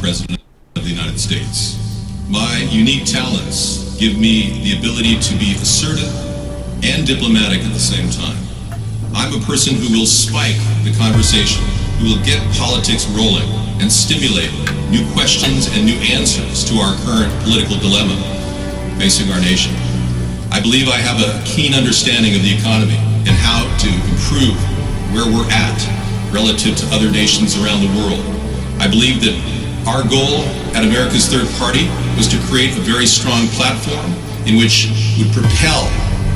President of the United States. My unique talents give me the ability to be assertive and diplomatic at the same time. I'm a person who will spike the conversation, who will get politics rolling and stimulate new questions and new answers to our current political dilemma facing our nation. I believe I have a keen understanding of the economy and how to improve where we're at relative to other nations around the world. I believe that our goal at America's Third Party was to create a very strong platform in which would propel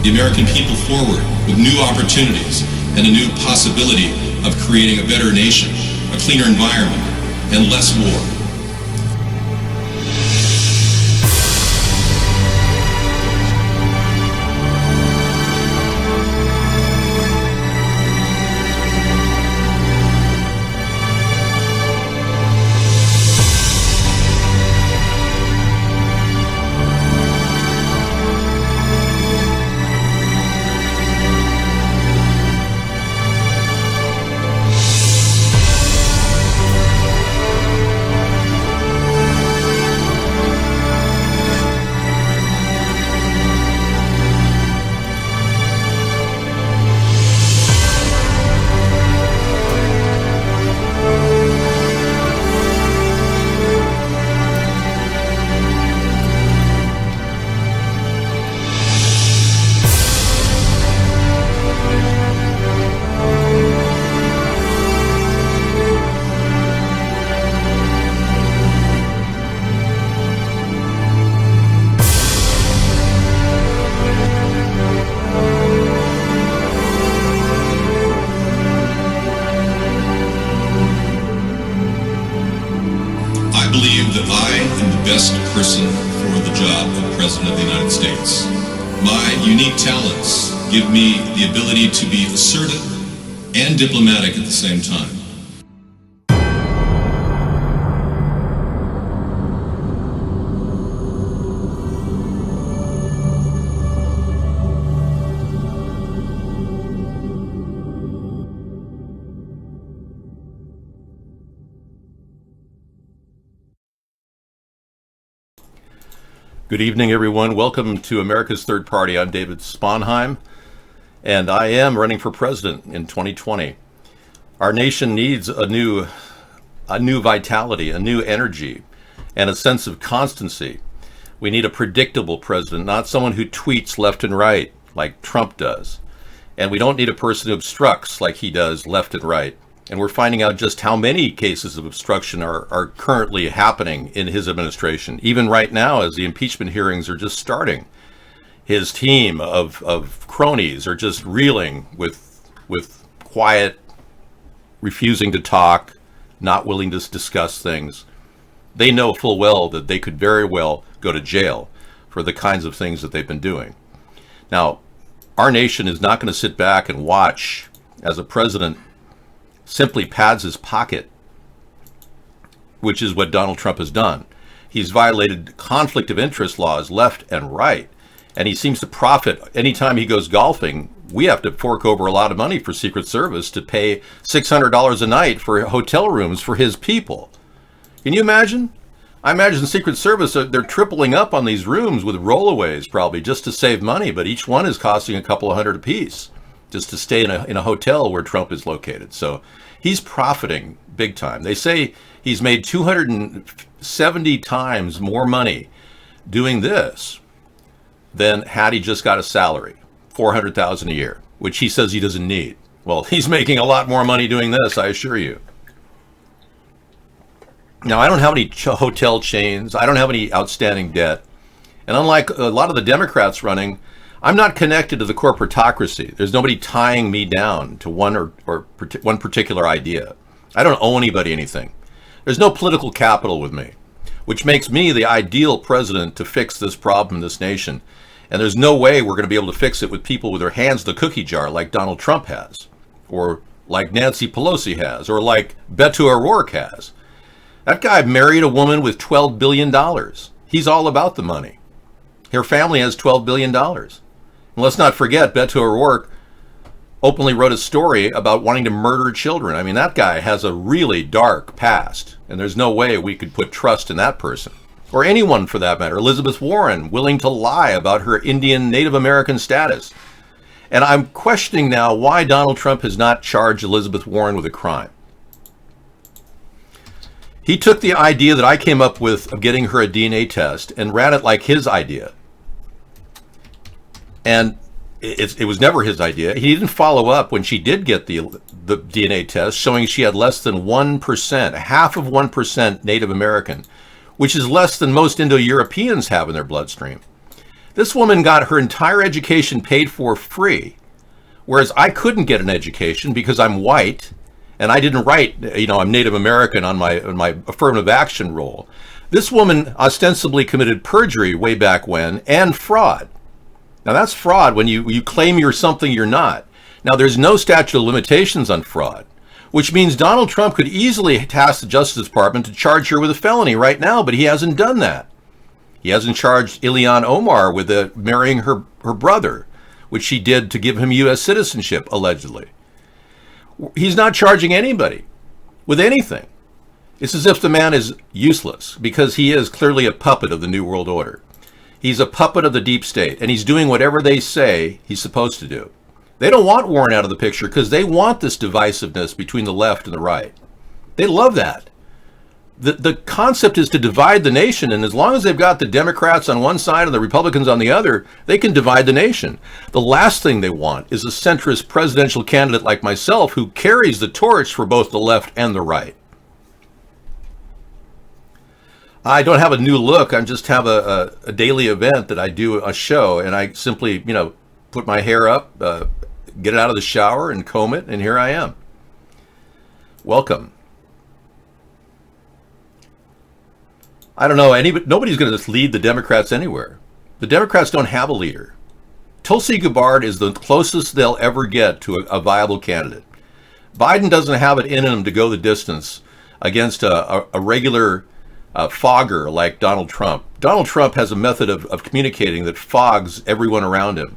the American people forward with new opportunities and a new possibility of creating a better nation, a cleaner environment, and less war. I believe that I am the best person for the job of President of the United States. My unique talents give me the ability to be assertive and diplomatic at the same time. Good evening, everyone. Welcome to America's Third Party. I'm David Sponheim, and I am running for president in 2020. Our nation needs a new vitality, a new energy, and a sense of constancy. We need a predictable president, not someone who tweets left and right like Trump does. And we don't need a person who obstructs like he does left and right. And we're finding out just how many cases of obstruction are currently happening in his administration. Even right now, as the impeachment hearings are just starting, his team of cronies are just reeling with quiet, refusing to talk, not willing to discuss things. They know full well that they could very well go to jail for the kinds of things that they've been doing. Now, our nation is not going to sit back and watch as a president simply pads his pocket, which is what Donald Trump has done. He's violated conflict of interest laws left and right, and he seems to profit. Anytime he goes golfing, we have to fork over a lot of money for Secret Service to pay $600 a night for hotel rooms for his people. Can you imagine? I imagine Secret Service, they're tripling up on these rooms with rollaways probably just to save money, but each one is costing a couple of $100 apiece just to stay in a hotel where Trump is located. So he's profiting big time. They say he's made 270 times more money doing this than had he just got a salary, $400,000 a year, which he says he doesn't need. Well, he's making a lot more money doing this, I assure you. Now, I don't have any hotel chains. I don't have any outstanding debt. And unlike a lot of the Democrats running, I'm not connected to the corporatocracy. There's nobody tying me down to one particular idea. I don't owe anybody anything. There's no political capital with me, which makes me the ideal president to fix this problem in this nation. And there's no way we're going to be able to fix it with people with their hands in the cookie jar like Donald Trump has, or like Nancy Pelosi has, or like Beto O'Rourke has. That guy married a woman with $12 billion. He's all about the money. Her family has $12 billion. And let's not forget, Beto O'Rourke openly wrote a story about wanting to murder children. I mean, that guy has a really dark past, and there's no way we could put trust in that person. Or anyone for that matter. Elizabeth Warren, willing to lie about her Indian Native American status. And I'm questioning now why Donald Trump has not charged Elizabeth Warren with a crime. He took the idea that I came up with of getting her a DNA test and ran it like his idea. And it was never his idea. He didn't follow up when she did get the DNA test, showing she had less than 1%, half of 1% Native American, which is less than most Indo-Europeans have in their bloodstream. This woman got her entire education paid for free, whereas I couldn't get an education because I'm white and I didn't write, I'm Native American on my affirmative action roll. This woman ostensibly committed perjury way back when and fraud. Now that's fraud when you claim you're something you're not. Now there's no statute of limitations on fraud, which means Donald Trump could easily task the Justice Department to charge her with a felony right now, but he hasn't done that. He hasn't charged Ilhan Omar with marrying her brother, which she did to give him U.S. citizenship, allegedly. He's not charging anybody with anything. It's as if the man is useless because he is clearly a puppet of the New World Order. He's a puppet of the deep state, and he's doing whatever they say he's supposed to do. They don't want Warren out of the picture because they want this divisiveness between the left and the right. They love that. The concept is to divide the nation, and as long as they've got the Democrats on one side and the Republicans on the other, they can divide the nation. The last thing they want is a centrist presidential candidate like myself who carries the torch for both the left and the right. I don't have a new look. I just have a daily event that I do a show, and I simply, put my hair up, get it out of the shower and comb it, and here I am. Welcome. I don't know, nobody's going to lead the Democrats anywhere. The Democrats don't have a leader. Tulsi Gabbard is the closest they'll ever get to a viable candidate. Biden doesn't have it in him to go the distance against a regular fogger like Donald Trump. Donald Trump has a method of communicating that fogs everyone around him.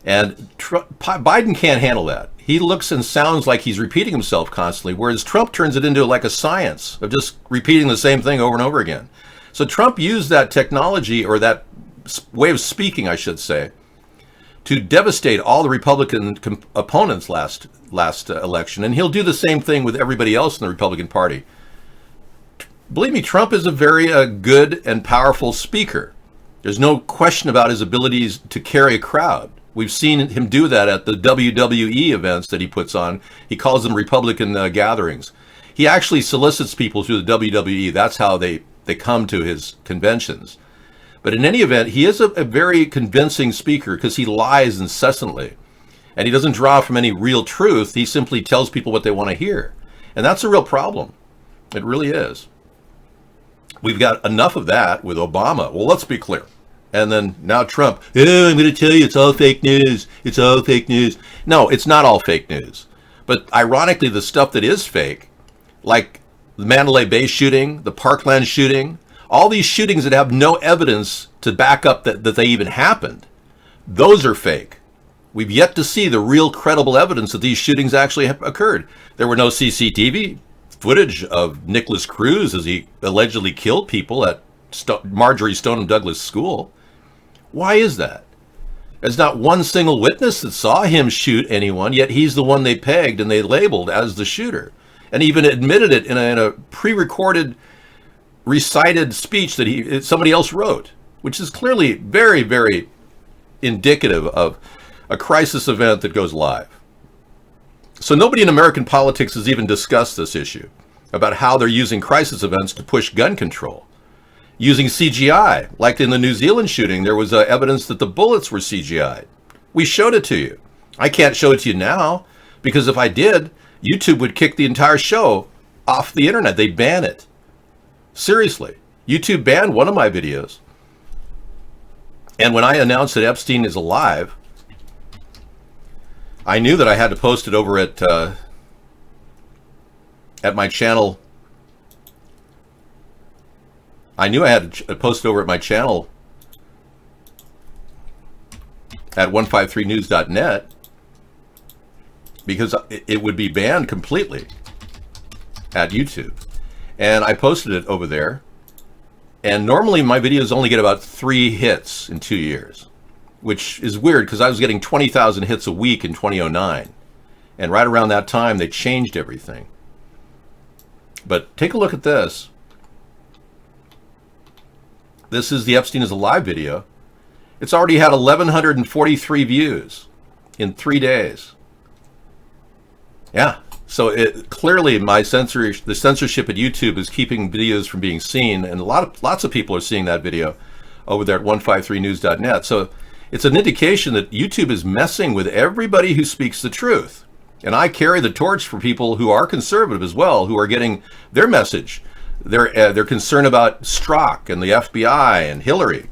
And Biden can't handle that. He looks and sounds like he's repeating himself constantly, whereas Trump turns it into like a science of just repeating the same thing over and over again. So Trump used that technology, or that way of speaking, I should say, to devastate all the Republican opponents last election. And he'll do the same thing with everybody else in the Republican Party. Believe me, Trump is a very good and powerful speaker. There's no question about his abilities to carry a crowd. We've seen him do that at the WWE events that he puts on. He calls them Republican gatherings. He actually solicits people through the WWE. That's how they come to his conventions. But in any event, he is a very convincing speaker because he lies incessantly. And he doesn't draw from any real truth. He simply tells people what they want to hear. And that's a real problem. It really is. We've got enough of that with Obama. Well, let's be clear. And then now Trump, I'm going to tell you it's all fake news. It's all fake news. No, it's not all fake news. But ironically, the stuff that is fake, like the Mandalay Bay shooting, the Parkland shooting, all these shootings that have no evidence to back up that they even happened, those are fake. We've yet to see the real credible evidence that these shootings actually have occurred. There were no CCTV footage of Nicholas Cruz as he allegedly killed people at Marjorie Stoneman Douglas School. Why is that? There's not one single witness that saw him shoot anyone, yet he's the one they pegged and they labeled as the shooter, and even admitted it in a pre-recorded, recited speech that somebody else wrote, which is clearly very, very indicative of a crisis event that goes live. So nobody in American politics has even discussed this issue about how they're using crisis events to push gun control. Using CGI, like in the New Zealand shooting, there was evidence that the bullets were CGI'd. We showed it to you. I can't show it to you now, because if I did, YouTube would kick the entire show off the internet. They'd ban it. Seriously. YouTube banned one of my videos. And when I announced that Epstein is alive, I knew that I had to post it over at my channel. I knew I had to post it over at my channel at 153news.net. because it would be banned completely at YouTube. And I posted it over there. And normally my videos only get about 3 hits in 2 years, which is weird because I was getting 20,000 hits a week in 2009. And right around that time, they changed everything. But take a look at this. This is the Epstein is Alive video. It's already had 1,143 views in 3 days. Yeah. So clearly the censorship at YouTube is keeping videos from being seen, and lots of people are seeing that video over there at 153news.net. So it's an indication that YouTube is messing with everybody who speaks the truth. And I carry the torch for people who are conservative as well, who are getting their message. They're concerned about Strzok and the FBI and Hillary.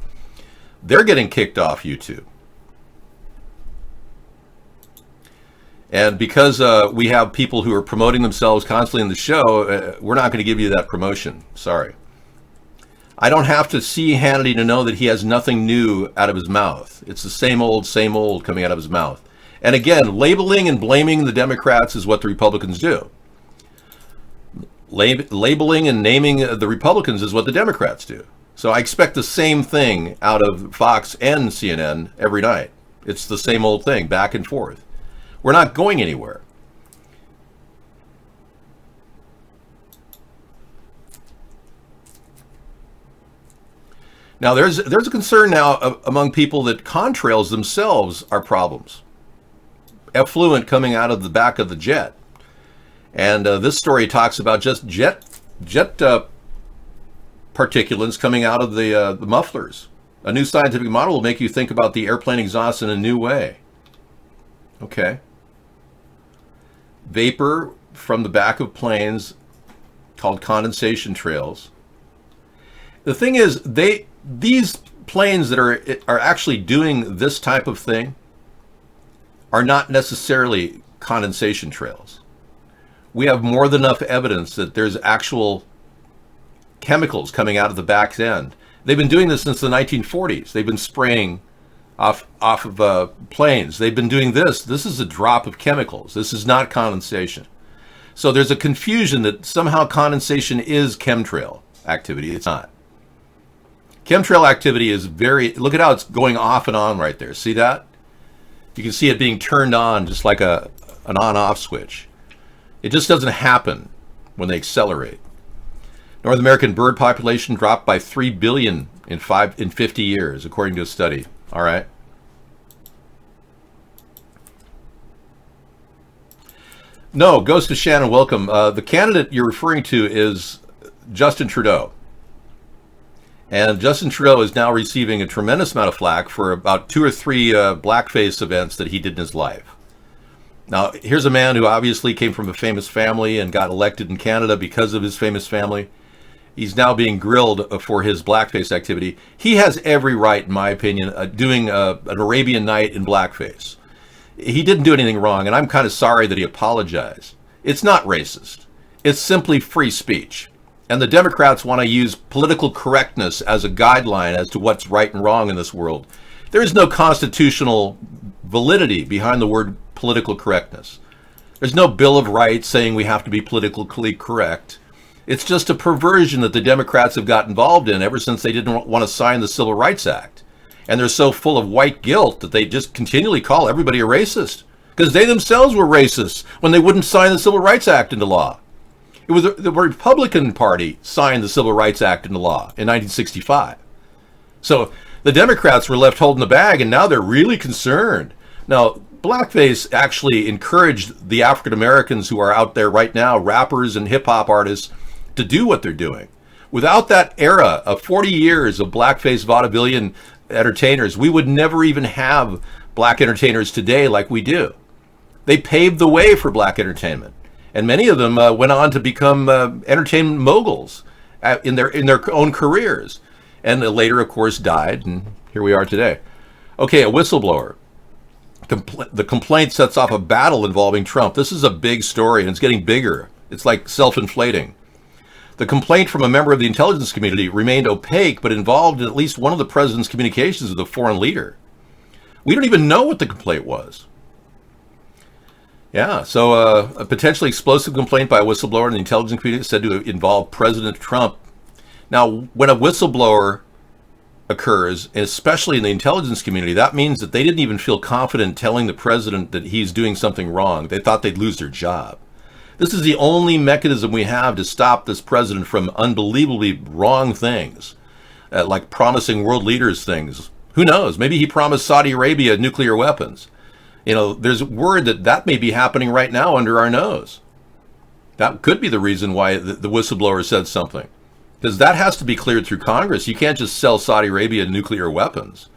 They're getting kicked off YouTube. And because we have people who are promoting themselves constantly in the show, we're not going to give you that promotion. Sorry. I don't have to see Hannity to know that he has nothing new out of his mouth. It's the same old coming out of his mouth. And again, labeling and blaming the Democrats is what the Republicans do. Labeling and naming the Republicans is what the Democrats do. So I expect the same thing out of Fox and CNN every night. It's the same old thing, back and forth. We're not going anywhere. Now, there's a concern now among people that contrails themselves are problems. Effluent coming out of the back of the jet. And this story talks about just jet particulates coming out of the mufflers. A new scientific model will make you think about the airplane exhaust in a new way. Okay. Vapor from the back of planes called condensation trails. The thing is, these planes that are actually doing this type of thing are not necessarily condensation trails. We have more than enough evidence that there's actual chemicals coming out of the back end. They've been doing this since the 1940s. They've been spraying off of planes. They've been doing this. This is a drop of chemicals. This is not condensation. So there's a confusion that somehow condensation is chemtrail activity. It's not. Chemtrail activity is look at how it's going off and on right there. See that? You can see it being turned on just like an on-off switch. It just doesn't happen when they accelerate. North American bird population dropped by 3 billion in 50 years, according to a study. All right. No, Ghost of Shannon, welcome. The candidate you're referring to is Justin Trudeau. And Justin Trudeau is now receiving a tremendous amount of flack for about 2 or 3 blackface events that he did in his life. Now, here's a man who obviously came from a famous family and got elected in Canada because of his famous family. He's now being grilled for his blackface activity. He has every right, in my opinion, doing an Arabian Night in blackface. He didn't do anything wrong, and I'm kind of sorry that he apologized. It's not racist. It's simply free speech. And the Democrats want to use political correctness as a guideline as to what's right and wrong in this world. There is no constitutional validity behind the word political correctness. There's no Bill of Rights saying we have to be politically correct. It's just a perversion that the Democrats have got involved in ever since they didn't want to sign the Civil Rights Act. And they're so full of white guilt that they just continually call everybody a racist. Because they themselves were racist when they wouldn't sign the Civil Rights Act into law. It was the Republican Party signed the Civil Rights Act into law in 1965. So the Democrats were left holding the bag, and now they're really concerned. Now, blackface actually encouraged the African Americans who are out there right now, rappers and hip hop artists, to do what they're doing. Without that era of 40 years of blackface vaudevillian entertainers, we would never even have black entertainers today like we do. They paved the way for black entertainment. And many of them went on to become entertainment moguls in their own careers. And later, of course, died, and here we are today. Okay, a whistleblower. The complaint sets off a battle involving Trump. This is a big story, and it's getting bigger. It's like self-inflating. The complaint from a member of the intelligence community remained opaque, but involved at least one of the president's communications with a foreign leader. We don't even know what the complaint was. Yeah, so a potentially explosive complaint by a whistleblower in the intelligence community is said to involve President Trump. Now, when a whistleblower occurs, and especially in the intelligence community, that means that they didn't even feel confident telling the president that he's doing something wrong. They thought they'd lose their job. This is the only mechanism we have to stop this president from unbelievably wrong things, like promising world leaders things. Who knows? Maybe he promised Saudi Arabia nuclear weapons. You know, there's word that that may be happening right now under our nose. That could be the reason why the whistleblower said something. Because that has to be cleared through Congress. You can't just sell Saudi Arabia nuclear weapons.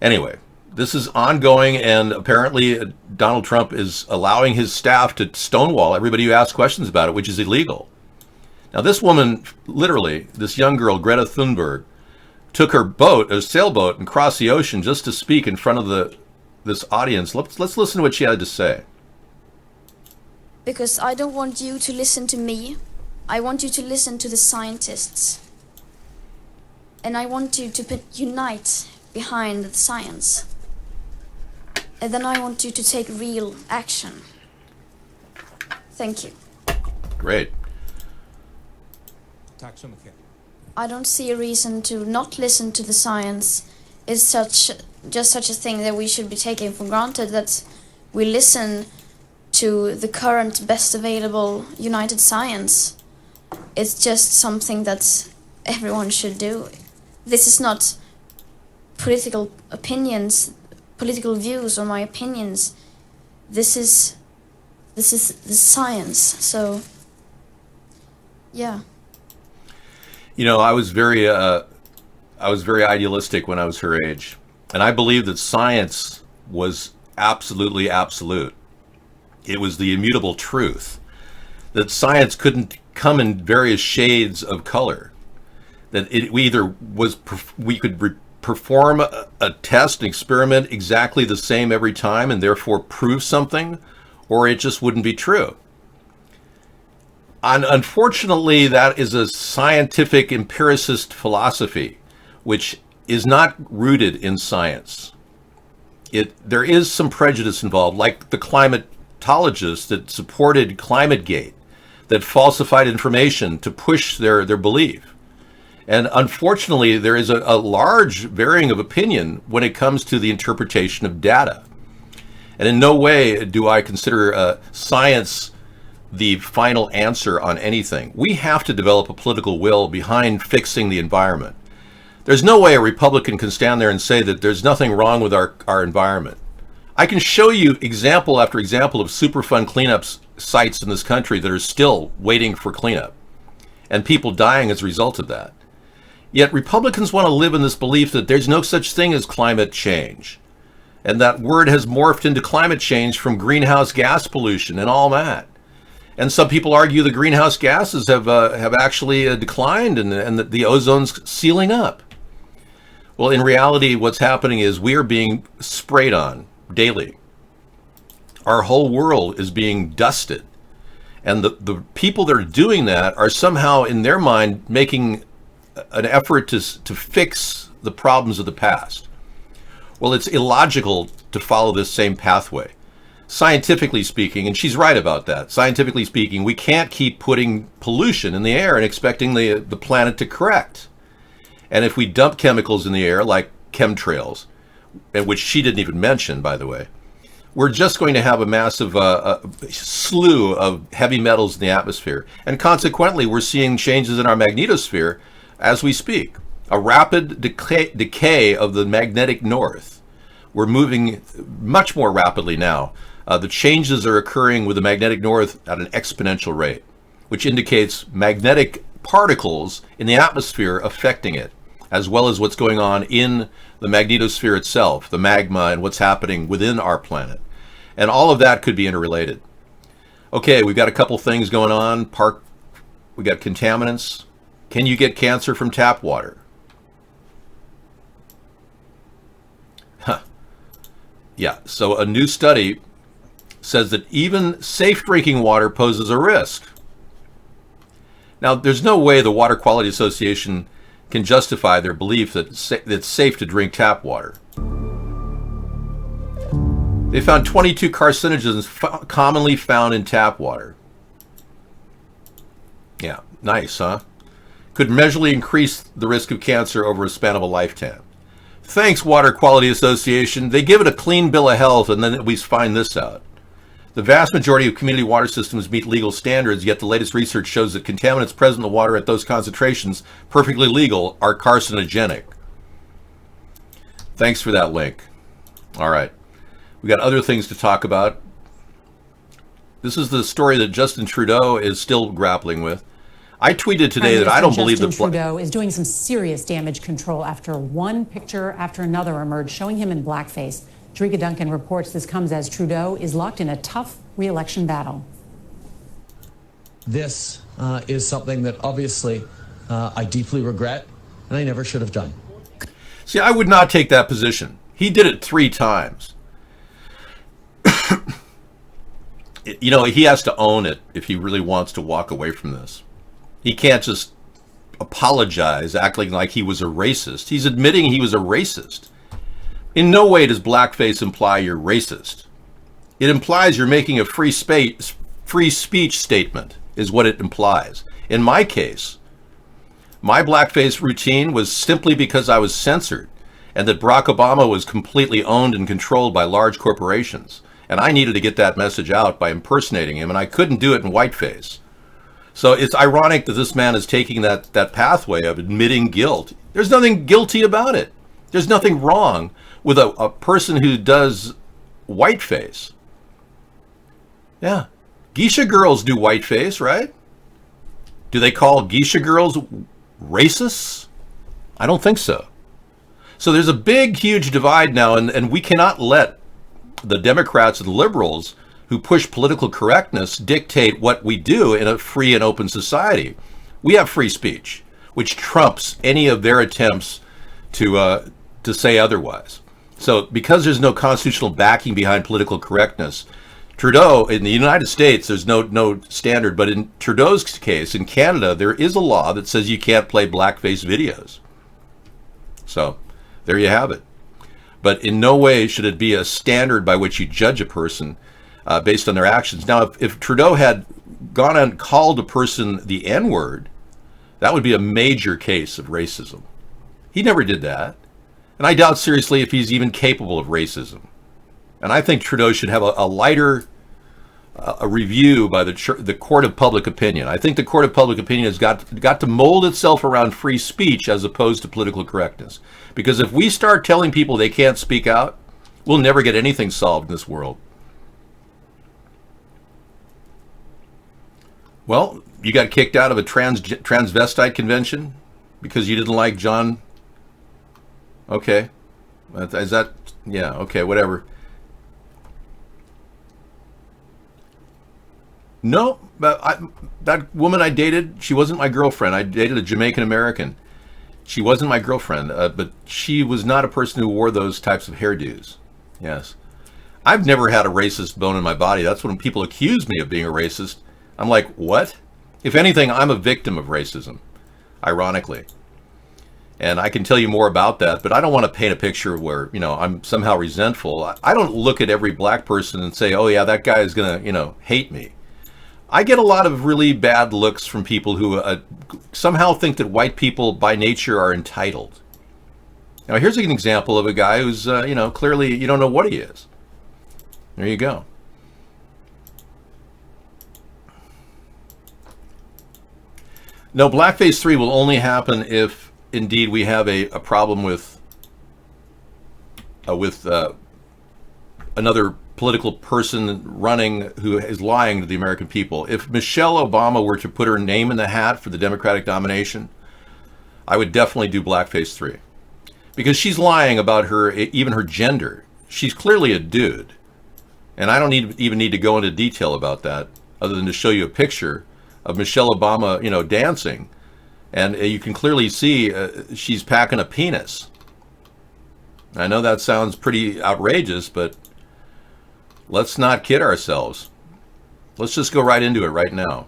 Anyway, this is ongoing, and apparently Donald Trump is allowing his staff to stonewall everybody who asks questions about it, which is illegal. Now, this woman, literally, this young girl, Greta Thunberg, took her boat, a sailboat, and crossed the ocean just to speak in front of this audience. Let's listen to what she had to say. Because I don't want you to listen to me. I want you to listen to the scientists. And I want you to unite behind the science. And then I want you to take real action. Thank you. Great. I don't see a reason to not listen to the science. It's just such a thing that we should be taking for granted, that we listen to the current best available united science. It's just something that everyone should do. This is not political opinions, political views or my opinions. This is the science. So, yeah. You know, I was very idealistic when I was her age, and I believed that science was absolutely absolute. It was the immutable truth. That science couldn't come in various shades of color. That we could perform a test, an experiment exactly the same every time and therefore prove something, or it just wouldn't be true. And unfortunately, that is a scientific empiricist philosophy, which is not rooted in science. There is some prejudice involved, like the climatologists that supported ClimateGate, that falsified information to push their belief. And unfortunately, there is a large varying of opinion when it comes to the interpretation of data. And in no way do I consider science the final answer on anything. We have to develop a political will behind fixing the environment. There's no way a Republican can stand there and say that there's nothing wrong with our environment. I can show you example after example of Superfund cleanup sites in this country that are still waiting for cleanup, and people dying as a result of that. Yet Republicans want to live in this belief that there's no such thing as climate change. And that word has morphed into climate change from greenhouse gas pollution and all that. And some people argue the greenhouse gases have actually declined and that the ozone's sealing up. Well, in reality, what's happening is we are being sprayed on daily. Our whole world is being dusted. And the people that are doing that are somehow, in their mind, making an effort to fix the problems of the past. Well, it's illogical to follow this same pathway. Scientifically speaking, and she's right about that, scientifically speaking, we can't keep putting pollution in the air and expecting the planet to correct. And if we dump chemicals in the air, like chemtrails, and which she didn't even mention, by the way, we're just going to have a massive slew of heavy metals in the atmosphere. And consequently, we're seeing changes in our magnetosphere as we speak. A rapid decay of the magnetic north. We're moving much more rapidly now. The changes are occurring with the magnetic north at an exponential rate, which indicates magnetic particles in the atmosphere affecting it, as well as what's going on in the magnetosphere itself, the magma, and what's happening within our planet. And all of that could be interrelated. Okay, we've got a couple things going on. We got contaminants. Can you get cancer from tap water? Yeah, so a new study says that even safe drinking water poses a risk. Now, there's no way the Water Quality Association can justify their belief that it's safe to drink tap water. They found 22 carcinogens commonly found in tap water. Yeah, nice, huh? Could measurably increase the risk of cancer over a span of a lifetime. Thanks, Water Quality Association. They give it a clean bill of health, and then we find this out. The vast majority of community water systems meet legal standards, yet the latest research shows that contaminants present in the water at those concentrations, perfectly legal, are carcinogenic. Thanks for that link. All right. We got other things to talk about. This is the story that Justin Trudeau is still grappling with. I tweeted today that I don't believe that Justin Trudeau is doing some serious damage control after one picture after another emerged showing him in blackface. Jerika Duncan reports this comes as Trudeau is locked in a tough re-election battle. This is something that obviously I deeply regret and I never should have done. See, I would not take that position. He did it 3 times. You know, he has to own it if he really wants to walk away from this. He can't just apologize, acting like he was a racist. He's admitting he was a racist. In no way does blackface imply you're racist. It implies you're making a free speech statement, is what it implies. In my case, my blackface routine was simply because I was censored and that Barack Obama was completely owned and controlled by large corporations. And I needed to get that message out by impersonating him, and I couldn't do it in whiteface. So it's ironic that this man is taking that pathway of admitting guilt. There's nothing guilty about it. There's nothing wrong with a person who does whiteface. Yeah. Geisha girls do whiteface, right? Do they call geisha girls racists? I don't think so. So there's a big, huge divide now, and we cannot let the Democrats and liberals who push political correctness dictate what we do in a free and open society. We have free speech, which trumps any of their attempts to say otherwise. So because there's no constitutional backing behind political correctness, Trudeau, in the United States, there's no standard, but in Trudeau's case, in Canada, there is a law that says you can't play blackface videos. So there you have it. But in no way should it be a standard by which you judge a person based on their actions. Now, if Trudeau had gone and called a person the N-word, that would be a major case of racism. He never did that. And I doubt seriously if he's even capable of racism. And I think Trudeau should have a lighter review by the Court of Public Opinion. I think the Court of Public Opinion has got to mold itself around free speech as opposed to political correctness. Because if we start telling people they can't speak out, we'll never get anything solved in this world. Well, you got kicked out of a transvestite convention because you didn't like John. Okay. Is that, yeah, okay, whatever. No, but that woman I dated, she wasn't my girlfriend. I dated a Jamaican American. She wasn't my girlfriend, but she was not a person who wore those types of hairdos. Yes. I've never had a racist bone in my body. That's when people accuse me of being a racist. I'm like, what? If anything, I'm a victim of racism, ironically. And I can tell you more about that, but I don't want to paint a picture where, I'm somehow resentful. I don't look at every black person and say, oh yeah, that guy is going to, hate me. I get a lot of really bad looks from people who somehow think that white people by nature are entitled. Now, here's an example of a guy who's, clearly you don't know what he is. There you go. No, Blackface 3 will only happen if, indeed, we have a problem with another political person running who is lying to the American people. If Michelle Obama were to put her name in the hat for the Democratic nomination, I would definitely do Blackface 3. Because she's lying about even her gender. She's clearly a dude. And I don't even need to go into detail about that, other than to show you a picture of Michelle Obama, dancing. And you can clearly see she's packing a penis. I know that sounds pretty outrageous, but let's not kid ourselves. Let's just go right into it right now.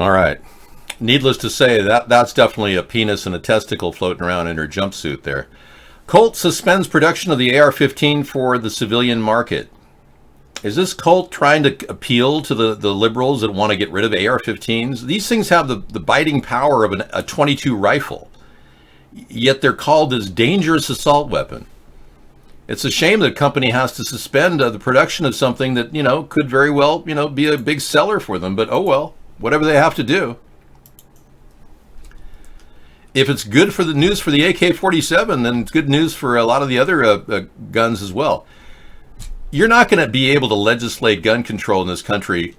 All right. Needless to say, that's definitely a penis and a testicle floating around in her jumpsuit there. Colt suspends production of the AR-15 for the civilian market. Is this Colt trying to appeal to the liberals that want to get rid of AR-15s? These things have the biting power of a .22 rifle, yet they're called this dangerous assault weapon. It's a shame that a company has to suspend the production of something that, could very well, be a big seller for them. But oh well, whatever they have to do. If it's good for the news for the AK-47, then it's good news for a lot of the other guns as well. You're not going to be able to legislate gun control in this country.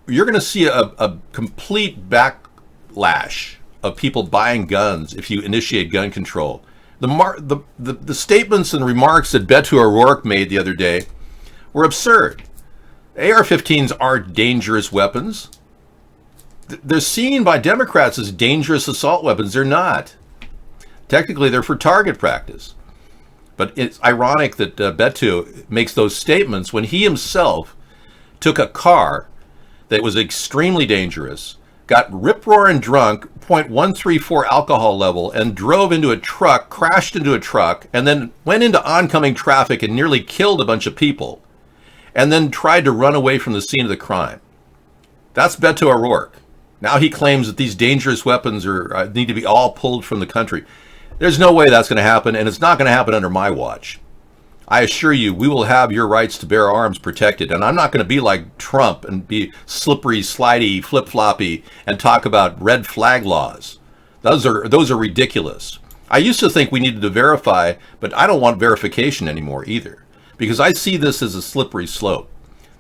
You're going to see a complete backlash of people buying guns if you initiate gun control. The statements and remarks that Beto O'Rourke made the other day were absurd. AR-15s aren't dangerous weapons. They're seen by Democrats as dangerous assault weapons. They're not. Technically, they're for target practice. But it's ironic that Beto makes those statements when he himself took a car that was extremely dangerous, got rip-roaring drunk, .134 alcohol level, and drove into a truck, crashed into a truck, and then went into oncoming traffic and nearly killed a bunch of people, and then tried to run away from the scene of the crime. That's Beto O'Rourke. Now he claims that these dangerous weapons need to be all pulled from the country. There's no way that's going to happen, and it's not going to happen under my watch. I assure you, we will have your rights to bear arms protected, and I'm not going to be like Trump and be slippery, slidey, flip-floppy, and talk about red flag laws. Those are ridiculous. I used to think we needed to verify, but I don't want verification anymore either, because I see this as a slippery slope.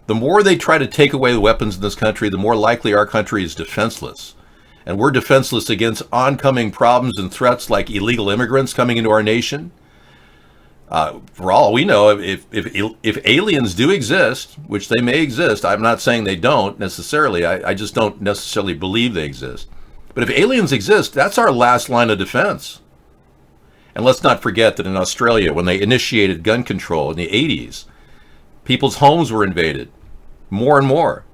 The more they try to take away the weapons in this country, the more likely our country is defenseless. And we're defenseless against oncoming problems and threats like illegal immigrants coming into our nation. For all we know, if aliens do exist, which they may exist, I'm not saying they don't necessarily. I just don't necessarily believe they exist. But if aliens exist, that's our last line of defense. And let's not forget that in Australia, when they initiated gun control in the 80s, people's homes were invaded. More and more.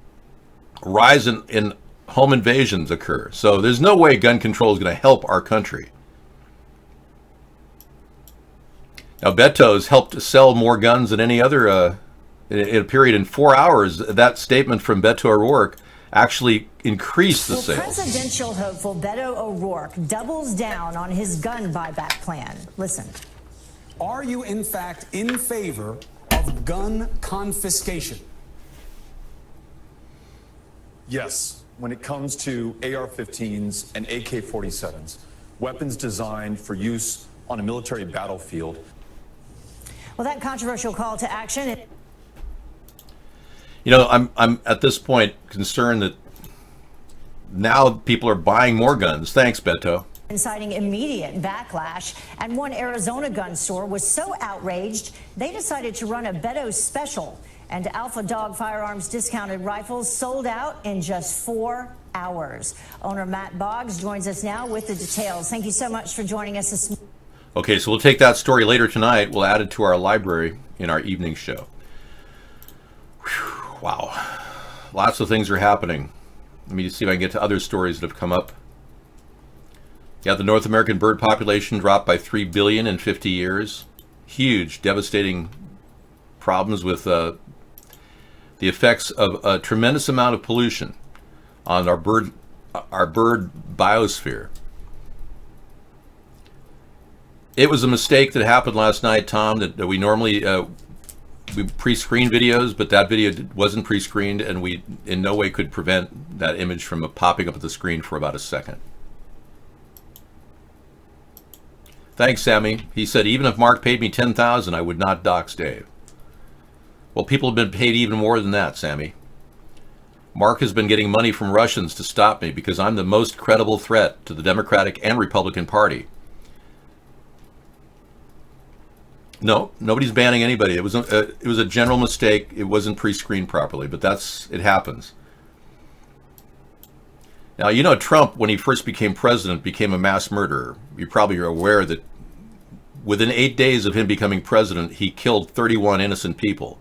A rise in home invasions occur. So there's no way gun control is going to help our country. Now, Beto's helped to sell more guns than any other in a period in 4 hours. That statement from Beto O'Rourke actually increased the sales. Presidential hopeful Beto O'Rourke doubles down on his gun buyback plan. Listen. Are you, in fact, in favor of gun confiscation? Yes, when it comes to AR-15s and AK-47s, weapons designed for use on a military battlefield. Well, that controversial call to action. I'm at this point concerned that now people are buying more guns. Thanks, Beto. Inciting immediate backlash, and one Arizona gun store was so outraged they decided to run a Beto special, and Alpha Dog Firearms discounted rifles sold out in just 4 hours. Owner Matt Boggs joins us now with the details. Thank you so much for joining us this morning. Okay, so we'll take that story later tonight. We'll add it to our library in our evening show. Whew, wow. Lots of things are happening. Let me see if I can get to other stories that have come up. Yeah, the North American bird population dropped by 3 billion in 50 years. Huge, devastating problems with the effects of a tremendous amount of pollution on our bird biosphere. It was a mistake that happened last night, Tom, that we normally we pre-screen videos, but that video wasn't pre-screened, and we in no way could prevent that image from popping up at the screen for about a second. Thanks, Sammy. He said, even if Mark paid me $10,000, I would not dox Dave. Well, people have been paid even more than that, Sammy. Mark has been getting money from Russians to stop me because I'm the most credible threat to the Democratic and Republican Party. No, nobody's banning anybody. It was a general mistake. It wasn't pre-screened properly, but it happens. Now, Trump, when he first became president, became a mass murderer. You probably are aware that within 8 days of him becoming president, he killed 31 innocent people.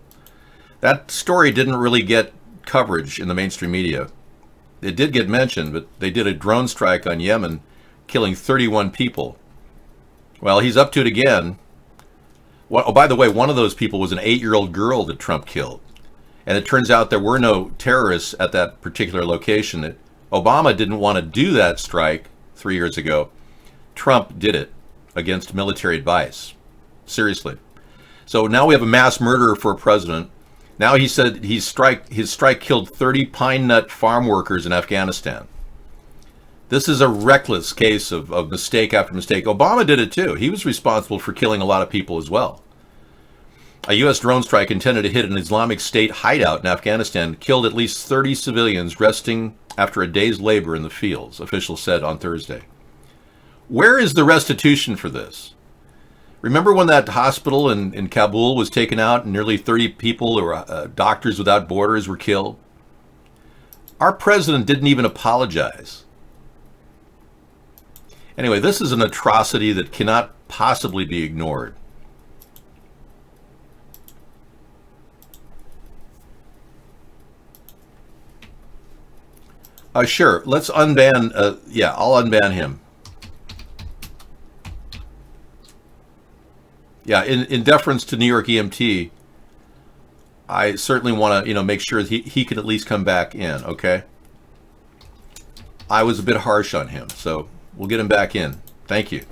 That story didn't really get coverage in the mainstream media. it did get mentioned, but they did a drone strike on Yemen, killing 31 people. Well, he's up to it again. Well, oh, by the way, one of those people was an 8-year-old girl that Trump killed. And it turns out there were no terrorists at that particular location. Obama didn't want to do that strike 3 years ago. Trump did it against military advice. Seriously. So now we have a mass murderer for a president. Now he said his strike killed 30 pine nut farm workers in Afghanistan. This is a reckless case of mistake after mistake. Obama did it too. He was responsible for killing a lot of people as well. A U.S. drone strike intended to hit an Islamic State hideout in Afghanistan killed at least 30 civilians resting after a day's labor in the fields, officials said on Thursday. Where is the restitution for this? Remember when that hospital in Kabul was taken out and nearly 30 people, or Doctors Without Borders, were killed? Our president didn't even apologize. Anyway, this is an atrocity that cannot possibly be ignored. Sure, let's unban, yeah, I'll unban him. Yeah, in deference to New York EMT, I certainly want to, make sure he can at least come back in, okay? I was a bit harsh on him, so we'll get him back in. Thank you.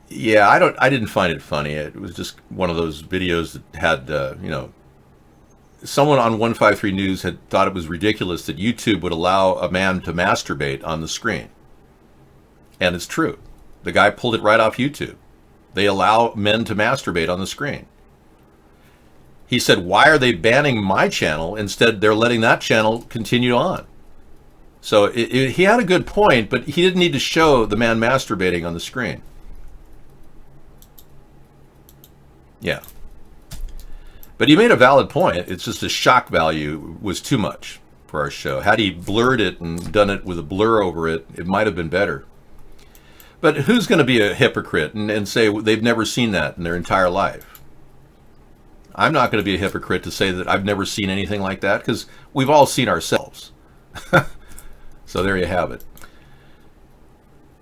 Yeah, I didn't find it funny. It was just one of those videos that had, someone on 153 News had thought it was ridiculous that YouTube would allow a man to masturbate on the screen. And it's true. The guy pulled it right off YouTube. They allow men to masturbate on the screen. He said, why are they banning my channel? Instead, they're letting that channel continue on. So he had a good point, but he didn't need to show the man masturbating on the screen. Yeah. But he made a valid point. It's just the shock value was too much for our show. Had he blurred it and done it with a blur over it, it might have been better. But who's going to be a hypocrite and say they've never seen that in their entire life? I'm not going to be a hypocrite to say that I've never seen anything like that, because we've all seen ourselves. So there you have it.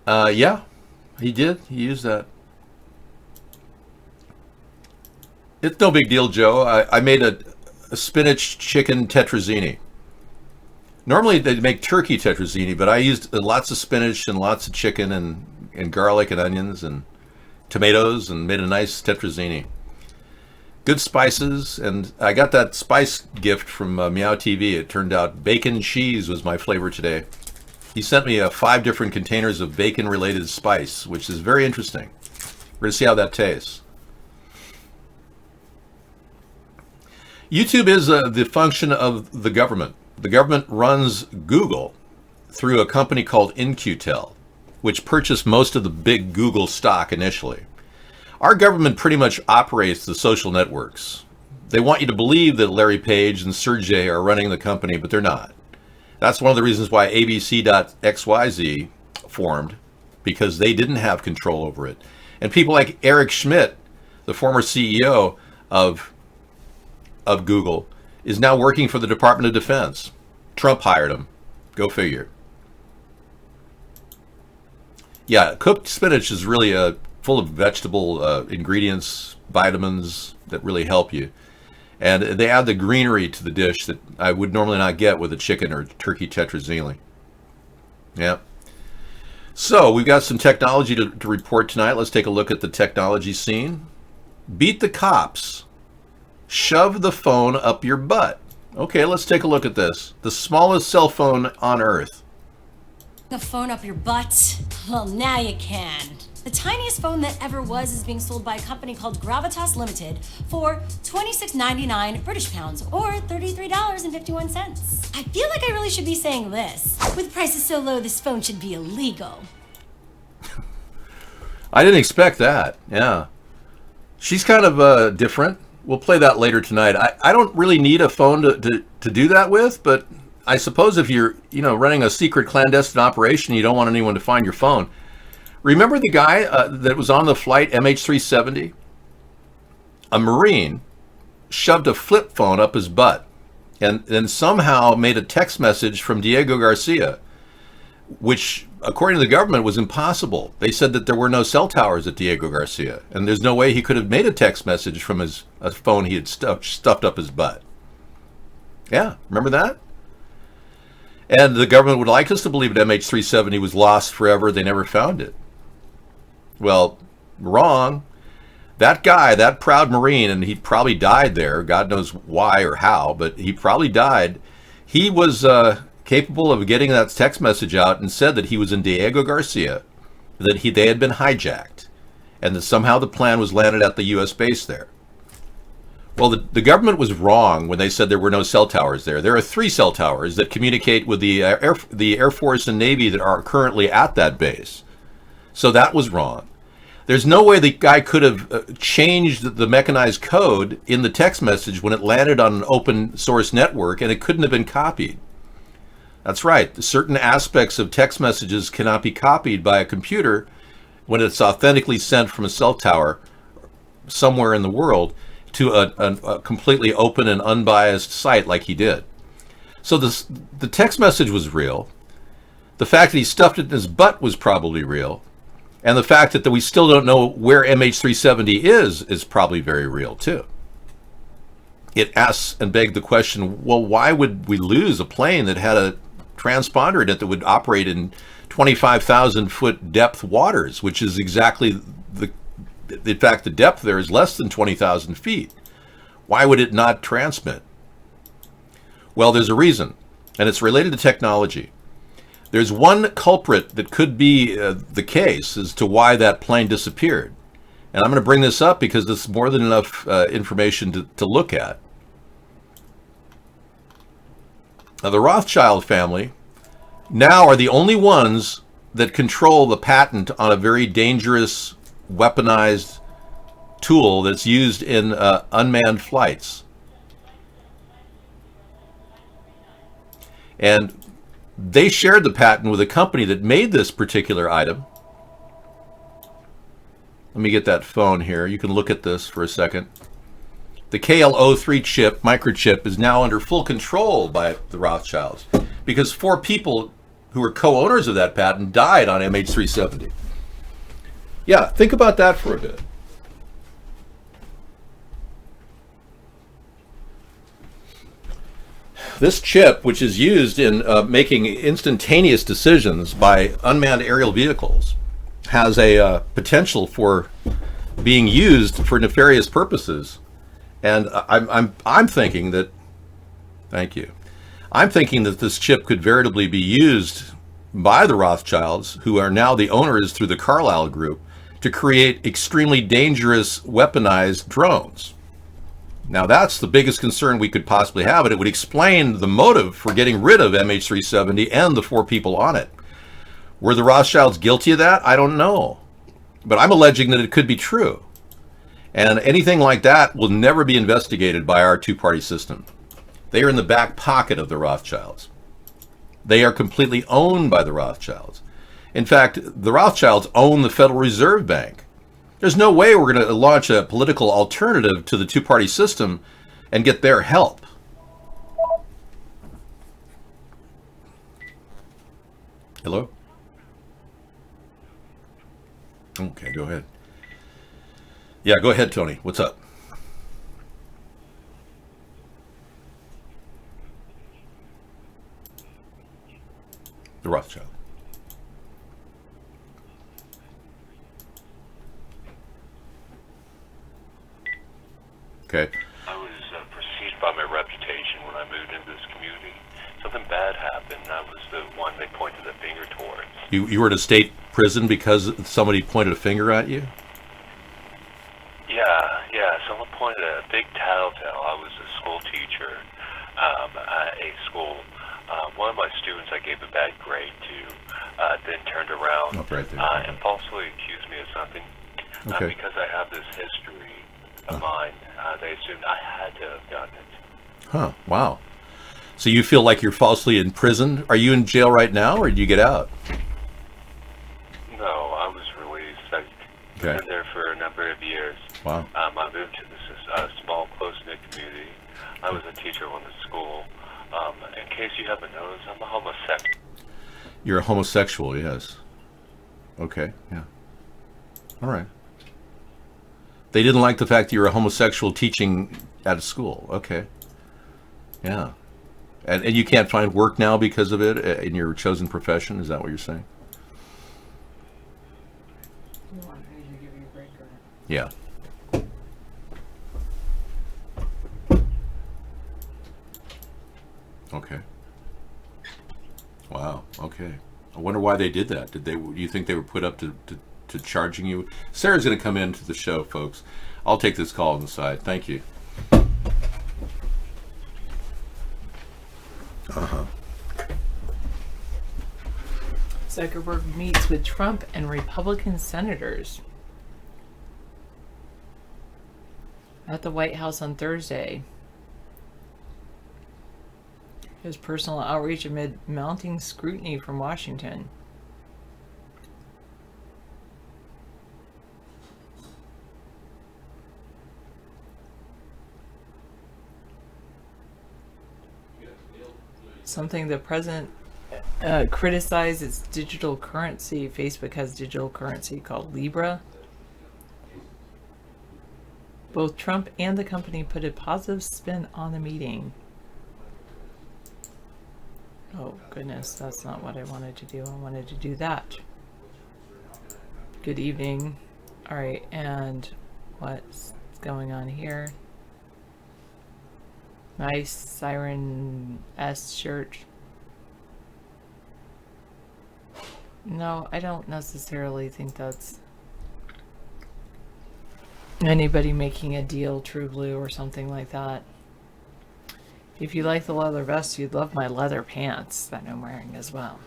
Yeah, he did. He used that. It's no big deal, Joe. I made a spinach chicken tetrazzini. Normally they make turkey tetrazzini, but I used lots of spinach and lots of chicken and garlic and onions and tomatoes and made a nice tetrazzini. Good spices, and I got that spice gift from Meow TV. It turned out bacon cheese was my flavor today. He sent me 5 different containers of bacon-related spice, which is very interesting. We're going to see how that tastes. YouTube is the function of the government. The government runs Google through a company called In-Q-Tel, which purchased most of the big Google stock initially. Our government pretty much operates the social networks. They want you to believe that Larry Page and Sergey are running the company, but they're not. That's one of the reasons why ABC.xyz formed, because they didn't have control over it. And people like Eric Schmidt, the former CEO of Google, is now working for the Department of Defense. Trump hired him. Go figure. Yeah, cooked spinach is really full of vegetable ingredients, vitamins that really help you. And they add the greenery to the dish that I would normally not get with a chicken or turkey tetrazzini. Yeah. So we've got some technology to report tonight. Let's take a look at the technology scene. Beat the cops. Shove the phone up your butt. Okay, let's take a look at this. The smallest cell phone on Earth. The phone up your butt? Well, now you can. The tiniest phone that ever was is being sold by a company called Gravitas Limited for $26.99 British pounds, or $33.51. I feel like I really should be saying this. With prices so low, this phone should be illegal. I didn't expect that. Yeah. She's kind of different. We'll play that later tonight. I don't really need a phone to do that with, but I suppose if you're, running a secret clandestine operation, you don't want anyone to find your phone. Remember the guy that was on the flight MH370? A Marine shoved a flip phone up his butt and then somehow made a text message from Diego Garcia, which, according to the government, was impossible. They said that there were no cell towers at Diego Garcia, and there's no way he could have made a text message from a phone he had stuffed up his butt. Yeah, remember that? And the government would like us to believe that MH370 was lost forever. They never found it. Well, wrong. That guy, that proud Marine, and he probably died there. God knows why or how, but he probably died. He was capable of getting that text message out and said that he was in Diego Garcia, that they had been hijacked, and that somehow the plan was landed at the U.S. base there. Well, the government was wrong when they said there were no cell towers there. There are 3 cell towers that communicate with the Air Force and Navy that are currently at that base. So that was wrong. There's no way the guy could have changed the mechanized code in the text message when it landed on an open source network, and it couldn't have been copied. That's right. Certain aspects of text messages cannot be copied by a computer when it's authentically sent from a cell tower somewhere in the world to a completely open and unbiased site like he did. So the text message was real. The fact that he stuffed it in his butt was probably real. And the fact that we still don't know where MH370 is probably very real too. It asks and begs the question, well, why would we lose a plane that had a transponder in it that would operate in 25,000 foot depth waters, which is exactly in fact, the depth there is less than 20,000 feet. Why would it not transmit? Well, there's a reason, and it's related to technology. There's one culprit that could be the case as to why that plane disappeared. And I'm going to bring this up because it's more than enough information to look at. Now, the Rothschild family now are the only ones that control the patent on a very dangerous weaponized tool that's used in unmanned flights. And they shared the patent with a company that made this particular item. Let me get that phone here. You can look at this for a second. The KL03 chip, microchip, is now under full control by the Rothschilds because 4 people who were co-owners of that patent died on MH370. Yeah, think about that for a bit. This chip, which is used in making instantaneous decisions by unmanned aerial vehicles, has a potential for being used for nefarious purposes. And I'm thinking that, thank you, I'm thinking that this chip could veritably be used by the Rothschilds, who are now the owners through the Carlyle Group, to create extremely dangerous weaponized drones. Now that's the biggest concern we could possibly have, and it would explain the motive for getting rid of MH370 and the 4 people on it. Were the Rothschilds guilty of that? I don't know. But I'm alleging that it could be true. And anything like that will never be investigated by our 2-party system. They are in the back pocket of the Rothschilds. They are completely owned by the Rothschilds. In fact, the Rothschilds own the Federal Reserve Bank. There's no way we're going to launch a political alternative to the 2-party system and get their help. Hello? Okay, go ahead. Yeah, go ahead, Tony. What's up? The Rothschild. Okay. I was perceived by my reputation when I moved into this community. Something bad happened. I was the one they pointed the finger towards. You were in a state prison because somebody pointed a finger at you? Yeah. Someone pointed a big tattletale. I was a school teacher at a school. One of my students I gave a bad grade to then turned around and falsely accused me of something. Okay. Because I have this history of mine, they assumed I had to have done it. Huh, wow. So you feel like you're falsely imprisoned? Are you in jail right now, or did you get out? No, I was released. I've been there for a number of years. Wow. I moved to this small, close-knit community. I was a teacher when the school. In case you haven't noticed, I'm a homosexual. You're a homosexual, yes. Okay, yeah. All right. They didn't like the fact that you were a homosexual teaching at a school. Okay. Yeah. And you can't find work now because of it in your chosen profession? Is that what you're saying? Yeah. Okay. Wow. Okay. I wonder why they did that. Do you think they were put up to charging you? Sarah's going to come into the show, folks. I'll take this call on the side. Thank you. Zuckerberg meets with Trump and Republican senators at the White House on Thursday. His personal outreach amid mounting scrutiny from Washington. Something the president criticized its digital currency. Facebook has digital currency called Libra. Both Trump and the company put a positive spin on the meeting. Oh goodness, that's not what I wanted to do. I wanted to do that. Good evening. All right, and what's going on here? Nice Siren S shirt. No, I don't necessarily think that's anybody making a deal, True Blue or something like that. If you like the leather vest, you'd love my leather pants that I'm wearing as well.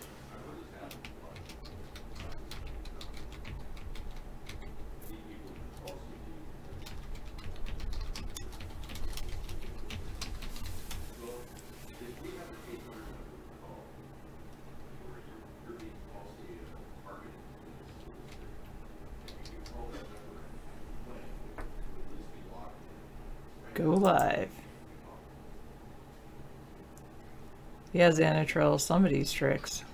Go live. Yeah, Xanatril, somebody's tricks.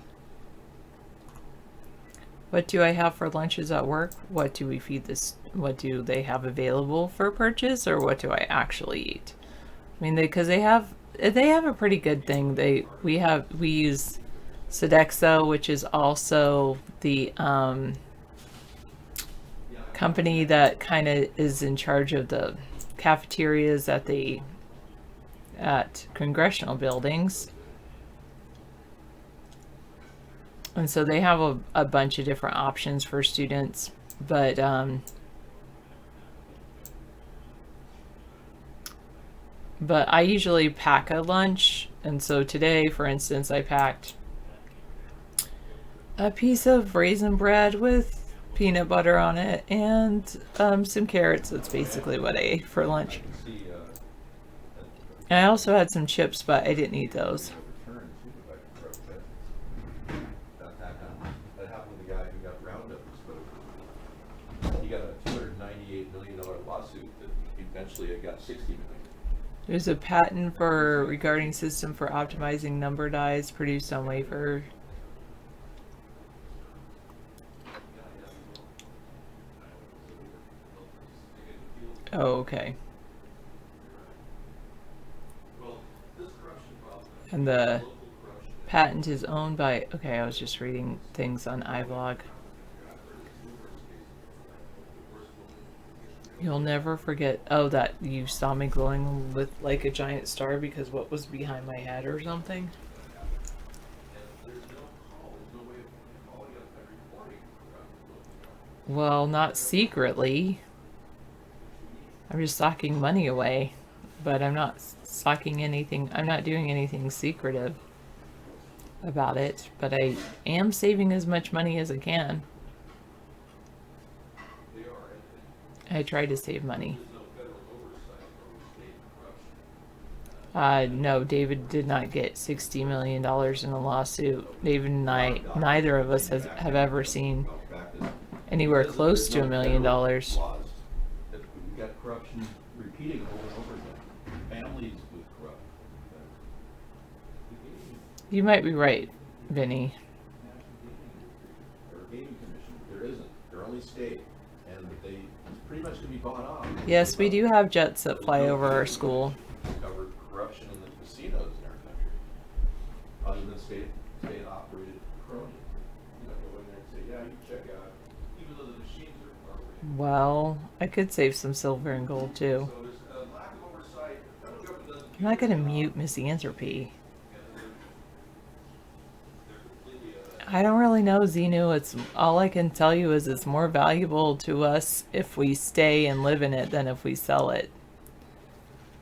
What do I have for lunches at work? What do we feed this? What do they have available for purchase, or what do I actually eat? I mean, because they have a pretty good thing. We use Sodexo, which is also the company that kind of is in charge of the cafeterias at congressional buildings. And so they have a bunch of different options for students, but I usually pack a lunch, and so today, for instance, I packed a piece of raisin bread with peanut butter on it and some carrots. That's basically what I ate for lunch. And I also had some chips, but I didn't eat those. Got $60 million. There's a patent regarding system for optimizing number dies produced on wafer. Oh, okay. And the patent is owned by, okay, I was just reading things on iVlog. You'll never forget, oh, that you saw me glowing with like a giant star because what was behind my head or something? Well, not secretly. I'm just socking money away, but I'm not socking anything. I'm not doing anything secretive about it, but I am saving as much money as I can. I try to save money. No, David did not get $60 million in a lawsuit. David and I, neither of us have ever seen anywhere close to $1 million. We've got corruption repeating over and over again. leads with corruption. You might be right, Vinny. Or a gaming commission, there isn't. They're only state, and they pretty much can be bought off. Yes, we do have jets that fly over our school. Cover corruption in the casinos in our country, other than state-operated crony. You know, go in there and say, yeah, you check out, even though the machines are rigged. Well, I could save some silver and gold too. So there's a lack of oversight. The federal government doesn't I'm not going to mute Misanthropy. I don't really know, Xenu. It's all I can tell you is it's more valuable to us if we stay and live in it than if we sell it.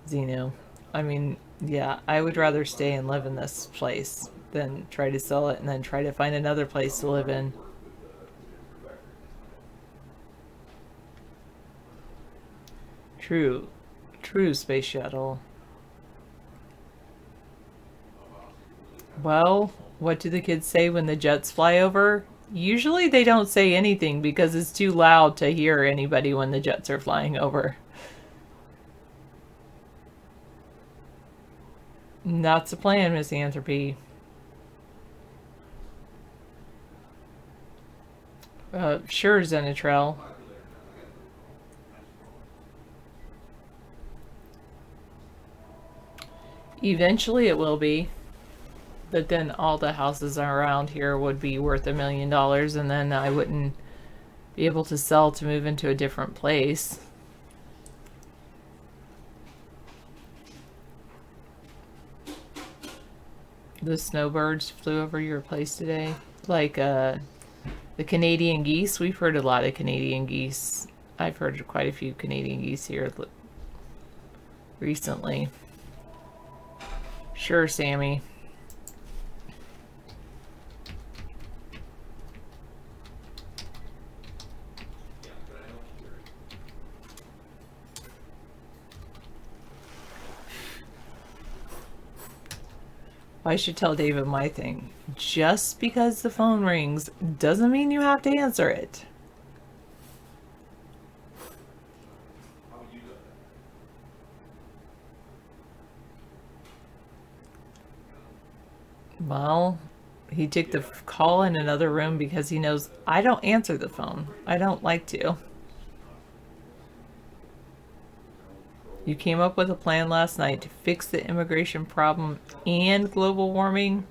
Xenu. I mean, yeah, I would rather stay and live in this place than try to sell it and then try to find another place to live in. True. True, Space Shuttle. Well, what do the kids say when the jets fly over? Usually they don't say anything because it's too loud to hear anybody when the jets are flying over. And that's the plan, Misanthropy. Sure, Zenetrell. Eventually it will be. But then all the houses around here would be worth $1 million, and then I wouldn't be able to sell to move into a different place. The snowbirds flew over your place today. Like the Canadian geese. We've heard a lot of Canadian geese. I've heard quite a few Canadian geese here recently. Sure, Sammy. I should tell David my thing. Just because the phone rings doesn't mean you have to answer it. Well, he took the call in another room because he knows I don't answer the phone. I don't like to. You came up with a plan last night to fix the immigration problem and global warming.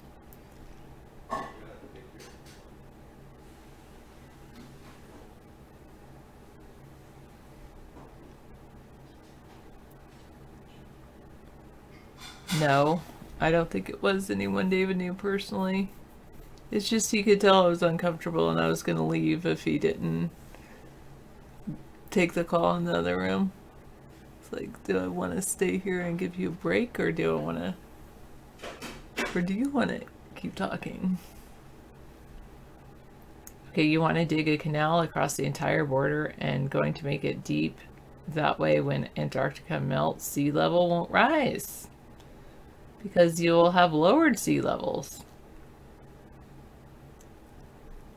No, I don't think it was anyone David knew personally. It's just he could tell I was uncomfortable and I was going to leave if he didn't take the call in the other room. It's like, do I want to stay here and give you a break, or do I want to, or do you want to keep talking? Okay, you want to dig a canal across the entire border and going to make it deep. That way when Antarctica melts, sea level won't rise. Because you'll have lowered sea levels.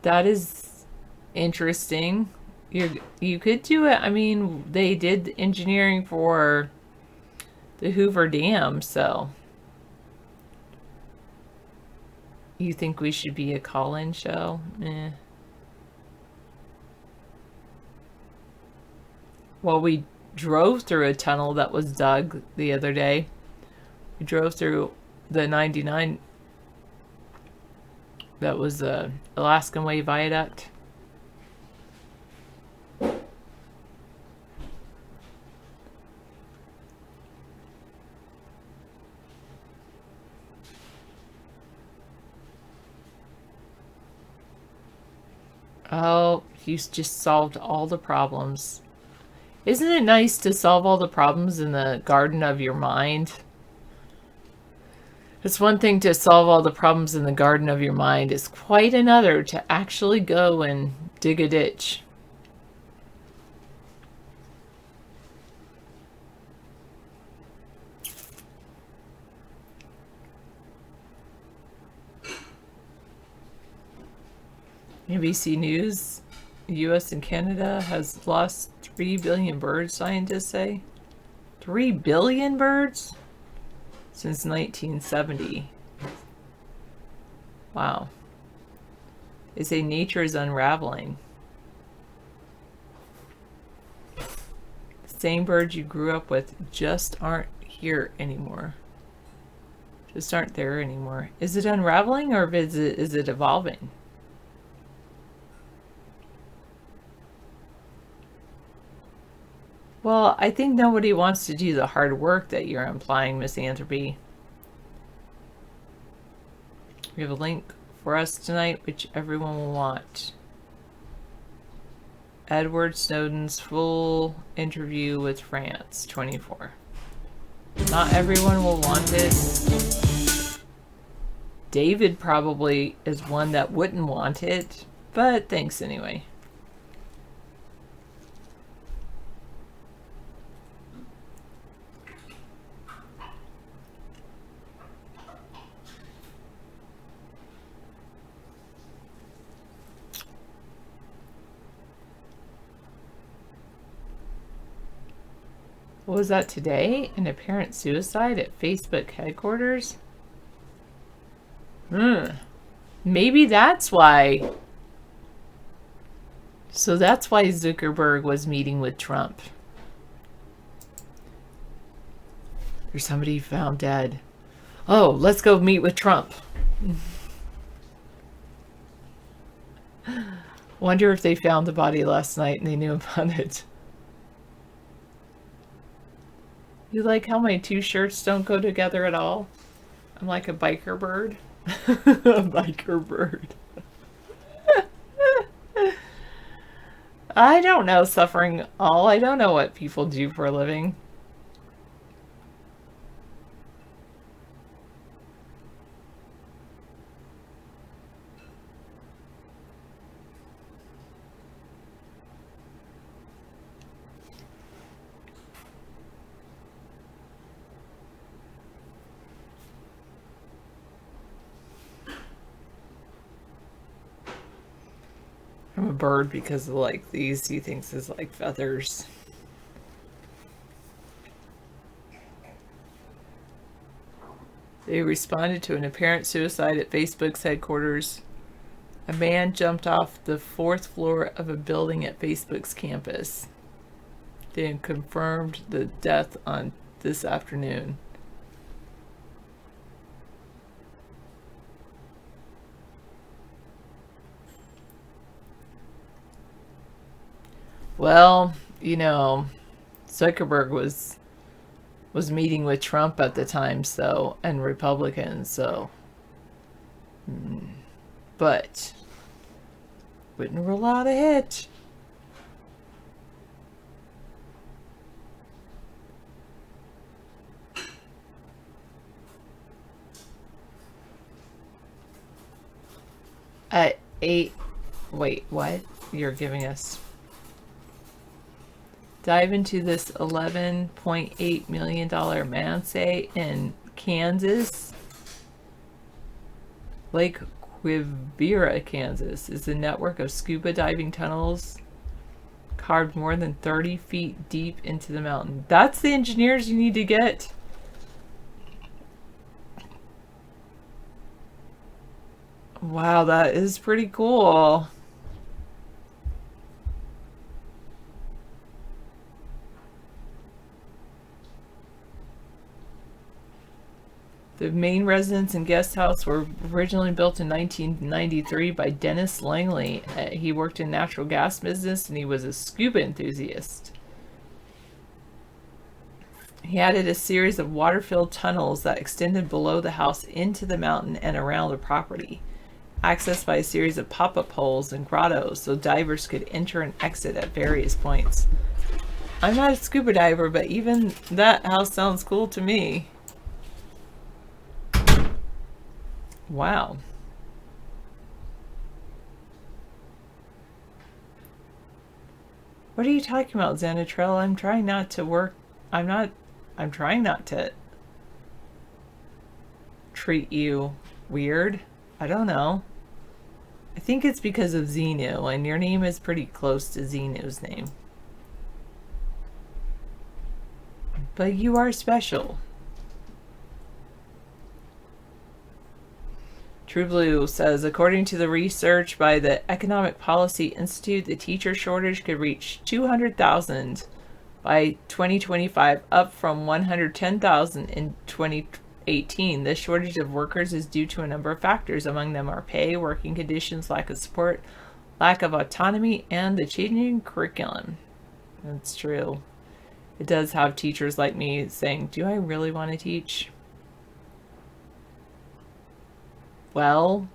That is interesting. You could do it. I mean, they did engineering for the Hoover Dam, so you think we should be a call-in show? Eh. Well, we drove through a tunnel that was dug the other day. We drove through the 99. That was the Alaskan Way Viaduct. Oh, you just solved all the problems. Isn't it nice to solve all the problems in the garden of your mind? It's one thing to solve all the problems in the garden of your mind. It's quite another to actually go and dig a ditch. NBC News, U.S. and Canada has lost 3 billion birds, scientists say. 3 billion birds? since 1970. Wow. They say nature is unraveling. The same birds you grew up with just aren't here anymore. Just aren't there anymore. Is it unraveling, or is it evolving? Well, I think nobody wants to do the hard work that you're implying, Misanthropy. We have a link for us tonight, which everyone will want. Edward Snowden's full interview with France 24. Not everyone will want it. David probably is one that wouldn't want it, but thanks anyway. What was that today? An apparent suicide at Facebook headquarters? Maybe that's why. So that's why Zuckerberg was meeting with Trump. There's somebody found dead. Oh, let's go meet with Trump. Wonder if they found the body last night and they knew about it. You like how my two shirts don't go together at all? I'm like a biker bird. A biker bird. I don't know suffering all. I don't know what people do for a living. I'm a bird because of like these he thinks is like feathers. They responded to an apparent suicide at Facebook's headquarters. A man jumped off the 4th floor of a building at Facebook's campus. They confirmed the death on this afternoon. Well, you know, Zuckerberg was meeting with Trump at the time, so, and Republicans, so, but wouldn't rule out a hit. At 8, wait, what? You're giving us... Dive into this $11.8 million Mansay in Kansas. Lake Quivira, Kansas is a network of scuba diving tunnels carved more than 30 feet deep into the mountain. That's the engineers you need to get. Wow, that is pretty cool. The main residence and guest house were originally built in 1993 by Dennis Langley. He worked in natural gas business and he was a scuba enthusiast. He added a series of water-filled tunnels that extended below the house into the mountain and around the property, accessed by a series of pop-up holes and grottos so divers could enter and exit at various points. I'm not a scuba diver, but even that house sounds cool to me. Wow. What are you talking about, Xanatrell? I'm trying not to work. I'm trying not to treat you weird. I don't know. I think it's because of Xenu, and your name is pretty close to Xenu's name. But you are special. True Blue says, according to the research by the Economic Policy Institute, the teacher shortage could reach 200,000 by 2025, up from 110,000 in 2018. This shortage of workers is due to a number of factors. Among them are pay, working conditions, lack of support, lack of autonomy, and the changing curriculum. That's true. It does have teachers like me saying, do I really want to teach? Well,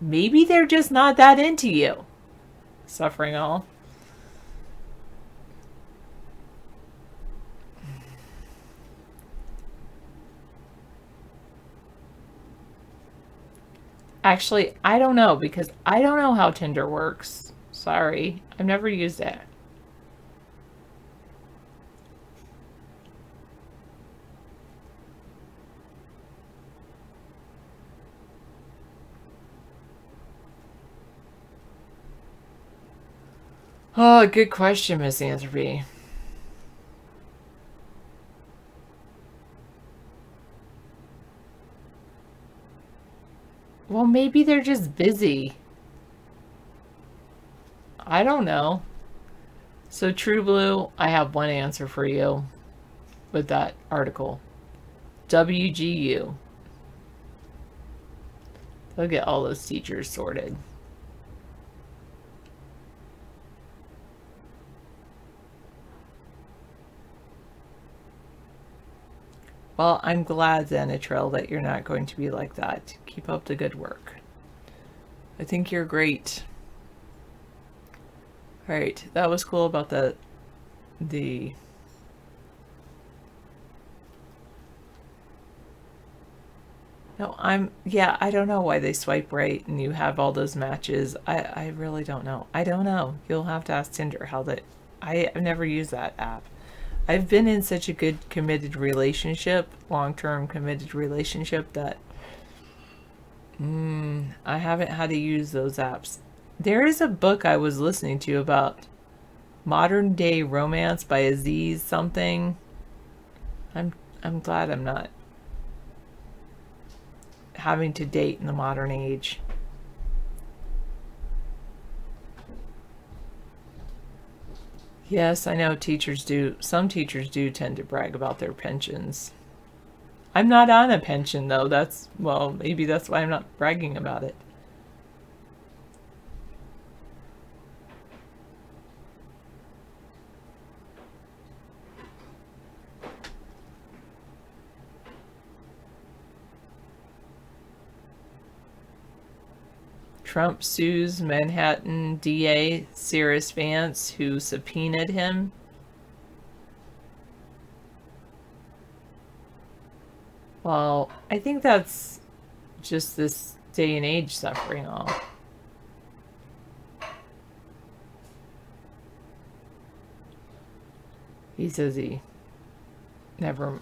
maybe they're just not that into you. Suffering all. Actually, I don't know, because I don't know how Tinder works. Sorry, I've never used it. Oh, good question, Miss Anthropy. Well, maybe they're just busy. I don't know. So, True Blue, I have one answer for you with that article. WGU. They'll get all those teachers sorted. Well, I'm glad, Xanatril, that you're not going to be like that. Keep up the good work. I think you're great. Alright, that was cool about the... No, I don't know why they swipe right and you have all those matches. I really don't know. I don't know. You'll have to ask Tinder how that... I've never used that app. I've been in such a good committed relationship, long-term committed relationship, that I haven't had to use those apps. There is a book I was listening to about modern day romance by Aziz something. I'm glad I'm not having to date in the modern age. Yes, I know teachers do. Some teachers do tend to brag about their pensions. I'm not on a pension, though. Well, maybe that's why I'm not bragging about it. Trump sues Manhattan DA Cyrus Vance, who subpoenaed him. Well, I think that's just this day and age suffering all. He says he never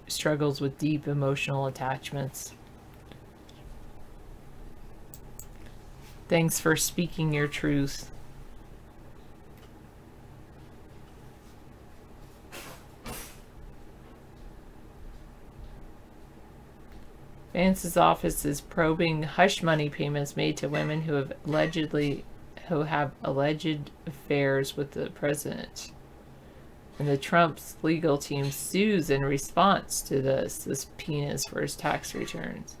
struggles with deep emotional attachments. Thanks for speaking your truth. Vance's office is probing hush money payments made to women who have alleged affairs with the president. And the Trump's legal team sues in response to the subpoenas for his tax returns.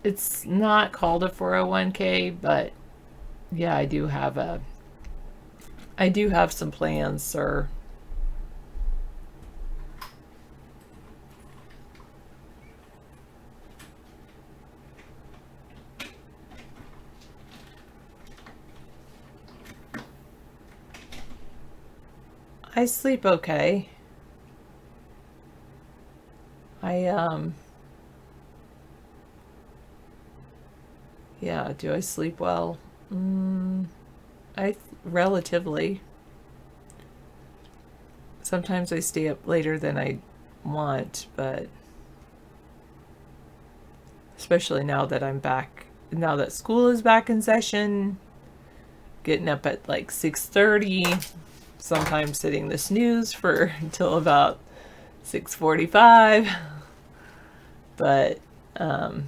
It's not called a 401k, but yeah, I do have some plans, sir. I sleep okay. Yeah, do I sleep well? Relatively. Sometimes I stay up later than I want, but especially now that I'm back, now that school is back in session, getting up at like 6:30, sometimes sitting the snooze for until about 6:45. But do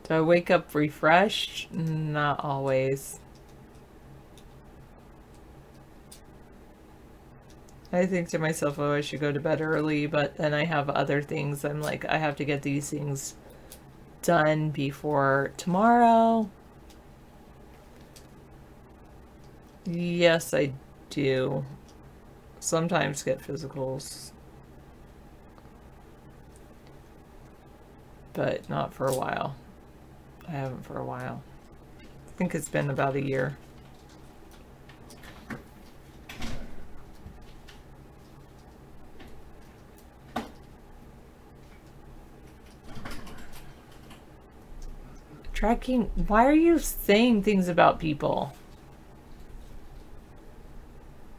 I wake up refreshed? Not always. I think to myself, oh, I should go to bed early, but then I have other things. I'm like, I have to get these things done before tomorrow. Yes, I do. Sometimes get physicals. But not for a while. I haven't for a while. I think it's been about a year. Tracking, why are you saying things about people?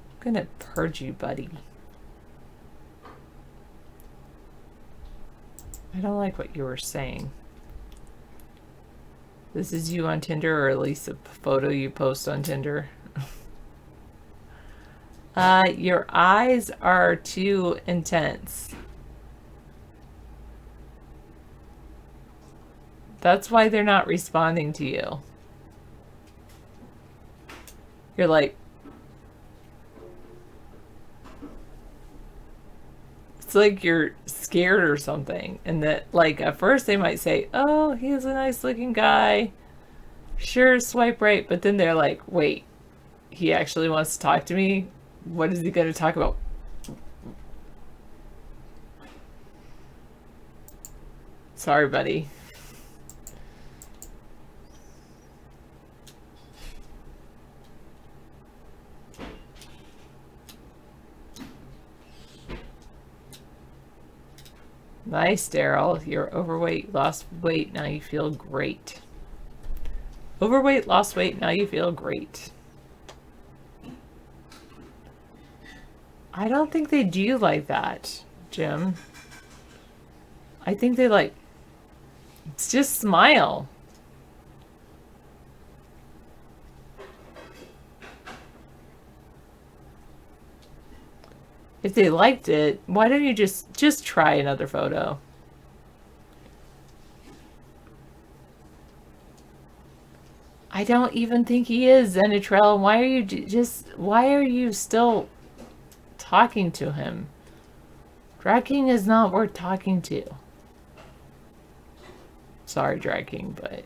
I'm gonna purge you, buddy. I don't like what you were saying. This is you on Tinder, or at least a photo you post on Tinder. Your eyes are too intense. That's why they're not responding to you. You're like, it's like you're scared or something. And that, like, at first they might say, oh, he's a nice looking guy. Sure, swipe right. But then they're like, wait, he actually wants to talk to me? What is he going to talk about? Sorry, buddy. Nice, Daryl. You're overweight, lost weight, now you feel great. Overweight, lost weight, now you feel great. I don't think they do like that, Jim. I think they like, it's just smile. If they liked it, why don't you just try another photo? I don't even think he is, Zenitrell. Why are you why are you still talking to him? Drag King is not worth talking to. Sorry, Drag King, but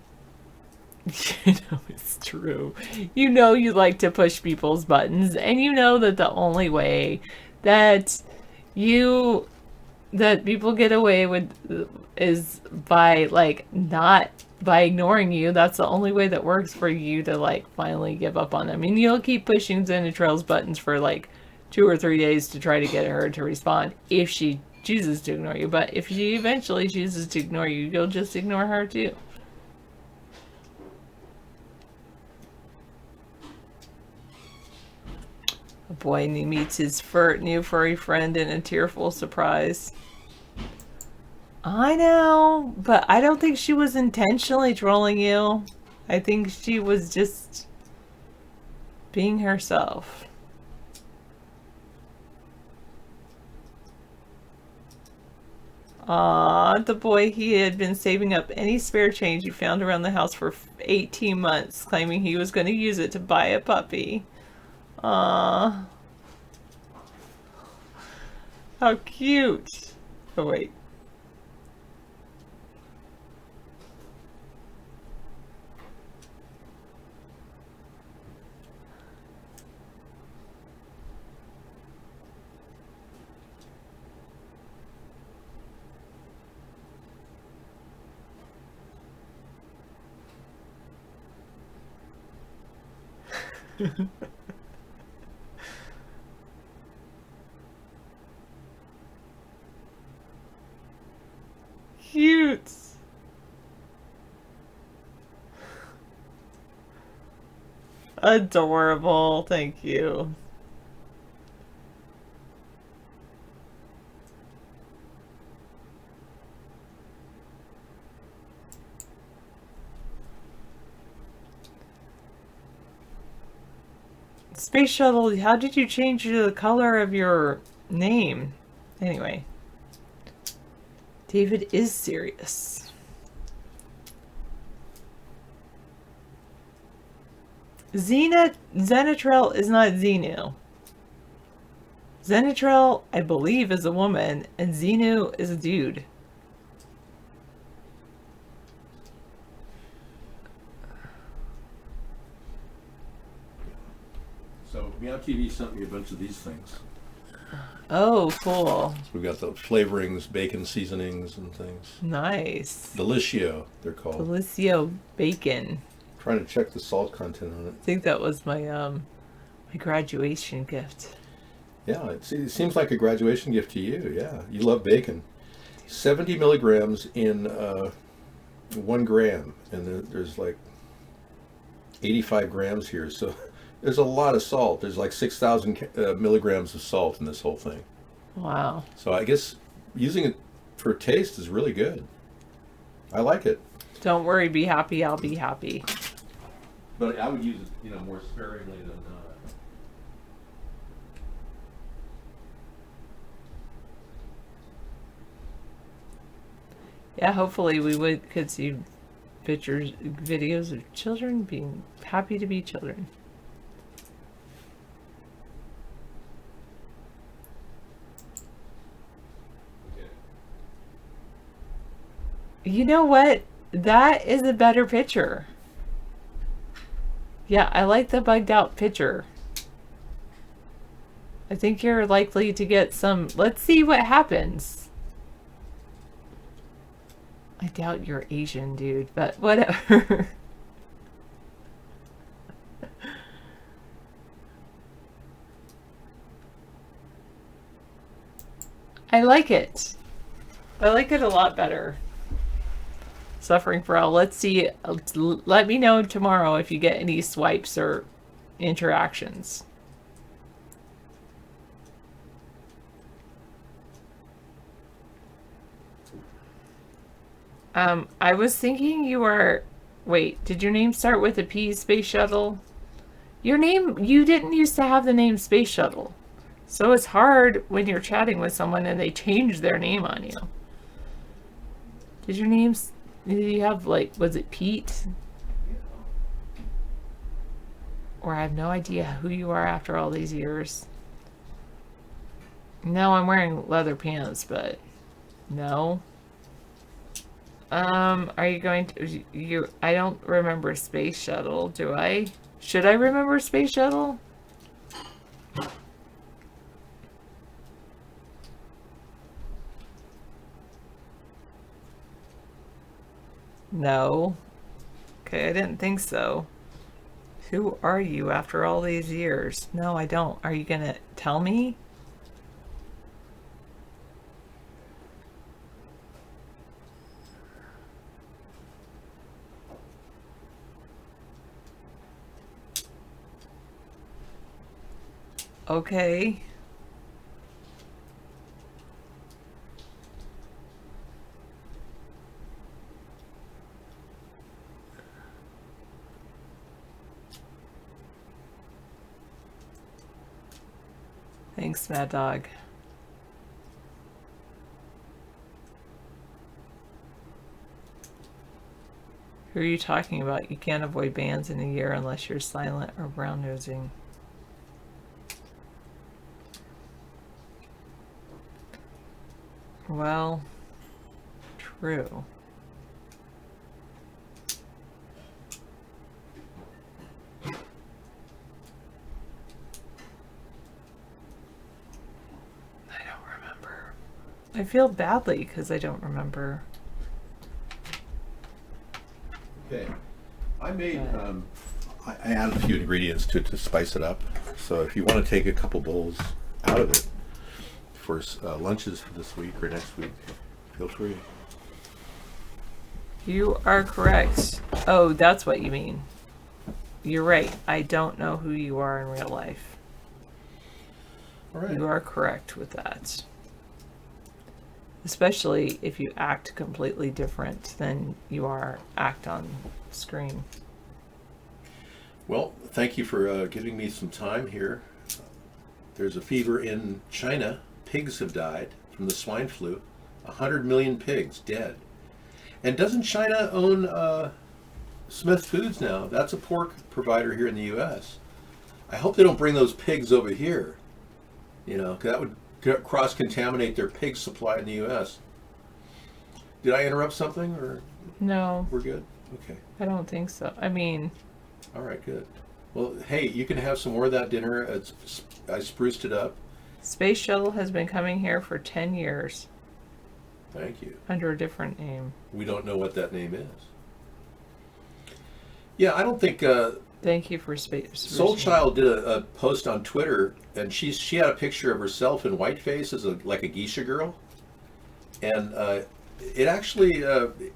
you know it's true. You know you like to push people's buttons, and you know that the only way that people get away with is by by ignoring you. That's the only way that works for you to like finally give up on them. I mean, you'll keep pushing Zenitrell's buttons for like 2 or 3 days to try to get her to respond if she chooses to ignore you. But if she eventually chooses to ignore you, you'll just ignore her too. A boy meets his new furry friend in a tearful surprise. I know, but I don't think she was intentionally trolling you. I think she was just being herself. Aww, the boy, he had been saving up any spare change he found around the house for 18 months, claiming he was going to use it to buy a puppy. Aww. How cute. Oh, wait. Cute. Adorable. Thank you. Space Shuttle, how did you change the color of your name? Anyway. David is serious. Zenetrel is not Xenu. Zenetrel, I believe, is a woman, and Xenu is a dude. So Meow TV sent me a bunch of these things. Oh, cool. So we've got the flavorings, bacon seasonings and things. Nice. Delicio, they're called. Delicio bacon. Trying to check the salt content on it. I think that was my my graduation gift. Yeah, it seems like a graduation gift to you. Yeah, you love bacon. 70 milligrams in 1 gram, and there's like 85 grams here. So there's a lot of salt. There's like 6,000 milligrams of salt in this whole thing. Wow. So I guess using it for taste is really good. I like it. Don't worry, be happy, I'll be happy. But I would use it, more sparingly than Yeah, hopefully we could see videos of children being happy to be children. You know what? That is a better picture. Yeah, I like the bugged out picture. I think you're likely to get some... Let's see what happens. I doubt you're Asian, dude, but whatever. I like it. I like it a lot better. Suffering for all. Let's see. Let me know tomorrow if you get any swipes or interactions. I was thinking you were... Wait, did your name start with a P, Space Shuttle? Your name... You didn't used to have the name Space Shuttle. So it's hard when you're chatting with someone and they change their name on you. Did your name's... Did you have, like, was it Pete? Or I have no idea who you are after all these years. No, I'm wearing leather pants, but no. Are you going to... I don't remember Space Shuttle, do I? Should I remember Space Shuttle? No. Okay, I didn't think so. Who are you after all these years? No, I don't. Are you gonna tell me? Okay. Thanks, Mad Dog. Who are you talking about? You can't avoid bans in a year unless you're silent or brown nosing. Well, true. I feel badly because I don't remember. Okay. I made, I added a few ingredients to spice it up. So if you want to take a couple bowls out of it for lunches for this week or next week, feel free. You are correct. Oh, that's what you mean. you're right. I don't know who you are in real life. All right. You are correct with that. Especially if you act completely different than you act on screen. Well, thank you for giving me some time here. There's a fever in China. Pigs have died from the swine flu. 100 million pigs dead. And doesn't China own Smith Foods now? That's a pork provider here in the U.S. I hope they don't bring those pigs over here. 'Cause that would cross-contaminate their pig supply in the U.S. Did I interrupt something, or No, we're good? Okay. I don't think so. I mean, All right, good. Well, hey, you can have some more of that dinner. I spruced it up. Space Shuttle has been coming here for 10 years Thank you. under a different name. We don't know what that name is. Yeah, I don't think Thank you for space. Soulchild did a post on Twitter, and she had a picture of herself in whiteface as like a geisha girl, and it actually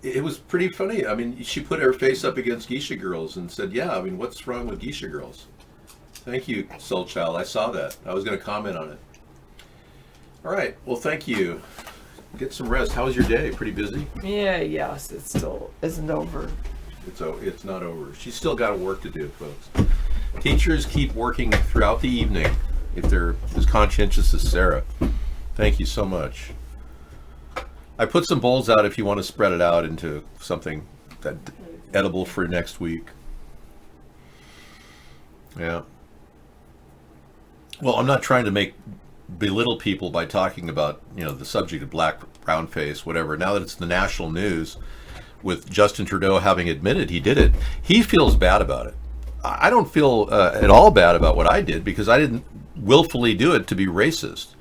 it was pretty funny. I mean, she put her face up against geisha girls and said, "Yeah, I mean, what's wrong with geisha girls?" Thank you, Soulchild. I saw that. I was going to comment on it. All right. Well, thank you. Get some rest. How was your day? Pretty busy? Yes, it still isn't over. It's not over. She's still got work to do, folks. Teachers keep working throughout the evening if they're as conscientious as Sarah. Thank you so much. I put some bowls out if you want to spread it out into something that edible for next week. Yeah. Well, I'm not trying to belittle people by talking about, the subject of black, brown face, whatever. Now that it's the national news, with Justin Trudeau having admitted he did it, he feels bad about it. I don't feel at all bad about what I did, because I didn't willfully do it to be racist.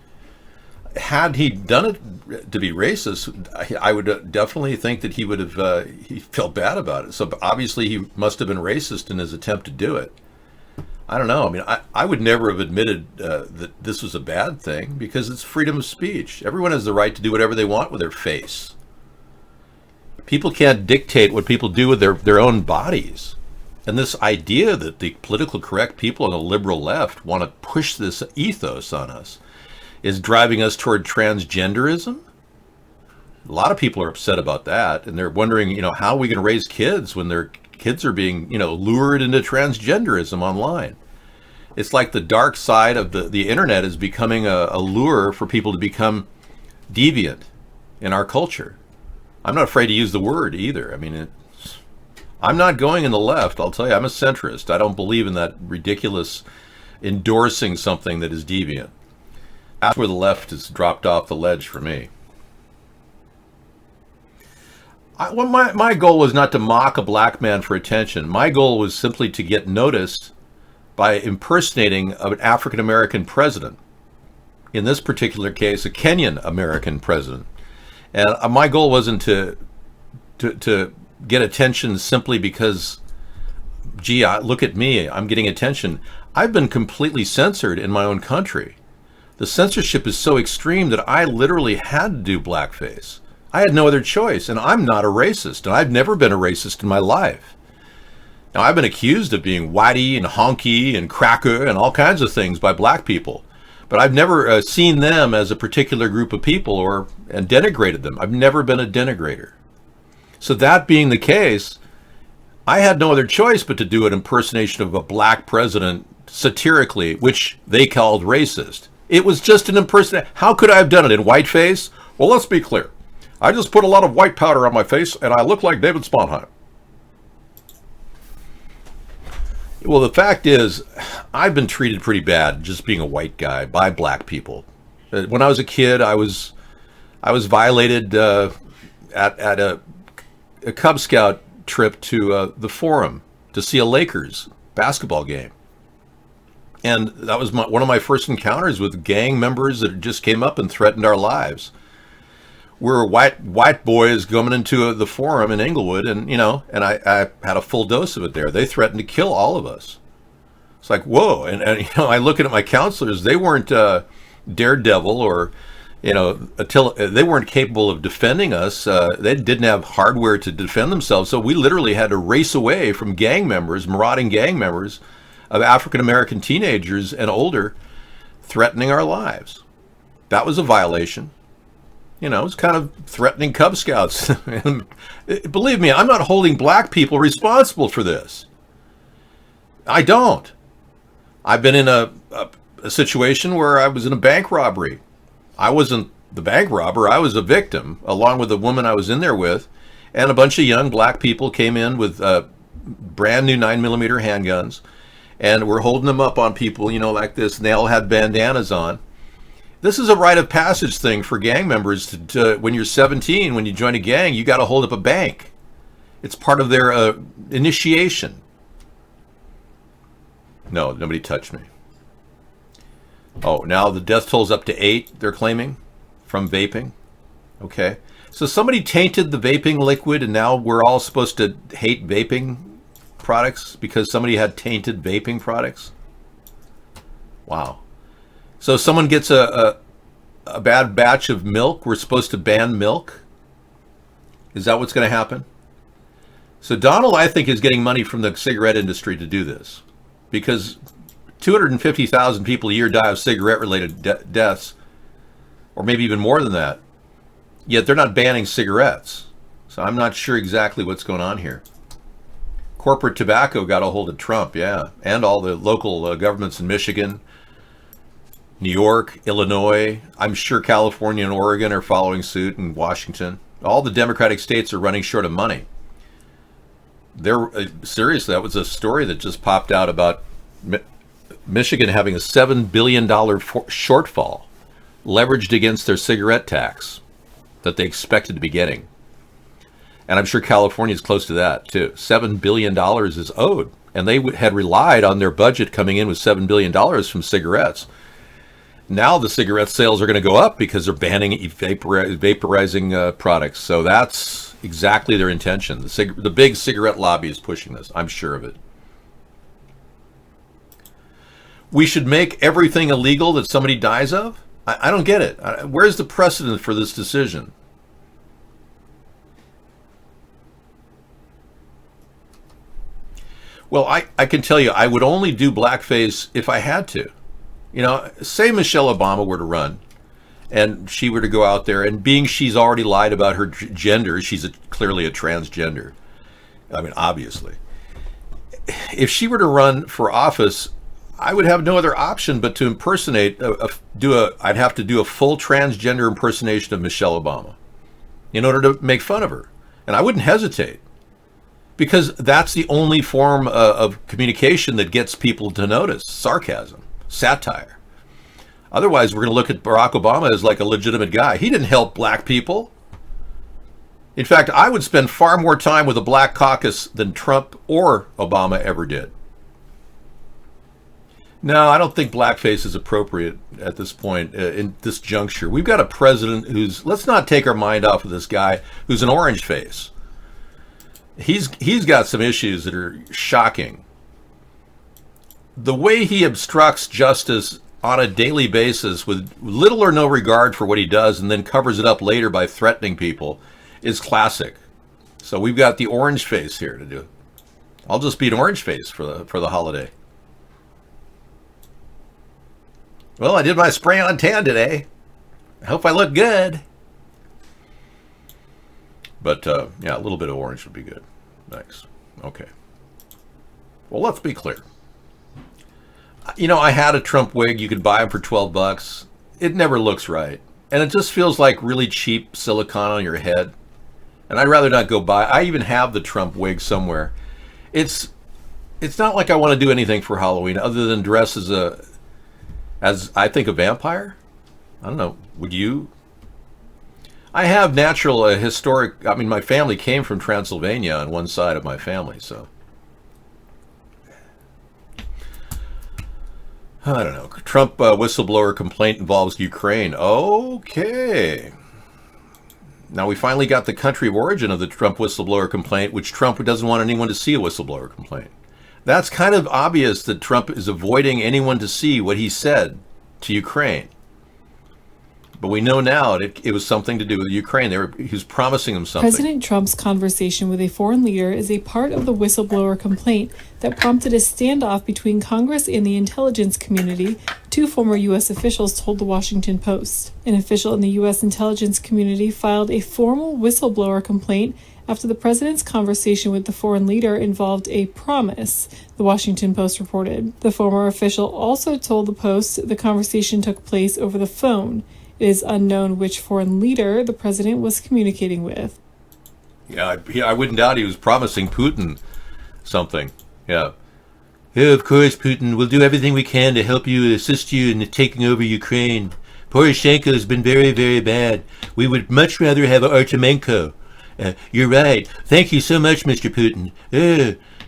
Had he done it to be racist, I would definitely think that he would have, he felt bad about it. So obviously he must have been racist in his attempt to do it. I don't know. I mean, I would never have admitted that this was a bad thing, because it's freedom of speech. Everyone has the right to do whatever they want with their face. People can't dictate what people do with their own bodies. And this idea that the politically correct people on the liberal left want to push this ethos on us is driving us toward transgenderism. A lot of people are upset about that, and they're wondering, how are we going to raise kids when their kids are being, lured into transgenderism online. It's like the dark side of the internet is becoming a lure for people to become deviant in our culture. I'm not afraid to use the word either. I mean, I'm not going in the left. I'll tell you, I'm a centrist. I don't believe in that ridiculous endorsing something that is deviant. That's where the left has dropped off the ledge for me. My goal was not to mock a black man for attention. My goal was simply to get noticed by impersonating an African-American president. In this particular case, a Kenyan American president. And my goal wasn't to get attention simply because, gee, look at me, I'm getting attention. I've been completely censored in my own country. The censorship is so extreme that I literally had to do blackface. I had no other choice, and I'm not a racist, and I've never been a racist in my life. Now, I've been accused of being whitey and honky and cracker and all kinds of things by black people. But I've never seen them as a particular group of people and denigrated them. I've never been a denigrator. So that being the case, I had no other choice but to do an impersonation of a black president satirically, which they called racist. It was just an impersonation. How could I have done it in whiteface? Well, let's be clear. I just put a lot of white powder on my face and I look like David Sponheim. Well, the fact is, I've been treated pretty bad just being a white guy by black people. When I was a kid, I was violated at a Cub Scout trip to the Forum to see a Lakers basketball game. And that was one of my first encounters with gang members that just came up and threatened our lives. We're white boys coming into the Forum in Inglewood, and I had a full dose of it there. They threatened to kill all of us. It's like, whoa. And I look at my counselors, they weren't Daredevil or You know, until they weren't capable of defending us, they didn't have hardware to defend themselves. So we literally had to race away from gang members, marauding gang members of African-American teenagers and older, threatening our lives. That was a violation. You know, it's kind of threatening Cub Scouts. And believe me, I'm not holding black people responsible for this. I don't. I've been in a situation where I was in a bank robbery. I wasn't the bank robber. I was a victim, along with the woman I was in there with. And a bunch of young black people came in with brand new 9mm handguns. And we're holding them up on people, you know, like this. And they all had bandanas on. This is a rite of passage thing for gang members. To when you're 17, when you join a gang, you got to hold up a bank. It's part of their initiation. No, nobody touched me. Oh, now the death toll's up to 8, they're claiming, from vaping. Okay. So somebody tainted the vaping liquid, and now we're all supposed to hate vaping products because somebody had tainted vaping products? Wow. So someone gets a bad batch of milk, we're supposed to ban milk? Is that what's going to happen? So Donald, I think, is getting money from the cigarette industry to do this, because 250,000 people a year die of cigarette-related deaths, or maybe even more than that. Yet they're not banning cigarettes. So I'm not sure exactly what's going on here. Corporate tobacco got a hold of Trump, yeah, and all the local governments in Michigan, New York, Illinois. I'm sure California and Oregon are following suit, and Washington. All the Democratic states are running short of money. Seriously, that was a story that just popped out about Michigan having a $7 billion shortfall leveraged against their cigarette tax that they expected to be getting. And I'm sure California is close to that too. $7 billion is owed. And they had relied on their budget coming in with $7 billion from cigarettes. Now the cigarette sales are going to go up because they're banning vaporizing products. So that's exactly their intention. The big cigarette lobby is pushing this. I'm sure of it. We should make everything illegal that somebody dies of? I don't get it. Where's the precedent for this decision? Well, I can tell you, I would only do blackface if I had to. You know, say Michelle Obama were to run, and she were to go out there, and being she's already lied about her gender, she's clearly a transgender. I mean, obviously. If she were to run for office, I would have no other option but to impersonate, I'd have to do a full transgender impersonation of Michelle Obama in order to make fun of her. And I wouldn't hesitate, because that's the only form of communication that gets people to notice sarcasm, satire. Otherwise, we're going to look at Barack Obama as like a legitimate guy. He didn't help black people. In fact, I would spend far more time with the Black Caucus than Trump or Obama ever did. No, I don't think blackface is appropriate at this point, in this juncture. We've got a president who's, let's not take our mind off of this guy, who's an orange face. He's got some issues that are shocking. The way he obstructs justice on a daily basis with little or no regard for what he does, and then covers it up later by threatening people, is classic. So we've got the orange face here to do. I'll just be an orange face for the holiday. Well, I did my spray on tan today. I hope I look good. But, yeah, a little bit of orange would be good. Nice. Okay. Well, let's be clear. You know, I had a Trump wig. You could buy them for $12. It never looks right. And it just feels like really cheap silicone on your head. And I'd rather not go buy. I even have the Trump wig somewhere. It's not like I want to do anything for Halloween other than dress as I think a vampire. I don't know. Would you? I have natural historic. I mean, my family came from Transylvania on one side of my family, so I don't know. Trump whistleblower complaint involves Ukraine. Okay. Now we finally got the country of origin of the Trump whistleblower complaint, which Trump doesn't want anyone to see a whistleblower complaint. That's kind of obvious that Trump is avoiding anyone to see what he said to Ukraine. But we know now it was something to do with Ukraine. He was promising them something. President Trump's conversation with a foreign leader is a part of the whistleblower complaint that prompted a standoff between Congress and the intelligence community, two former U.S. officials told the Washington Post. An official in the U.S. intelligence community filed a formal whistleblower complaint after the president's conversation with the foreign leader involved a promise, the Washington Post reported. The former official also told the Post the conversation took place over the phone. It is unknown which foreign leader the president was communicating with. Yeah, I wouldn't doubt he was promising Putin something. Yeah. Yeah, of course, Putin, we'll do everything we can to help you, assist you in taking over Ukraine. Poroshenko has been very, very bad. We would much rather have Artemenko. You're right. Thank you so much, Mr. Putin.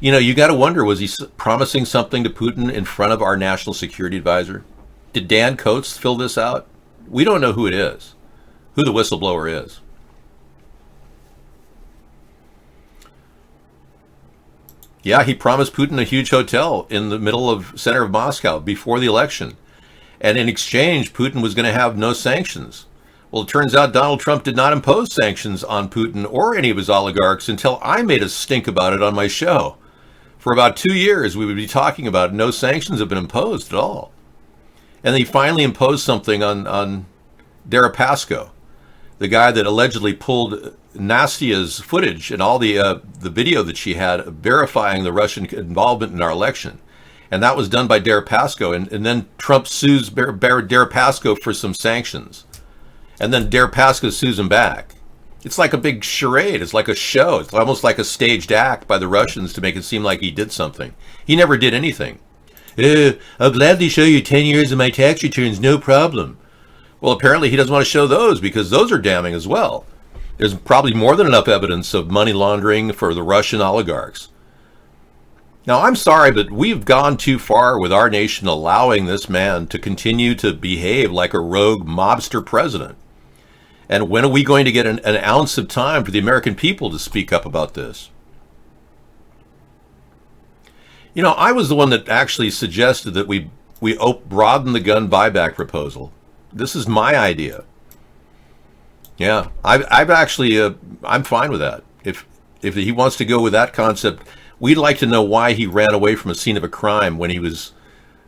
You know, you got to wonder, was he promising something to Putin in front of our national security advisor? Did Dan Coates fill this out? We don't know who it is, who the whistleblower is. Yeah, he promised Putin a huge hotel in the center of Moscow before the election. And in exchange, Putin was going to have no sanctions. Well, it turns out Donald Trump did not impose sanctions on Putin or any of his oligarchs until I made a stink about it on my show. For about 2 years, we would be talking about it. No sanctions have been imposed at all. And he finally imposed something on Deripaska, the guy that allegedly pulled Nastia's footage and all the video that she had verifying the Russian involvement in our election. And that was done by Deripaska. And then Trump sues Deripaska for some sanctions. And then Deripaska sues him back. It's like a big charade. It's like a show. It's almost like a staged act by the Russians to make it seem like he did something. He never did anything. I'll gladly show you 10 years of my tax returns, no problem. Well, apparently he doesn't want to show those because those are damning as well. There's probably more than enough evidence of money laundering for the Russian oligarchs. Now, I'm sorry, but we've gone too far with our nation allowing this man to continue to behave like a rogue mobster president. And when are we going to get an ounce of time for the American people to speak up about this? You know, I was the one that actually suggested that we broaden the gun buyback proposal. This is my idea. Yeah, I've actually, I'm fine with that. If he wants to go with that concept, we'd like to know why he ran away from a scene of a crime when he was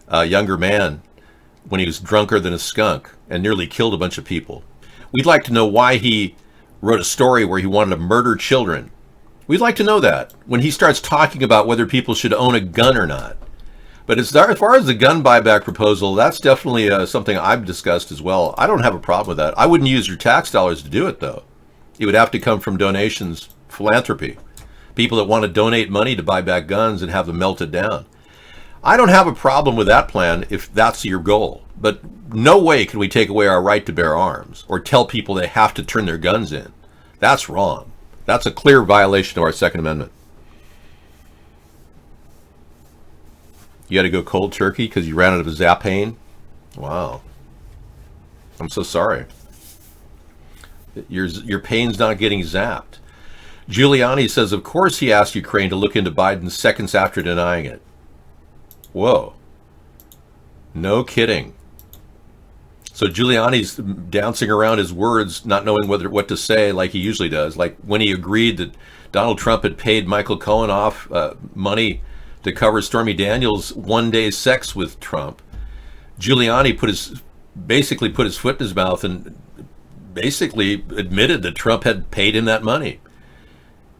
a younger man, when he was drunker than a skunk and nearly killed a bunch of people. We'd like to know why he wrote a story where he wanted to murder children. We'd like to know that when he starts talking about whether people should own a gun or not. But as far as the gun buyback proposal, that's definitely something I've discussed as well. I don't have a problem with that. I wouldn't use your tax dollars to do it, though. It would have to come from donations, philanthropy, people that want to donate money to buy back guns and have them melted down. I don't have a problem with that plan if that's your goal. But no way can we take away our right to bear arms or tell people they have to turn their guns in. That's wrong. That's a clear violation of our Second Amendment. You had to go cold turkey because you ran out of Zapane? Wow. I'm so sorry. Your pain's not getting zapped. Giuliani says, of course he asked Ukraine to look into Biden seconds after denying it. Whoa. No kidding. So Giuliani's dancing around his words, not knowing what to say like he usually does. Like when he agreed that Donald Trump had paid Michael Cohen off money to cover Stormy Daniels' one-day sex with Trump. Giuliani basically put his foot in his mouth and basically admitted that Trump had paid him that money.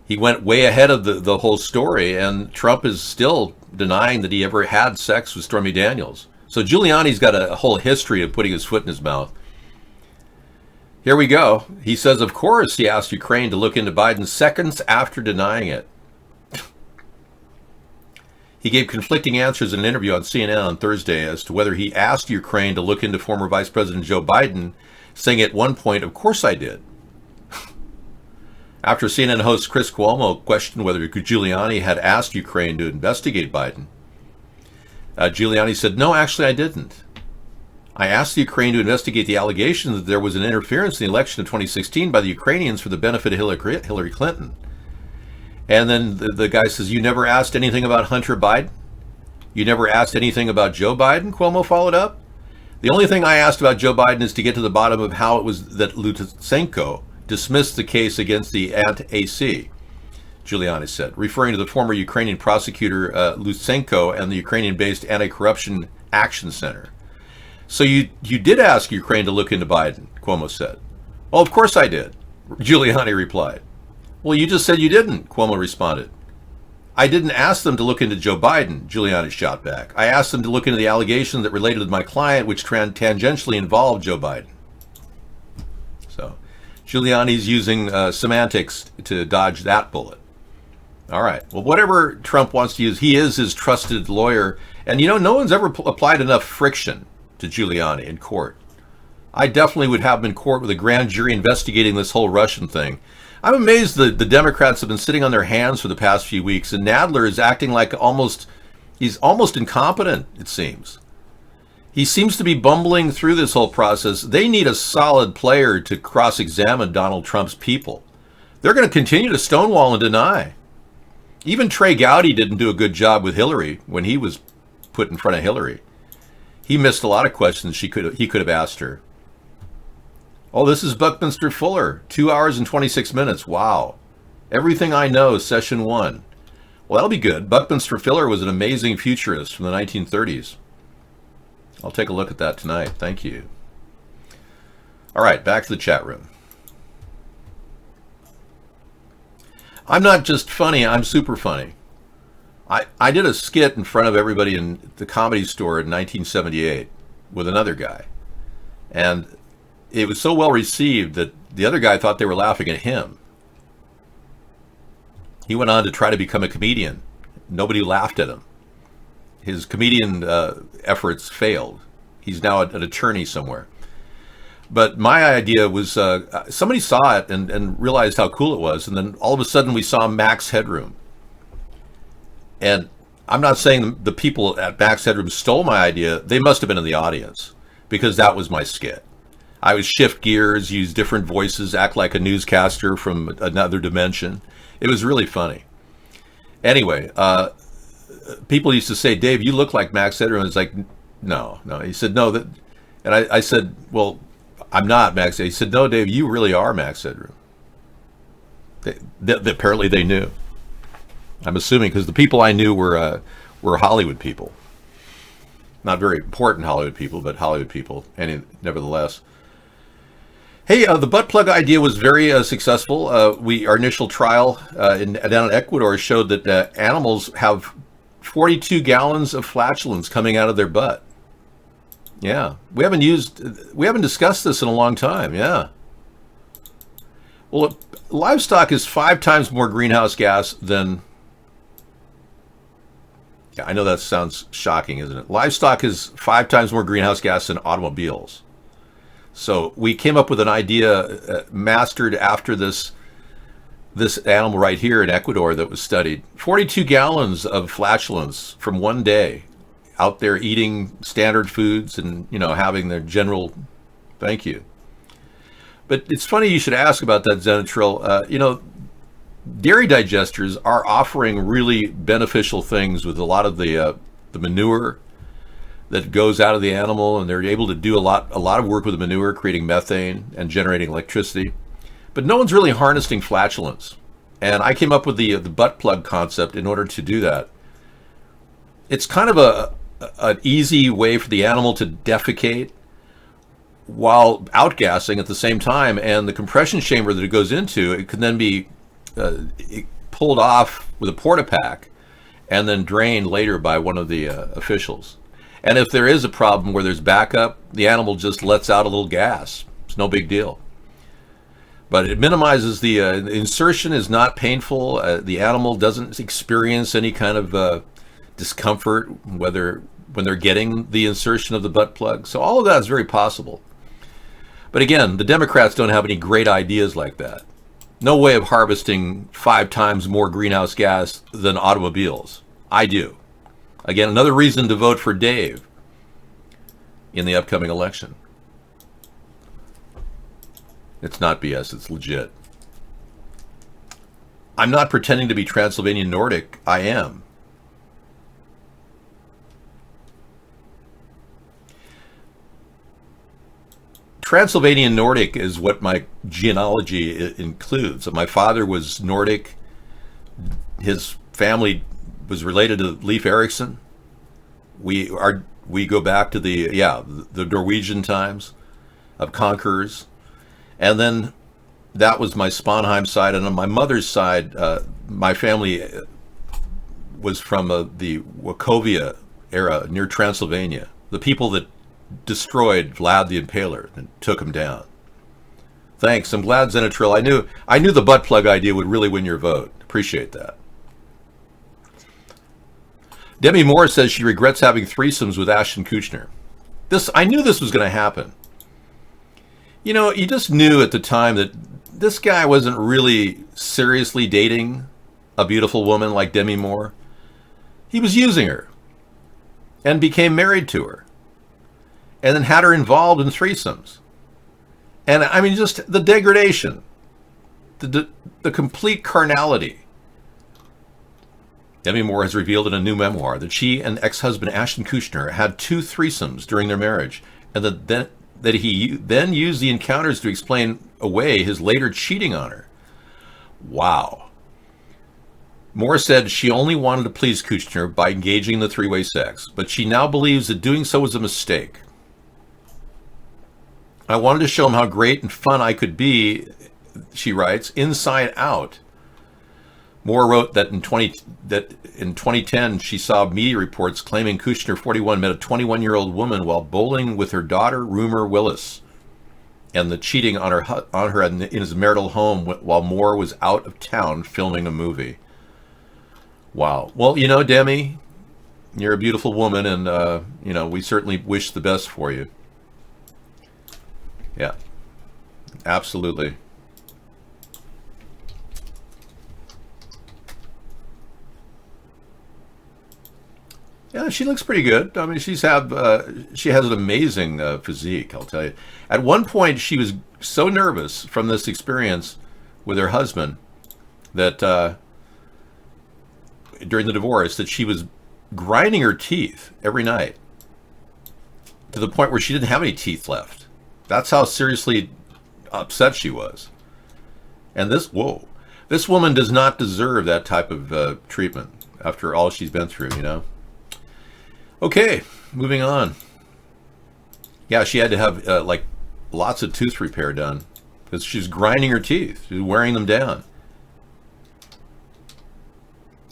He went way ahead of the whole story, and Trump is still denying that he ever had sex with Stormy Daniels. So Giuliani's got a whole history of putting his foot in his mouth. Here we go. He says, of course, he asked Ukraine to look into Biden seconds after denying it. He gave conflicting answers in an interview on CNN on Thursday as to whether he asked Ukraine to look into former Vice President Joe Biden, saying at one point, of course I did. After CNN host Chris Cuomo questioned whether Giuliani had asked Ukraine to investigate Biden, Giuliani said, no, actually I didn't. I asked the Ukraine to investigate the allegation that there was an interference in the election of 2016 by the Ukrainians for the benefit of Hillary Clinton. And then the guy says, you never asked anything about Hunter Biden? You never asked anything about Joe Biden? Cuomo followed up. The only thing I asked about Joe Biden is to get to the bottom of how it was that Lutsenko dismissed the case against the AC, Giuliani said, referring to the former Ukrainian prosecutor Lutsenko and the Ukrainian-based Anti-Corruption Action Center. So you did ask Ukraine to look into Biden, Cuomo said. Well, of course I did, Giuliani replied. Well, you just said you didn't, Cuomo responded. I didn't ask them to look into Joe Biden, Giuliani shot back. I asked them to look into the allegations that related to my client, which tangentially involved Joe Biden. So Giuliani's using semantics to dodge that bullet. All right. Well, whatever Trump wants to use, he is his trusted lawyer. And, you know, no one's ever applied enough friction to Giuliani in court. I definitely would have him in court with a grand jury investigating this whole Russian thing. I'm amazed that the Democrats have been sitting on their hands for the past few weeks, and Nadler is acting like he's almost incompetent, it seems. He seems to be bumbling through this whole process. They need a solid player to cross-examine Donald Trump's people. They're going to continue to stonewall and deny. Even Trey Gowdy didn't do a good job with Hillary when he was put in front of Hillary. He missed a lot of questions he could have asked her. Oh, this is Buckminster Fuller, 2 hours and 26 minutes. Wow. Everything I Know, Session 1. Well, that'll be good. Buckminster Fuller was an amazing futurist from the 1930s. I'll take a look at that tonight. Thank you. All right, back to the chat room. I'm not just funny, I'm super funny. I did a skit in front of everybody in the Comedy Store in 1978 with another guy. And it was so well received that the other guy thought they were laughing at him. He went on to try to become a comedian. Nobody laughed at him. His comedian efforts failed. He's now an attorney somewhere. But my idea was somebody saw it and realized how cool it was. And then all of a sudden we saw Max Headroom. And I'm not saying the people at Max Headroom stole my idea. They must have been in the audience because that was my skit. I would shift gears, use different voices, act like a newscaster from another dimension. It was really funny. Anyway, people used to say, Dave, you look like Max Headroom. It's like, no. He said, no. And I said, well, I'm not Max. He said, no, Dave, you really are Max Headroom. Apparently they knew. I'm assuming because the people I knew were Hollywood people. Not very important Hollywood people, but Hollywood people, nevertheless. Hey, the butt plug idea was very successful. Our initial trial down in Ecuador showed that animals have 42 gallons of flatulence coming out of their butt. Yeah, we haven't discussed this in a long time. Yeah. Well, livestock is 5 times more greenhouse gas than. Yeah, I know that sounds shocking, isn't it? Livestock is 5 times more greenhouse gas than automobiles. So we came up with an idea mastered after this animal right here in Ecuador that was studied. 42 gallons of flatulence from one day out there eating standard foods and, having their general, thank you. But it's funny you should ask about that, Zenatril. Dairy digesters are offering really beneficial things with a lot of the manure that goes out of the animal, and they're able to do a lot of work with the manure, creating methane and generating electricity. But no one's really harnessing flatulence. And I came up with the butt plug concept in order to do that. It's kind of an easy way for the animal to defecate while outgassing at the same time, and the compression chamber that it goes into, it can then be pulled off with a porta-pack and then drained later by one of the officials. And if there is a problem where there's backup, the animal just lets out a little gas. It's no big deal. But it minimizes the insertion is not painful. The animal doesn't experience any kind of discomfort when they're getting the insertion of the butt plug. So all of that is very possible. But again, the Democrats don't have any great ideas like that. No way of harvesting 5 times more greenhouse gas than automobiles. I do. Again, another reason to vote for Dave in the upcoming election. It's not BS, it's legit. I'm not pretending to be Transylvanian Nordic. I am. Transylvanian Nordic is what my genealogy includes. My father was Nordic. His family was related to Leif Erikson. We go back to the Norwegian times of conquerors, and then that was my Sponheim side. And on my mother's side, my family was from the Wachovia era near Transylvania. The people that destroyed Vlad the Impaler and took him down. Thanks. I'm glad, Zenatril. I knew the butt plug idea would really win your vote. Appreciate that. Demi Moore says she regrets having threesomes with Ashton Kutcher. I knew this was going to happen. You know, you just knew at the time that this guy wasn't really seriously dating a beautiful woman like Demi Moore. He was using her and became married to her and then had her involved in threesomes. And I mean, just the degradation, the complete carnality. Demi Moore has revealed in a new memoir that she and ex-husband Ashton Kutcher had 2 threesomes during their marriage, and that he then used the encounters to explain away his later cheating on her. Wow. Moore said she only wanted to please Kutcher by engaging in the three-way sex, but she now believes that doing so was a mistake. I wanted to show him how great and fun I could be, she writes, inside out. Moore wrote that in 2010 she saw media reports claiming Kutcher, 41, met a 21-year-old woman while bowling with her daughter, Rumer Willis, and the cheating on her in his marital home while Moore was out of town filming a movie. Wow. Well, you know, Demi, you're a beautiful woman, and we certainly wish the best for you. Yeah, absolutely. Yeah, she looks pretty good. I mean, she has an amazing physique, I'll tell you. At one point, she was so nervous from this experience with her husband that during the divorce, that she was grinding her teeth every night to the point where she didn't have any teeth left. That's how seriously upset she was. And this woman does not deserve that type of treatment after all she's been through, you know? Okay, moving on. Yeah, she had to have lots of tooth repair done because she's grinding her teeth. She's wearing them down.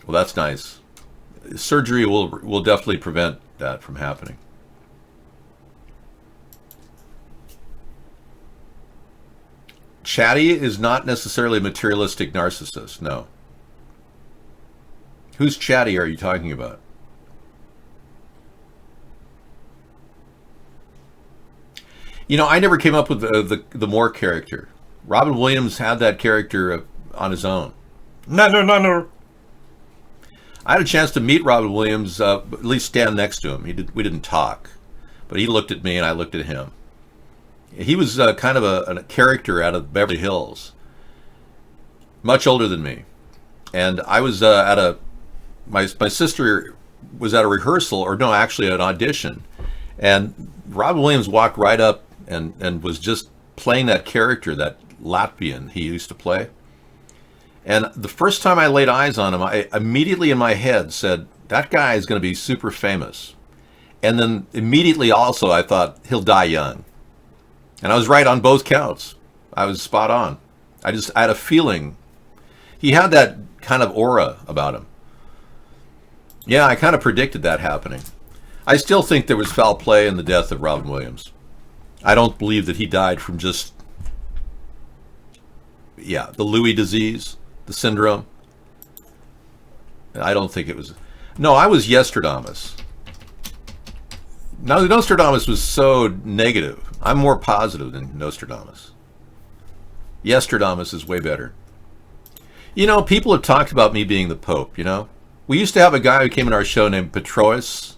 Well, that's nice. Surgery will definitely prevent that from happening. Chatty is not necessarily a materialistic narcissist, no. Whose Chatty are you talking about? You know, I never came up with the Moore character. Robin Williams had that character on his own. No. I had a chance to meet Robin Williams, at least stand next to him. We didn't talk, but he looked at me and I looked at him. He was kind of a character out of Beverly Hills, much older than me. And I was my sister was at a rehearsal, or no, actually an audition. And Robin Williams walked right up and was just playing that character, that Latvian he used to play. And the first time I laid eyes on him, I immediately in my head said, that guy is going to be super famous. And then immediately also I thought, he'll die young. And I was right on both counts. I was spot on. I had a feeling. He had that kind of aura about him. Yeah, I kind of predicted that happening. I still think there was foul play in the death of Robin Williams. I don't believe that he died from just, the Lewy disease, the syndrome. I don't think it was. No, I was Yesterdamus. Now, Nostradamus was so negative. I'm more positive than Nostradamus. Yesterdamus is way better. You know, people have talked about me being the Pope, you know. We used to have a guy who came in our show named Petrois.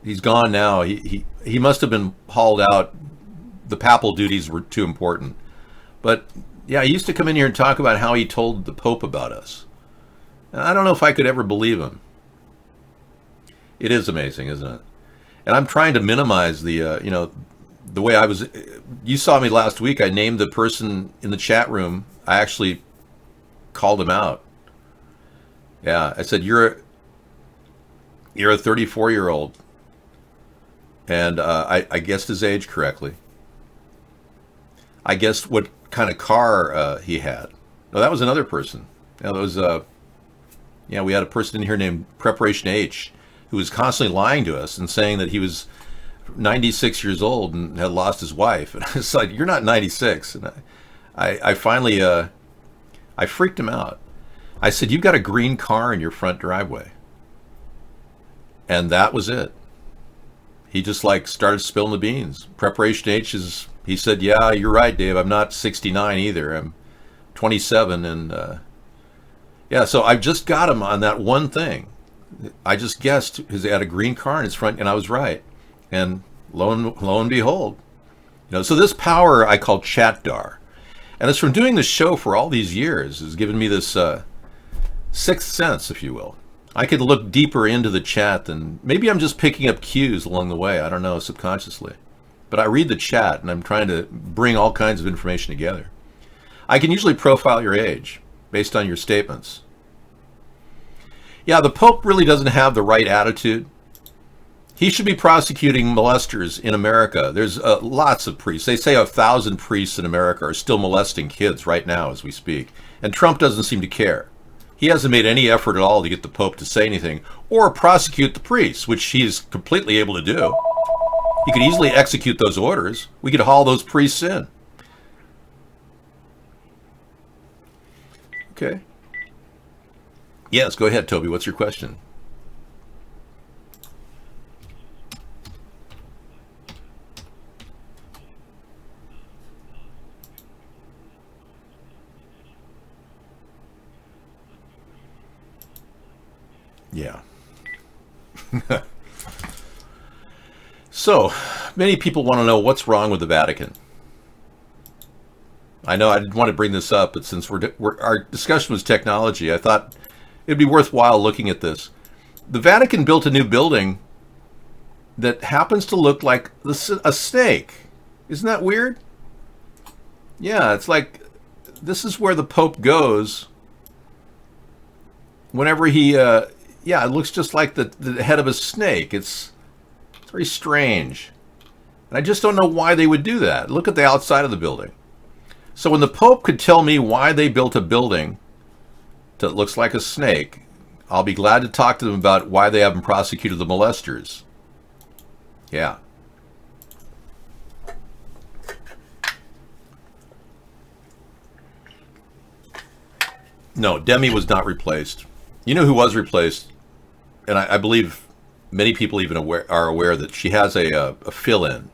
He's gone now. He must have been hauled out. The papal duties were too important. But yeah, he used to come in here and talk about how he told the Pope about us. And I don't know if I could ever believe him. It is amazing, isn't it? And I'm trying to minimize the the way I was, you saw me last week. I named the person in the chat room. I actually called him out. Yeah, I said, you're a 34-year-old. And I guessed his age correctly. I guessed what kind of car he had. No, that was another person. That was, we had a person in here named Preparation H who was constantly lying to us and saying that he was 96 years old and had lost his wife. And it's like, you're not 96. And I finally, I freaked him out. I said, you've got a green car in your front driveway. And that was it. He just like started spilling the beans. Preparation H is, he said, yeah, you're right, Dave. I'm not 69 either. I'm 27. And yeah, so I just got him on that one thing. I just guessed he had a green car in his front, and I was right. And lo and behold, so this power I call ChatDar. And it's from doing this show for all these years has given me this sixth sense, if you will. I could look deeper into the chat than, maybe I'm just picking up cues along the way. I don't know, subconsciously. But I read the chat and I'm trying to bring all kinds of information together. I can usually profile your age based on your statements. Yeah, the Pope really doesn't have the right attitude. He should be prosecuting molesters in America. There's lots of priests. They say 1,000 priests in America are still molesting kids right now as we speak. And Trump doesn't seem to care. He hasn't made any effort at all to get the Pope to say anything or prosecute the priests, which he's completely able to do. He could easily execute those orders. We could haul those priests in. Okay. Yes, go ahead, Toby. What's your question? Yeah. So, many people want to know what's wrong with the Vatican. I know I didn't want to bring this up, but since our discussion was technology, I thought it'd be worthwhile looking at this. The Vatican built a new building that happens to look like a snake. Isn't that weird? Yeah, it's like this is where the Pope goes whenever he, yeah, it looks just like the head of a snake. It's very strange. And I just don't know why they would do that. Look at the outside of the building. So when the Pope could tell me why they built a building that looks like a snake, I'll be glad to talk to them about why they haven't prosecuted the molesters. Yeah. No, Demi was not replaced. You know who was replaced? And I believe many people even are aware that she has a fill-in.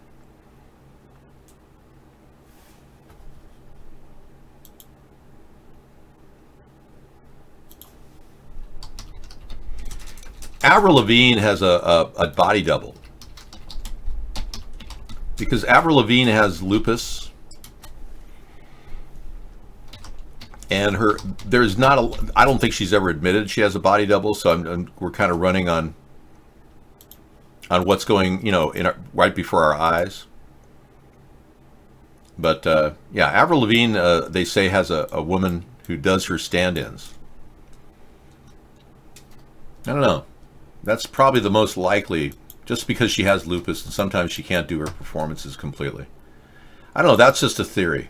Avril Lavigne has a body double because Avril Lavigne has lupus, and there's not a. I don't think she's ever admitted she has a body double, so we're kind of running on what's going, right before our eyes. But yeah, Avril Lavigne, they say, has a woman who does her stand-ins. I don't know. That's probably the most likely, just because she has lupus and sometimes she can't do her performances completely. I don't know, that's just a theory.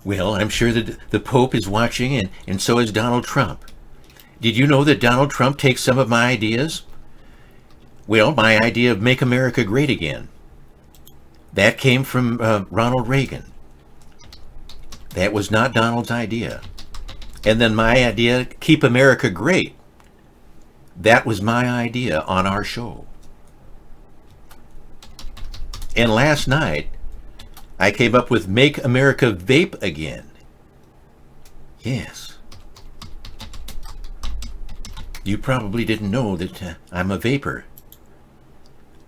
Well, I'm sure that the Pope is watching, and so is Donald Trump. Did you know that Donald Trump takes some of my ideas? Well, my idea of Make America Great Again. That came from Ronald Reagan. That was not Donald's idea. And then my idea, Keep America Great. That was my idea on our show. And last night, I came up with Make America Vape Again. Yes. You probably didn't know that I'm a vapor.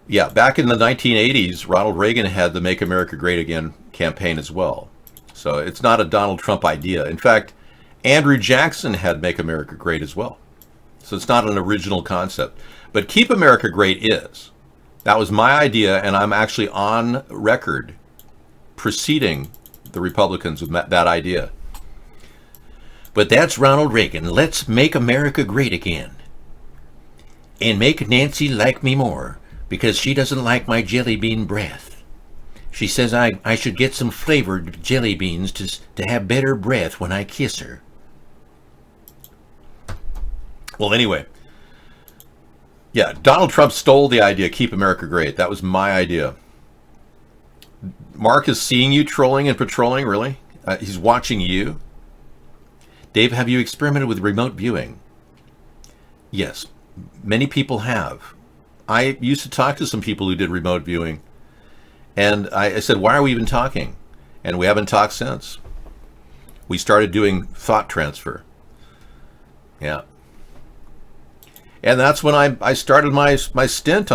Yeah, back in the 1980s, Ronald Reagan had the Make America Great Again campaign as well. So it's not a Donald Trump idea. In fact, Andrew Jackson had Make America Great as well. So it's not an original concept. But Keep America Great is. That was my idea, and I'm actually on record preceding the Republicans with that idea. But that's Ronald Reagan. Let's make America great again. And make Nancy like me more, because she doesn't like my jelly bean breath. She says I should get some flavored jelly beans to have better breath when I kiss her. Well, anyway. Yeah, Donald Trump stole the idea, keep America great. That was my idea. Mark is seeing you trolling and patrolling, really? He's watching you. Dave, have you experimented with remote viewing? Yes, many people have. I used to talk to some people who did remote viewing. And I said, why are we even talking? And we haven't talked since. We started doing thought transfer. Yeah. And that's when I started my stint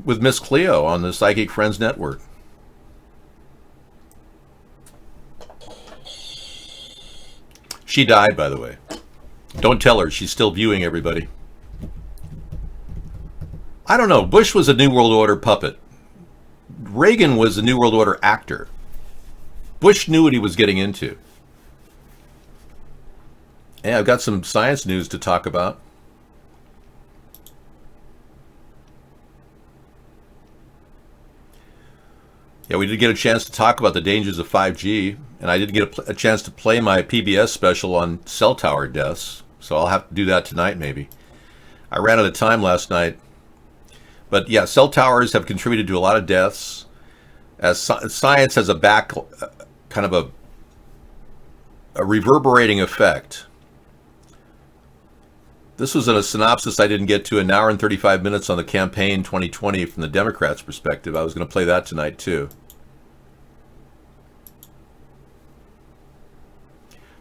with Miss Cleo on the Psychic Friends Network. She died, by the way. Don't tell her. She's still viewing everybody. I don't know. Bush was a New World Order puppet. Reagan was a New World Order actor. Bush knew what he was getting into. Yeah, I've got some science news to talk about. Yeah, we did get a chance to talk about the dangers of 5G, and I did get a chance to play my PBS special on cell tower deaths, so I'll have to do that tonight maybe. I ran out of time last night. But yeah, cell towers have contributed to a lot of deaths. As science has a kind of a reverberating effect. This was in a synopsis I didn't get to, an hour and 35 minutes on the campaign 2020 from the Democrats' perspective. I was going to play that tonight too.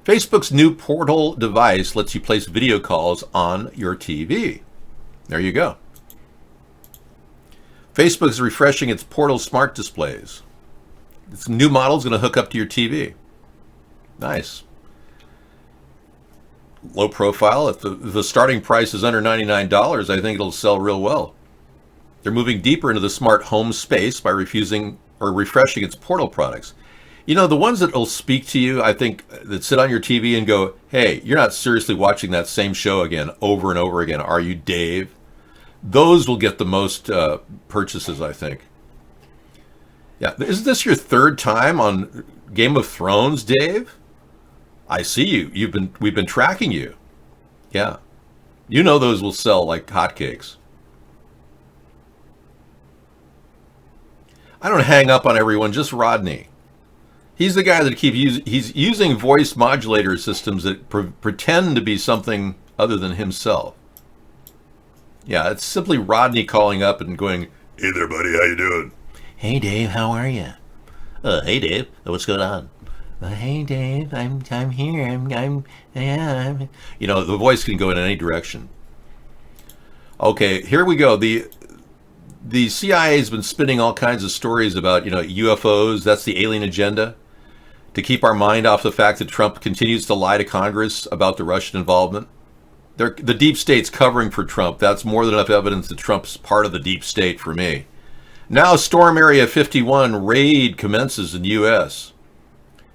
Facebook's new Portal device lets you place video calls on your TV. There you go. Facebook is refreshing its Portal smart displays. This new model is going to hook up to your TV. Nice. Low profile. If the starting price is under $99, I think it'll sell real well. They're moving deeper into the smart home space by refreshing its Portal products. You know, the ones that will speak to you, I think, that sit on your TV and go, hey, you're not seriously watching that same show again over and over again, are you, Dave? Those will get the most purchases, I think. Yeah, isn't this your third time on Game of Thrones, Dave? I see you. We've been tracking you. Yeah. You know those will sell like hotcakes. I don't hang up on everyone, just Rodney. He's the guy that he's using voice modulator systems that pretend to be something other than himself. Yeah, it's simply Rodney calling up and going, hey there, buddy, how you doing? Hey, Dave, how are you? Hey, Dave, what's going on? Hey, Dave, I'm here. I'm. You know, the voice can go in any direction. Okay, here we go. The CIA has been spinning all kinds of stories about, UFOs. That's the alien agenda, to keep our mind off the fact that Trump continues to lie to Congress about the Russian involvement. The deep state's covering for Trump. That's more than enough evidence that Trump's part of the deep state for me. Now, Storm Area 51 raid commences in the U.S.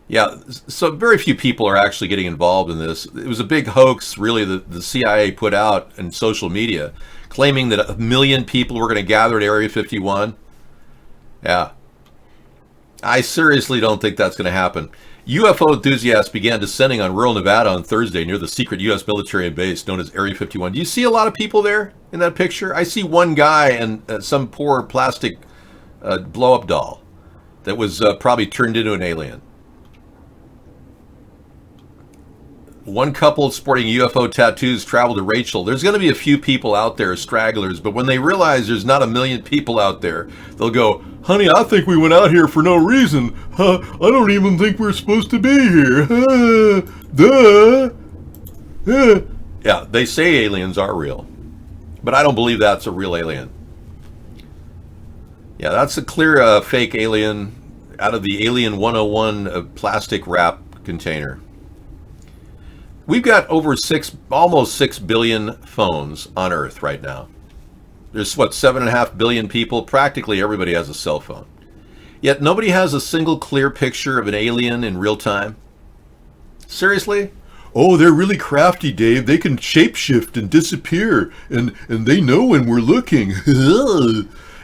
Yeah, so very few people are actually getting involved in this. It was a big hoax, really, that the CIA put out in social media, claiming that 1 million people were going to gather at Area 51. Yeah. I seriously don't think that's going to happen. UFO enthusiasts began descending on rural Nevada on Thursday near the secret U.S. military base known as Area 51. Do you see a lot of people there in that picture? I see one guy and some poor plastic blow-up doll that was probably turned into an alien. One couple sporting UFO tattoos traveled to Rachel. There's going to be a few people out there, stragglers, but when they realize there's not 1 million people out there, they'll go, honey, I think we went out here for no reason. I don't even think we're supposed to be here. Yeah, they say aliens are real, but I don't believe that's a real alien. Yeah, that's a clear fake alien out of the Alien 101 plastic wrap container. We've got over almost 6 billion phones on Earth right now. There's, what, 7.5 billion people? Practically everybody has a cell phone. Yet nobody has a single clear picture of an alien in real time. Seriously? Oh, they're really crafty, Dave. They can shapeshift and disappear, and they know when we're looking.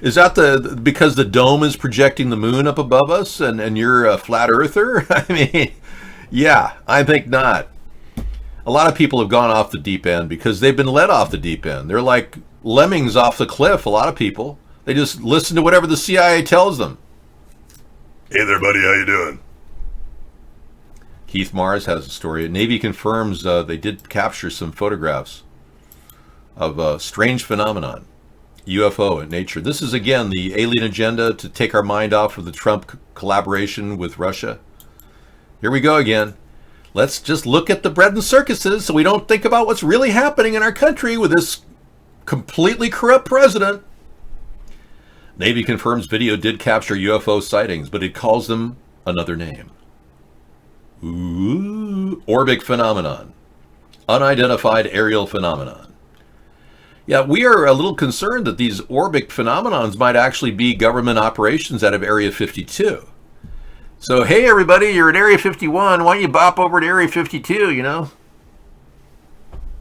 Is that because the dome is projecting the moon up above us, and you're a flat earther? I mean, yeah, I think not. A lot of people have gone off the deep end because they've been led off the deep end. They're like lemmings off the cliff, a lot of people. They just listen to whatever the CIA tells them. Hey there, buddy, how you doing? Keith Mars has a story. Navy confirms they did capture some photographs of a strange phenomenon, UFO in nature. This is, again, the alien agenda to take our mind off of the Trump collaboration with Russia. Here we go again. Let's just look at the bread and circuses so we don't think about what's really happening in our country with this completely corrupt president. Navy confirms video did capture UFO sightings, but it calls them another name. Ooh, orbic phenomenon. Unidentified aerial phenomenon. Yeah, we are a little concerned that these orbic phenomenons might actually be government operations out of Area 52. So, hey everybody, you're at Area 51, why don't you bop over to Area 52, you know?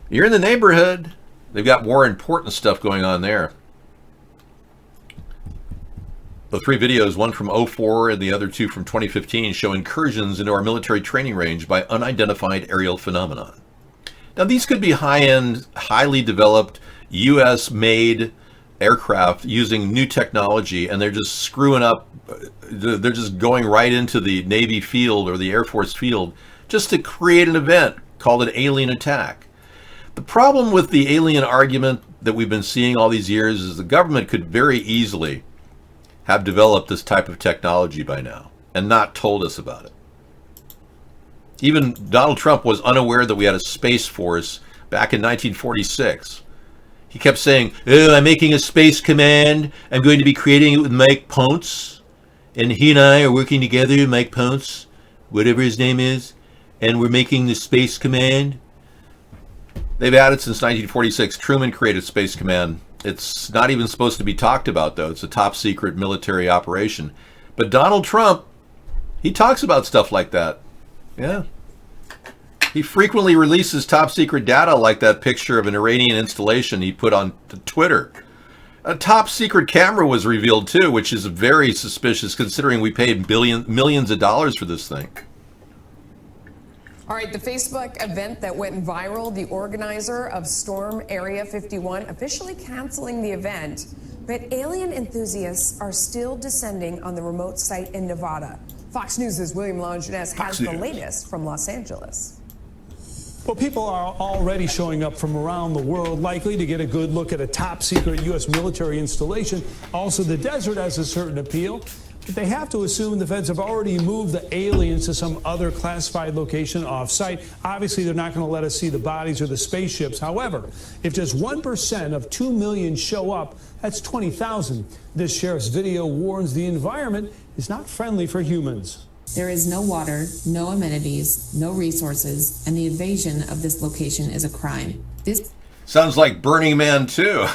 You're in the neighborhood. They've got more important stuff going on there. The 3 videos, one from 2004 and the other 2 from 2015, show incursions into our military training range by unidentified aerial phenomenon. Now, these could be high-end, highly developed, U.S.-made aircraft using new technology, and they're just screwing up. They're just going right into the Navy field or the Air Force field just to create an event called an alien attack. The problem with the alien argument that we've been seeing all these years is the government could very easily have developed this type of technology by now and not told us about it. Even Donald Trump was unaware that we had a space force back in 1946. He kept saying, oh, I'm making a space command. I'm going to be creating it with Mike Ponce. And he and I are working together, Mike Ponce, whatever his name is, and we're making the space command. They've had it since 1946. Truman created Space Command. It's not even supposed to be talked about, though. It's a top secret military operation. But Donald Trump, he talks about stuff like that. Yeah. He frequently releases top secret data like that picture of an Iranian installation he put on Twitter. A top secret camera was revealed, too, which is very suspicious considering we paid millions of dollars for this thing. All right, the Facebook event that went viral, the organizer of Storm Area 51 officially canceling the event, but alien enthusiasts are still descending on the remote site in Nevada. Fox News' William Longinus has the latest from Los Angeles. Well, people are already showing up from around the world, likely to get a good look at a top-secret U.S. military installation. Also, the desert has a certain appeal. But they have to assume the feds have already moved the aliens to some other classified location off-site. Obviously, they're not going to let us see the bodies or the spaceships. However, if just 1% of 2 million show up, that's 20,000. This sheriff's video warns the environment is not friendly for humans. There is no water, no amenities, no resources, and the invasion of this location is a crime. This sounds like Burning Man, too.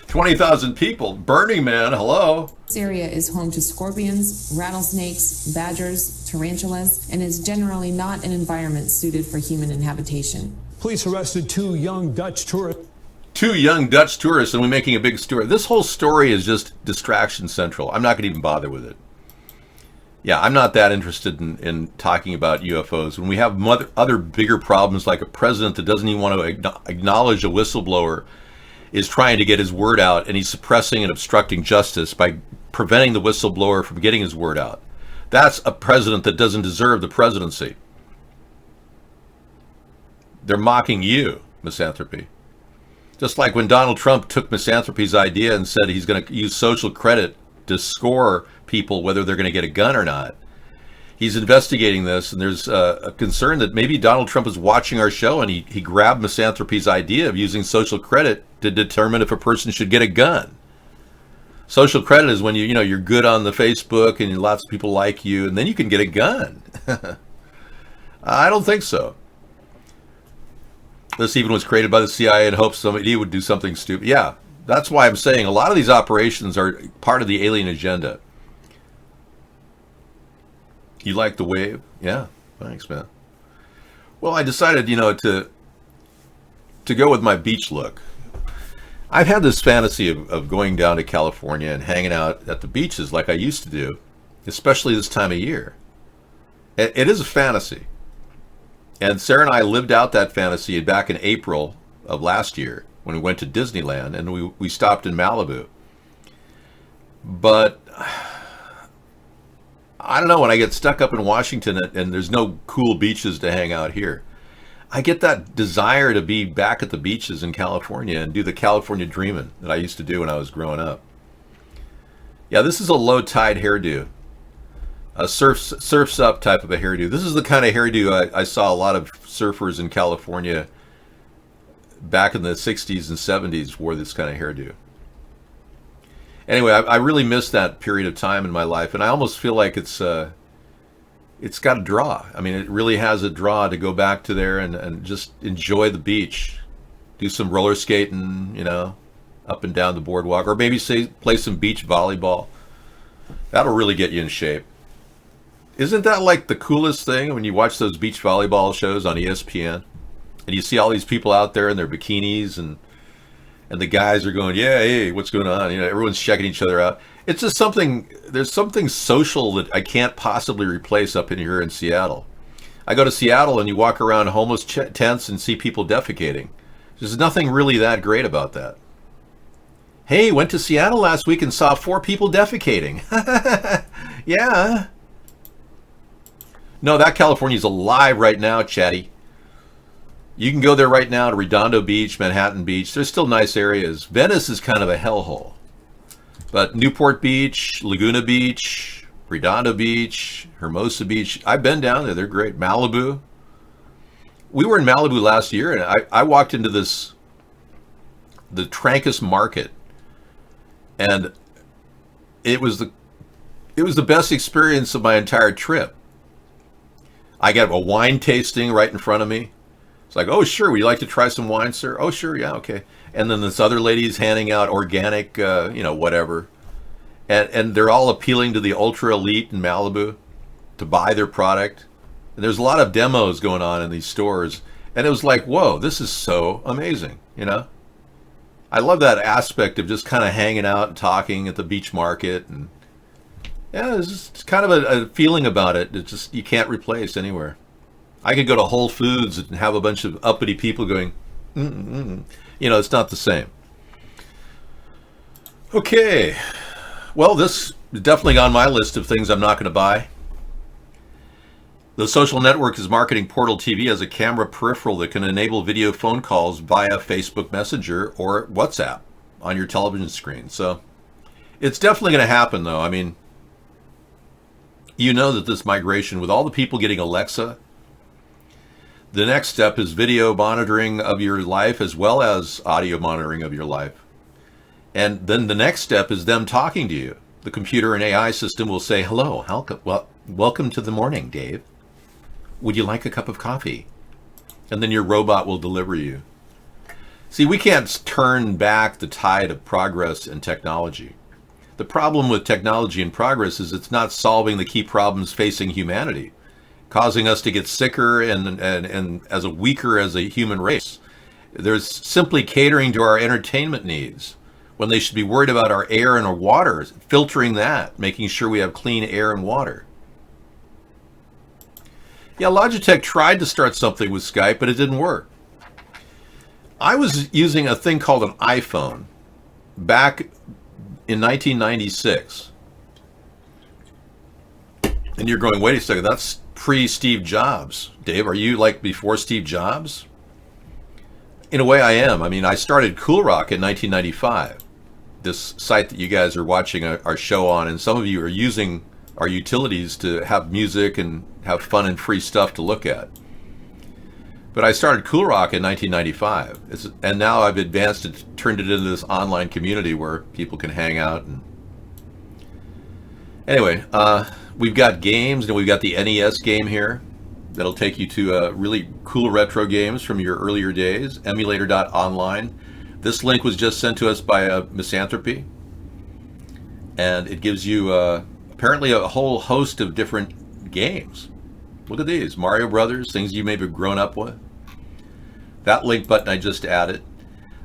20,000 people. Burning Man, hello. This area is home to scorpions, rattlesnakes, badgers, tarantulas, and is generally not an environment suited for human inhabitation. Police arrested 2 young Dutch tourists. 2 young Dutch tourists, and we're making a big story. This whole story is just distraction central. I'm not going to even bother with it. Yeah, I'm not that interested in talking about UFOs. When we have other bigger problems like a president that doesn't even want to acknowledge a whistleblower is trying to get his word out, and he's suppressing and obstructing justice by preventing the whistleblower from getting his word out. That's a president that doesn't deserve the presidency. They're mocking you, misanthropy. Just like when Donald Trump took misanthropy's idea and said he's going to use social credit to score people whether they're going to get a gun or not. He's investigating this, and there's a concern that maybe Donald Trump is watching our show and he grabbed misanthropy's idea of using social credit to determine if a person should get a gun. Social credit is when you're good on the Facebook and lots of people like you, and then you can get a gun. I don't think so. This even was created by the CIA in hopes somebody would do something stupid. Yeah, That's why I'm saying a lot of these operations are part of the alien agenda. You like the wave? Yeah, thanks, man. Well, I decided, you know, to go with my beach look. I've had this fantasy of going down to California and hanging out at the beaches like I used to do, especially this time of year. It is a fantasy. And Sarah and I lived out that fantasy back in April of last year when we went to Disneyland, and we stopped in Malibu. But I don't know, when I get stuck up in Washington and there's no cool beaches to hang out here, I get that desire to be back at the beaches in California and do the California dreaming that I used to do when I was growing up. Yeah, this is a low tide hairdo. A surfs up type of a hairdo. This is the kind of hairdo I saw a lot of surfers in California back in the 60s and 70s wore this kind of hairdo. Anyway, I really missed that period of time in my life, and I almost feel like it's got a draw. I mean, it really has a draw to go back to there and just enjoy the beach, do some roller skating, you know, up and down the boardwalk, or maybe play some beach volleyball. That'll really get you in shape. Isn't that like the coolest thing when you watch those beach volleyball shows on ESPN and you see all these people out there in their bikinis and the guys are going, yeah, hey, what's going on? You know, everyone's checking each other out. It's just something, there's something social that I can't possibly replace up in here in Seattle. I go to Seattle and you walk around homeless tents and see people defecating. There's nothing really that great about that. Hey, went to Seattle last week and saw 4 people defecating. Yeah. No, that California's alive right now, Chatty. You can go there right now to Redondo Beach, Manhattan Beach. There's still nice areas. Venice is kind of a hellhole. But Newport Beach, Laguna Beach, Redondo Beach, Hermosa Beach, I've been down there. They're great. Malibu. We were in Malibu last year, and I walked into the Trancas Market, and it was the best experience of my entire trip. I got a wine tasting right in front of me. It's like, oh, sure, would you like to try some wine, sir? Oh, sure, yeah, okay. And then this other lady's handing out organic, you know, whatever. And they're all appealing to the ultra elite in Malibu to buy their product. And there's a lot of demos going on in these stores. And it was like, whoa, this is so amazing, you know? I love that aspect of just kind of hanging out and talking at the beach market. And yeah, there's just kind of a feeling about it that just you can't replace anywhere. I could go to Whole Foods and have a bunch of uppity people going, you know, it's not the same. Okay. Well, this is definitely on my list of things I'm not going to buy. The Social Network is marketing Portal TV as a camera peripheral that can enable video phone calls via Facebook Messenger or WhatsApp on your television screen. So it's definitely going to happen, though. I mean, you know that this migration, with all the people getting Alexa, the next step is video monitoring of your life as well as audio monitoring of your life. And then the next step is them talking to you. The computer and AI system will say, hello, welcome to the morning, Dave. Would you like a cup of coffee? And then your robot will deliver you. See, we can't turn back the tide of progress and technology. The problem with technology and progress is it's not solving the key problems facing humanity, causing us to get sicker and as a weaker as a human race. There's simply catering to our entertainment needs when they should be worried about our air and our water, filtering that, making sure we have clean air and water. Yeah, Logitech tried to start something with Skype, but it didn't work. I was using a thing called an iPhone back in 1996. And you're going, wait a second, that's pre-Steve Jobs. Dave, are you like before Steve Jobs? In a way I am. I mean, I started Cool Rock in 1995. This site that you guys are watching our show on, and some of you are using our utilities to have music and have fun and free stuff to look at. But I started Cool Rock in 1995, and now I've advanced and turned it into this online community where people can hang out. And anyway, we've got games, and we've got the NES game here that'll take you to really cool retro games from your earlier days. Emulator.online. This link was just sent to us by Misanthropy, and it gives you apparently a whole host of different games. Look at these, Mario Brothers, things you may have grown up with. That link button I just added.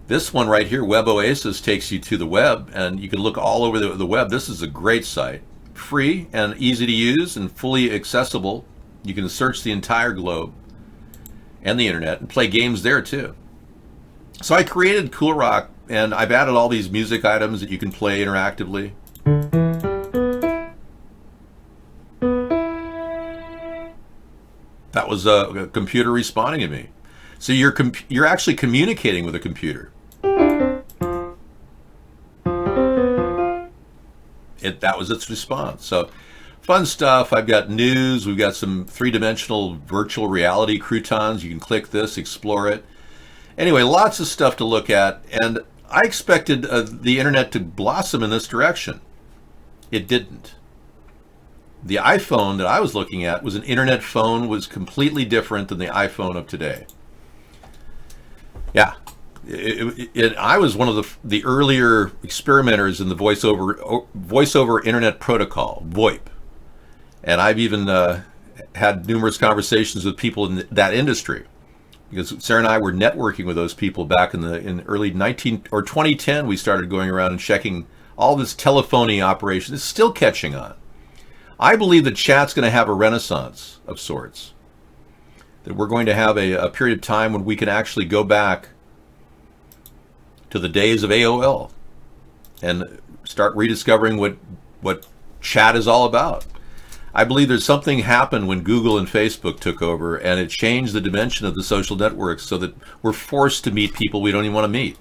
This one right here, Web Oasis, takes you to the web, and you can look all over the web. This is a great site. Free and easy to use and fully accessible. You can search the entire globe and the internet and play games there too. So I created Cool Rock, and I've added all these music items that you can play interactively. That was a computer responding to me. So you're actually communicating with a computer. That was its response. So fun stuff. I've got news. We've got some three-dimensional virtual reality croutons. You can click this, explore it. Anyway, lots of stuff to look at. And I expected the internet to blossom in this direction. It didn't. The iPhone that I was looking at was an internet phone, was completely different than the iPhone of today. Yeah. I was one of the earlier experimenters in the voice over internet protocol, VoIP. And I've even had numerous conversations with people in that industry, because Sarah and I were networking with those people back in early 2010. We started going around and checking all this telephony operation. It's still catching on. I believe that chat's going to have a renaissance of sorts. That we're going to have a period of time when we can actually go back to the days of AOL and start rediscovering what chat is all about. I believe there's something happened when Google and Facebook took over, and it changed the dimension of the social networks so that we're forced to meet people we don't even want to meet.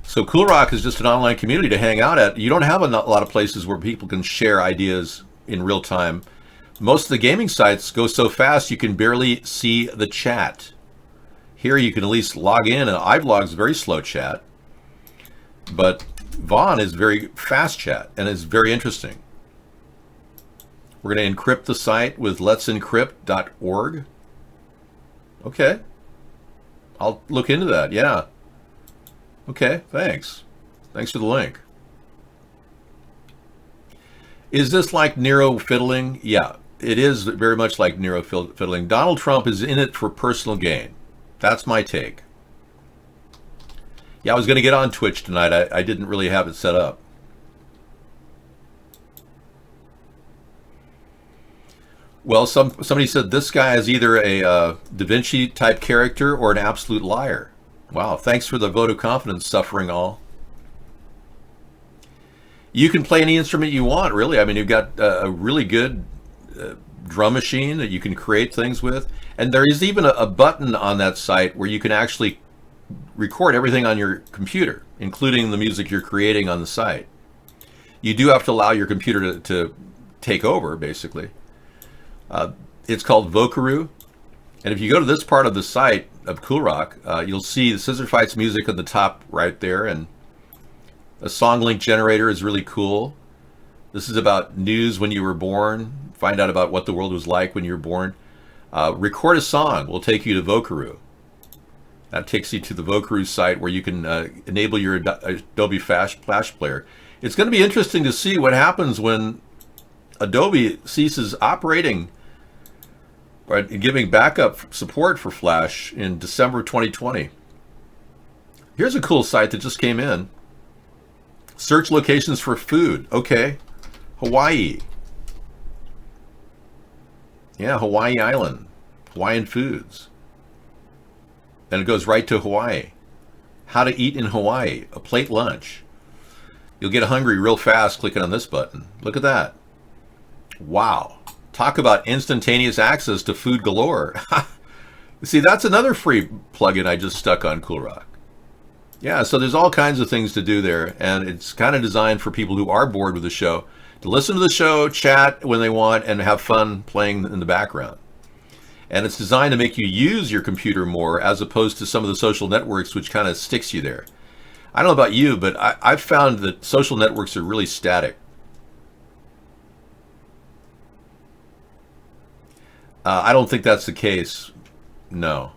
So Cool Rock is just an online community to hang out at. You don't have a lot of places where people can share ideas in real time. Most of the gaming sites go so fast you can barely see the chat. Here you can at least log in, and iVlog's very slow chat. But Vaughn is very fast chat, and it's very interesting. We're going to encrypt the site with let'sencrypt.org. Okay. I'll look into that, yeah. Okay, thanks. Thanks for the link. Is this like neurofiddling? Yeah, it is very much like neurofiddling. Donald Trump is in it for personal gain. That's my take. Yeah, I was going to get on Twitch tonight. I didn't really have it set up. Well, somebody said this guy is either a Da Vinci type character or an absolute liar. Wow, thanks for the vote of confidence, Suffering All. You can play any instrument you want, really. I mean, you've got a really good drum machine that you can create things with. And there is even a button on that site where you can actually record everything on your computer, including the music you're creating on the site. You do have to allow your computer to take over, basically. It's called Vocaroo. And if you go to this part of the site of Cool Rock, you'll see the Scissor Fights music at the top right there. And a song link generator is really cool. This is about news when you were born. Find out about what the world was like when you were born. Record a song will take you to Vocaroo. That takes you to the Vocaroo site where you can enable your Adobe Flash player. It's going to be interesting to see what happens when Adobe ceases operating or giving backup support for Flash in December 2020. Here's a cool site that just came in. Search locations for food. Okay. Hawaii. Yeah, Hawaii Island. Hawaiian foods. And it goes right to Hawaii. How to eat in Hawaii. A plate lunch. You'll get hungry real fast clicking on this button. Look at that. Wow. Talk about instantaneous access to food galore. See, that's another free plugin I just stuck on Cool Rock. Yeah, so there's all kinds of things to do there, and it's kind of designed for people who are bored with the show to listen to the show, chat when they want, and have fun playing in the background. And it's designed to make you use your computer more as opposed to some of the social networks which kind of sticks you there. I don't know about you, but I've found that social networks are really static. I don't think that's the case. No.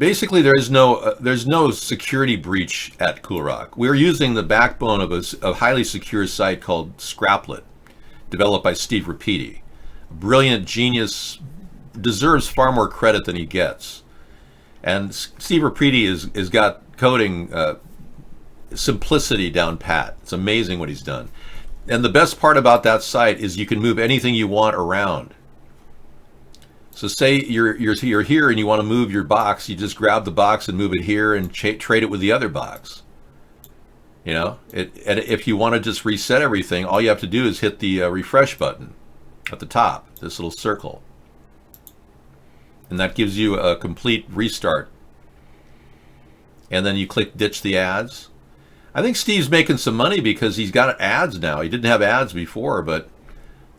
Basically, there's no security breach at CoolRock. We're using the backbone of a highly secure site called Scraplet, developed by Steve Rapiti. Brilliant genius, deserves far more credit than he gets. And Steve Rapiti has got coding simplicity down pat. It's amazing what he's done. And the best part about that site is you can move anything you want around. So say you're here and you want to move your box, you just grab the box and move it here and trade it with the other box. You know, and if you want to just reset everything, all you have to do is hit the refresh button at the top, this little circle. And that gives you a complete restart. And then you click ditch the ads. I think Steve's making some money because he's got ads now. He didn't have ads before, but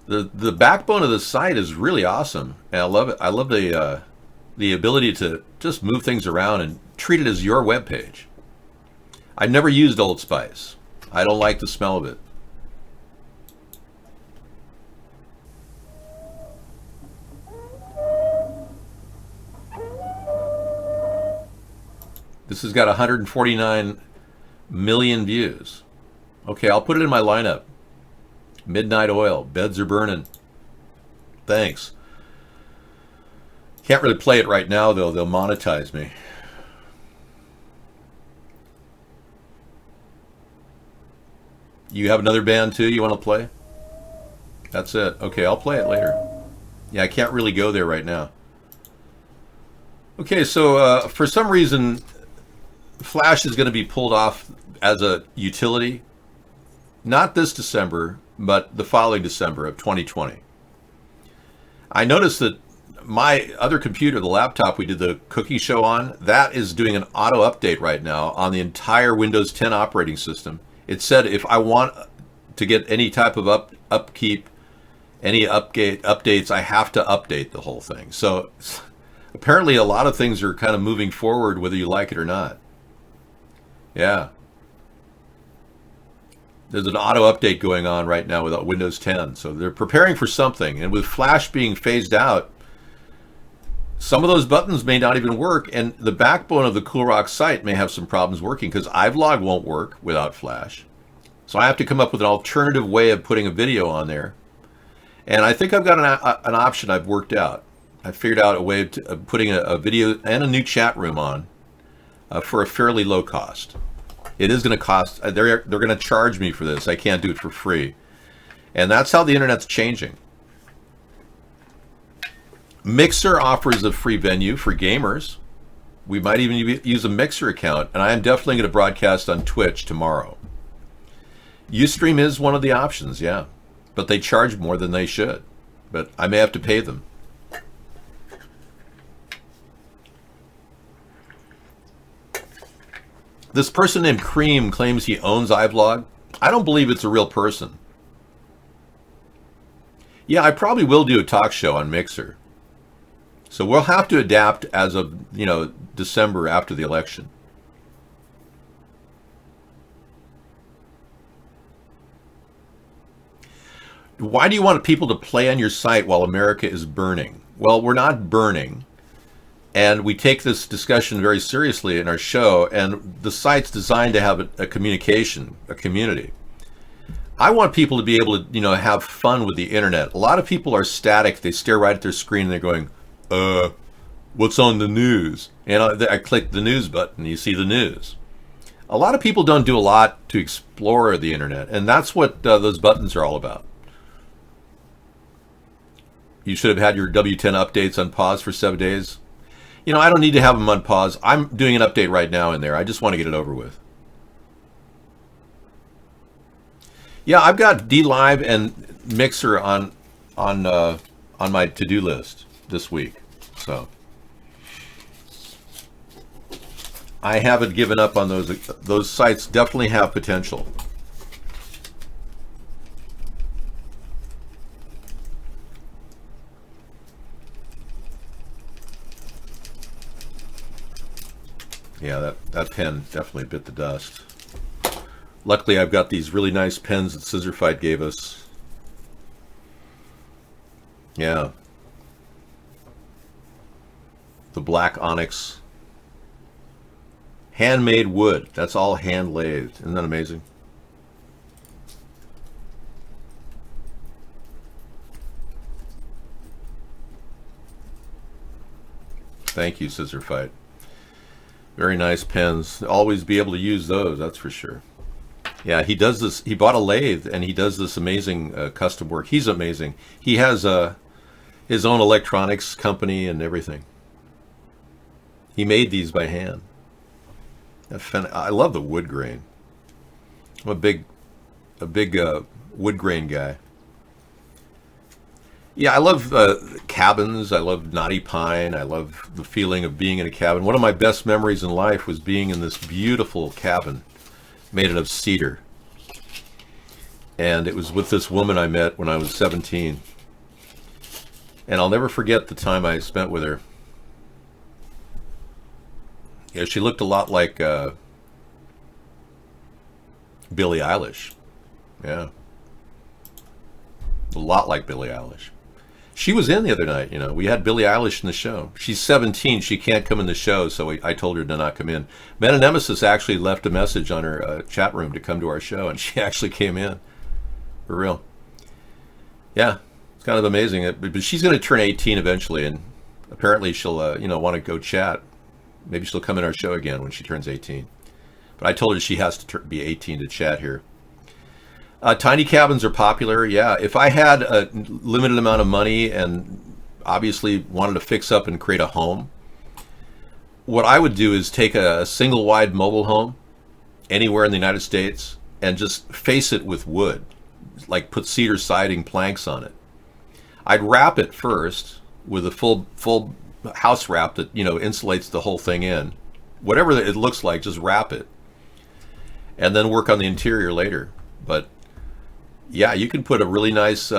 the backbone of the site is really awesome. And I love it. I love the ability to just move things around and treat it as your web page. I've never used Old Spice. I don't like the smell of it. This has got 149 million views. Okay, I'll put it in my lineup. Midnight Oil, Beds Are Burning. Thanks. Can't really play it right now though, they'll monetize me. You have another band too you want to play? That's it. Okay, I'll play it later. Yeah, I can't really go there right now. Okay, so for some reason, Flash is going to be pulled off as a utility. Not this December, but the following December of 2020. I noticed that my other computer, the laptop we did the cooking show on, that is doing an auto update right now on the entire Windows 10 operating system. It said if I want to get any type of upkeep, any updates, I have to update the whole thing. So apparently a lot of things are kind of moving forward whether you like it or not. Yeah. There's an auto update going on right now with Windows 10. So they're preparing for something. And with Flash being phased out, some of those buttons may not even work. And the backbone of the CoolRock site may have some problems working because iVlog won't work without Flash. So I have to come up with an alternative way of putting a video on there. And I think I've got an option I've worked out. I figured out a way of putting a video and a new chat room on for a fairly low cost. It is going to cost, they're going to charge me for this. I can't do it for free. And that's how the internet's changing. Mixer offers a free venue for gamers. We might even use a Mixer account, and I am definitely going to broadcast on Twitch tomorrow. Ustream is one of the options, yeah. But they charge more than they should. But I may have to pay them. This person named Cream claims he owns iVlog. I don't believe it's a real person. Yeah, I probably will do a talk show on Mixer. So we'll have to adapt as of, December after the election. Why do you want people to play on your site while America is burning? Well, we're not burning. And we take this discussion very seriously in our show, and the site's designed to have a communication, a community. I want people to be able to, have fun with the internet. A lot of people are static. They stare right at their screen and they're going, what's on the news? And I click the news button, you see the news. A lot of people don't do a lot to explore the internet, and that's what those buttons are all about. You should have had your W10 updates on pause for 7 days. I don't need to have them on pause. I'm doing an update right now in there. I just want to get it over with. Yeah, I've got DLive and Mixer on my to-do list this week. So I haven't given up on those. Those sites definitely have potential. Yeah, that pen definitely bit the dust. Luckily, I've got these really nice pens that Scissorfight gave us. Yeah. The black onyx Handmade wood. That's all hand lathed. Isn't that amazing? Thank you, Scissor Fight. Very nice pens. Always be able to use those, that's for sure. Yeah, he does this. He bought a lathe, and he does this amazing custom work. He's amazing. He has his own electronics company and everything. He made these by hand. I love the wood grain. I'm a big wood grain guy. Yeah, I love cabins. I love knotty pine. I love the feeling of being in a cabin. One of my best memories in life was being in this beautiful cabin made out of cedar. And it was with this woman I met when I was 17. And I'll never forget the time I spent with her. Yeah, she looked a lot like Billie Eilish. Yeah. A lot like Billie Eilish. She was in the other night, you know. We had Billie Eilish in the show. She's 17. She can't come in the show, so I told her to not come in. Meta Nemesis actually left a message on her chat room to come to our show, and she actually came in. For real. Yeah, it's kind of amazing. But she's going to turn 18 eventually, and apparently she'll, want to go chat. Maybe she'll come in our show again when she turns 18. But I told her she has to be 18 to chat here. Tiny cabins are popular. Yeah, if I had a limited amount of money and obviously wanted to fix up and create a home, what I would do is take a single wide mobile home anywhere in the United States and just face it with wood, like put cedar siding planks on it. I'd wrap it first with a full house wrap that, insulates the whole thing in. Whatever it looks like, just wrap it. And then work on the interior later. But yeah, you can put a really nice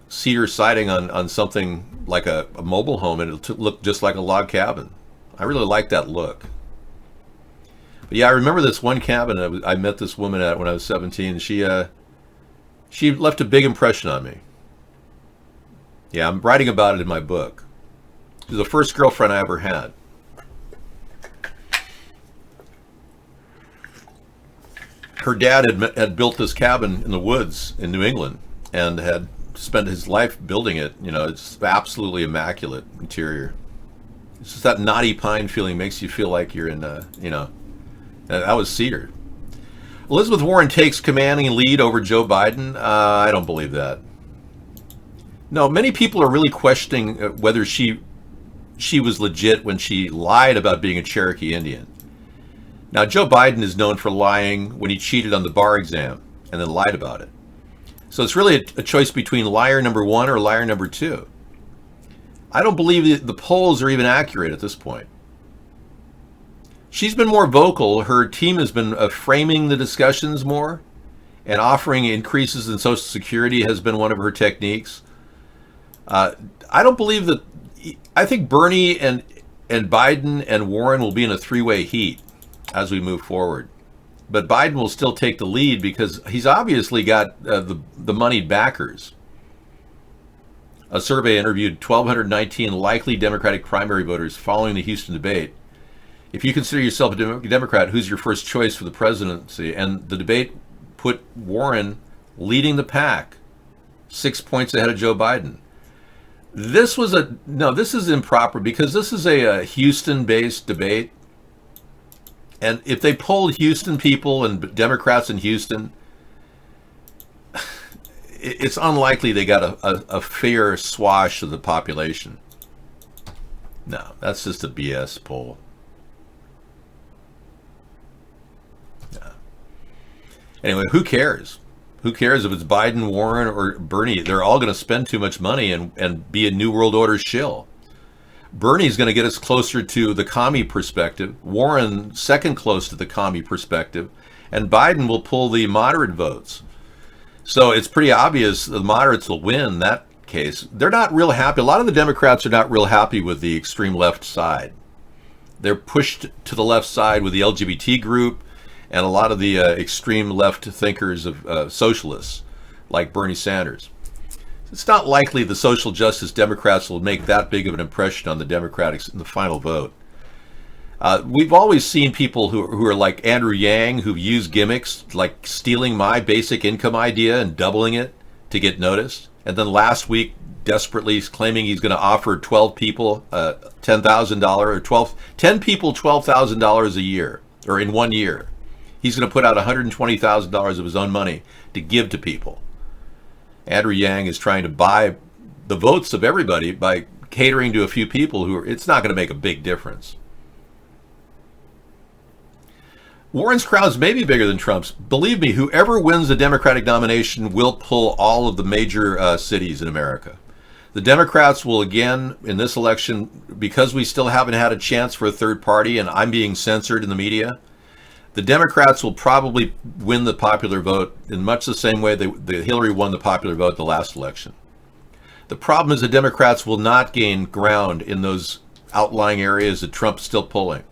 cedar siding on something like a mobile home, and it'll look just like a log cabin. I really like that look. But yeah, I remember this one cabin I met this woman at when I was 17. She left a big impression on me. Yeah, I'm writing about it in my book. She was the first girlfriend I ever had. Her dad had built this cabin in the woods in New England and had spent his life building it. It's absolutely immaculate interior. It's just that knotty pine feeling makes you feel like you're in, that was cedar. Elizabeth Warren takes commanding lead over Joe Biden. I don't believe that. No, many people are really questioning whether she was legit when she lied about being a Cherokee Indian. Now, Joe Biden is known for lying when he cheated on the bar exam and then lied about it. So it's really a choice between liar number one or liar number two. I don't believe the polls are even accurate at this point. She's been more vocal. Her team has been framing the discussions more, and offering increases in Social Security has been one of her techniques. I don't believe that. I think Bernie and Biden and Warren will be in a three-way heat as we move forward. But Biden will still take the lead because he's obviously got the moneyed backers. A survey interviewed 1,219 likely Democratic primary voters following the Houston debate. If you consider yourself a Democrat, who's your first choice for the presidency? And the debate put Warren leading the pack, 6 points ahead of Joe Biden. This is improper because this is a Houston-based debate. And if they polled Houston people and Democrats in Houston, it's unlikely they got a fair swash of the population. No, that's just a BS poll. No. Anyway, who cares? Who cares if it's Biden, Warren, or Bernie? They're all going to spend too much money and be a New World Order shill. Bernie's going to get us closer to the commie perspective. Warren, second close to the commie perspective. And Biden will pull the moderate votes. So it's pretty obvious the moderates will win that case. They're not real happy. A lot of the Democrats are not real happy with the extreme left side. They're pushed to the left side with the LGBT group and a lot of the extreme left thinkers of socialists like Bernie Sanders. It's not likely the social justice Democrats will make that big of an impression on the Democrats in the final vote. We've always seen people who are like Andrew Yang, who've used gimmicks like stealing my basic income idea and doubling it to get noticed. And then last week, desperately claiming he's going to offer 12 people $10,000 or 10 people $12,000 a year, or in 1 year. He's going to put out $120,000 of his own money to give to people. Andrew Yang is trying to buy the votes of everybody by catering to a few people it's not going to make a big difference. Warren's crowds may be bigger than Trump's. Believe me, whoever wins the Democratic nomination will pull all of the major cities in America. The Democrats will again, in this election, because we still haven't had a chance for a third party and I'm being censored in the media, the Democrats will probably win the popular vote in much the same way that Hillary won the popular vote the last election. The problem is the Democrats will not gain ground in those outlying areas that Trump's still pulling.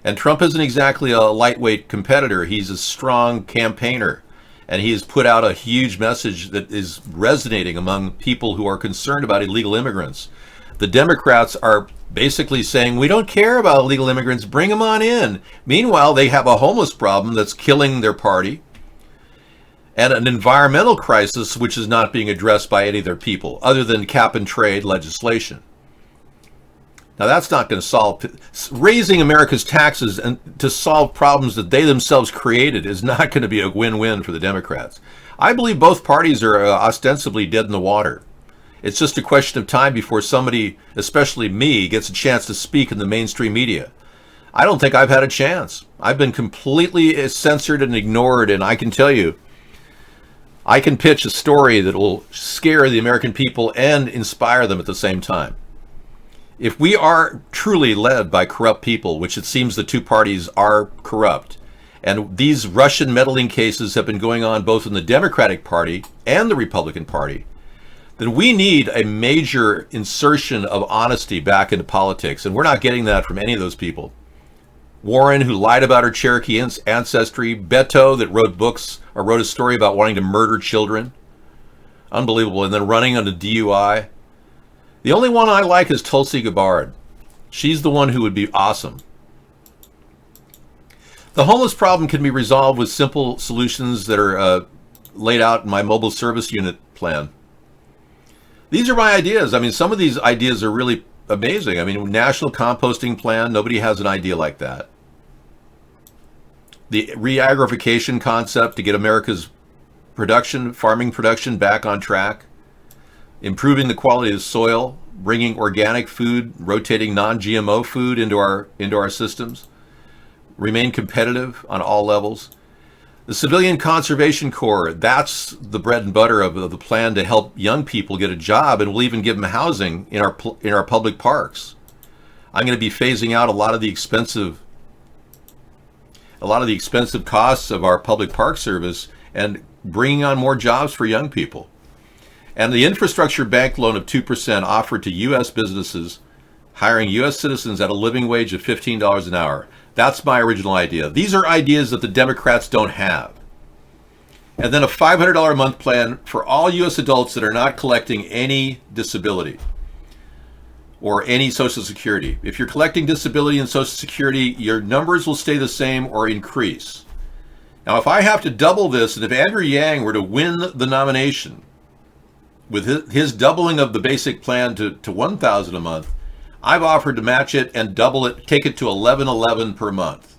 And Trump isn't exactly a lightweight competitor. He's a strong campaigner. And he has put out a huge message that is resonating among people who are concerned about illegal immigrants. The Democrats are basically saying, we don't care about illegal immigrants, bring them on in. Meanwhile, they have a homeless problem that's killing their party, and an environmental crisis which is not being addressed by any of their people, other than cap and trade legislation. Now, that's not going to solve, raising America's taxes and to solve problems that they themselves created is not going to be a win-win for the Democrats. I believe both parties are ostensibly dead in the water. It's just a question of time before somebody, especially me, gets a chance to speak in the mainstream media. I don't think I've had a chance. I've been completely censored and ignored, and I can tell you, I can pitch a story that will scare the American people and inspire them at the same time. If we are truly led by corrupt people, which it seems the two parties are corrupt, and these Russian meddling cases have been going on both in the Democratic Party and the Republican Party, then we need a major insertion of honesty back into politics, and we're not getting that from any of those people. Warren, who lied about her Cherokee ancestry, Beto, that wrote books or wrote a story about wanting to murder children, unbelievable, and then running on a DUI. The only one I like is Tulsi Gabbard. She's the one who would be awesome. The homeless problem can be resolved with simple solutions that are laid out in my mobile service unit plan. These are my ideas. I mean, some of these ideas are really amazing. I mean, national composting plan, nobody has an idea like that. The re-agrification concept to get America's farming production back on track. Improving the quality of the soil, bringing organic food, rotating non-GMO food into our systems, remain competitive on all levels. The Civilian Conservation Corps, that's the bread and butter of the plan to help young people get a job, and we'll even give them housing in our public parks. I'm going to be phasing out a lot of the expensive costs of our public park service and bringing on more jobs for young people. And the infrastructure bank loan of 2% offered to U.S. businesses, hiring U.S. citizens at a living wage of $15 an hour. That's my original idea. These are ideas that the Democrats don't have. And then a $500 a month plan for all U.S. adults that are not collecting any disability or any Social Security. If you're collecting disability and Social Security, your numbers will stay the same or increase. Now, if I have to double this, and if Andrew Yang were to win the nomination, with his doubling of the basic plan to $1,000 a month, I've offered to match it and double it, take it to $11.11 per month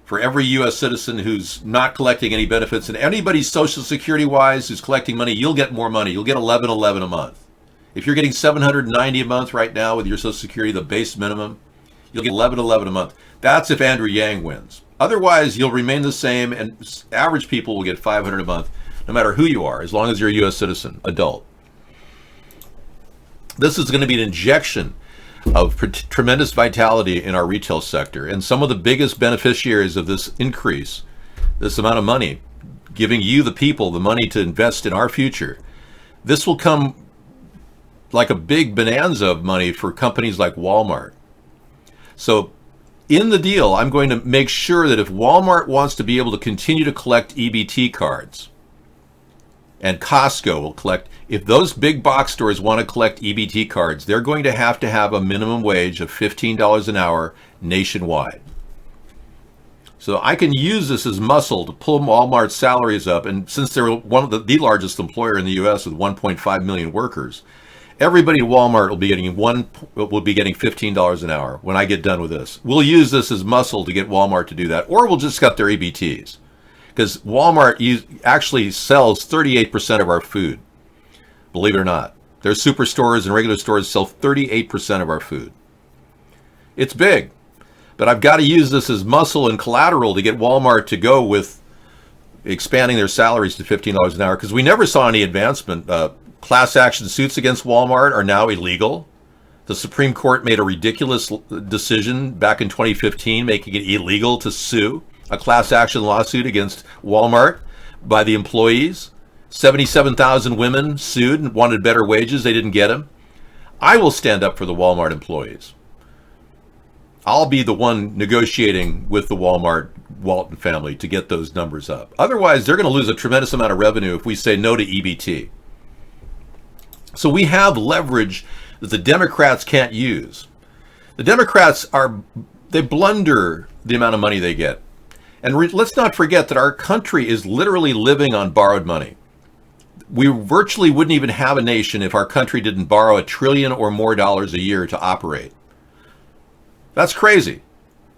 for every U.S. citizen who's not collecting any benefits. And anybody Social Security-wise who's collecting money, you'll get more money. You'll get $11.11 a month. If you're getting $790 a month right now with your Social Security, the base minimum, you'll get $11.11 a month. That's if Andrew Yang wins. Otherwise, you'll remain the same, and average people will get $500 a month, no matter who you are, as long as you're a U.S. citizen, adult. This is going to be an injection of tremendous vitality in our retail sector. And some of the biggest beneficiaries of this increase, this amount of money, giving you, the people, the money to invest in our future, this will come like a big bonanza of money for companies like Walmart. So in the deal, I'm going to make sure that if Walmart wants to be able to continue to collect EBT cards, and Costco will collect. If those big box stores want to collect EBT cards, they're going to have a minimum wage of $15 an hour nationwide. So I can use this as muscle to pull Walmart's salaries up. And since they're one of the largest employer in the U.S. with 1.5 million workers, everybody at Walmart will be getting $15 an hour when I get done with this. We'll use this as muscle to get Walmart to do that, or we'll just cut their EBTs. Because Walmart actually sells 38% of our food. Believe it or not. Their superstores and regular stores sell 38% of our food. It's big. But I've got to use this as muscle and collateral to get Walmart to go with expanding their salaries to $15 an hour, because we never saw any advancement. Class action suits against Walmart are now illegal. The Supreme Court made a ridiculous decision back in 2015, making it illegal to sue a class action lawsuit against Walmart by the employees. 77,000 women sued and wanted better wages. They didn't get them. I will stand up for the Walmart employees. I'll be the one negotiating with the Walmart Walton family to get those numbers up. Otherwise, they're going to lose a tremendous amount of revenue if we say no to EBT. So we have leverage that the Democrats can't use. The Democrats they blunder the amount of money they get. And let's not forget that our country is literally living on borrowed money. We virtually wouldn't even have a nation if our country didn't borrow $1 trillion or more a year to operate. That's crazy.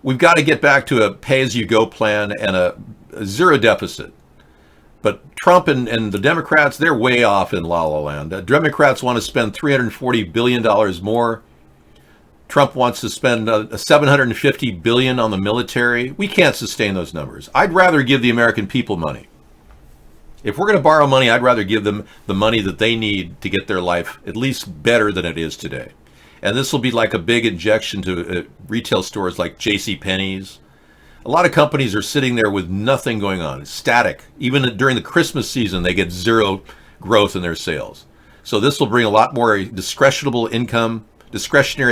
We've got to get back to a pay-as-you-go plan and a zero deficit. But Trump and the Democrats, they're way off in La La Land. Democrats want to spend $340 billion more. Trump wants to spend $750 billion on the military. We can't sustain those numbers. I'd rather give the American people money. If we're going to borrow money, I'd rather give them the money that they need to get their life at least better than it is today. And this will be like a big injection to retail stores like JCPenney's. A lot of companies are sitting there with nothing going on. It's static. Even during the Christmas season, they get zero growth in their sales. So this will bring a lot more discretionary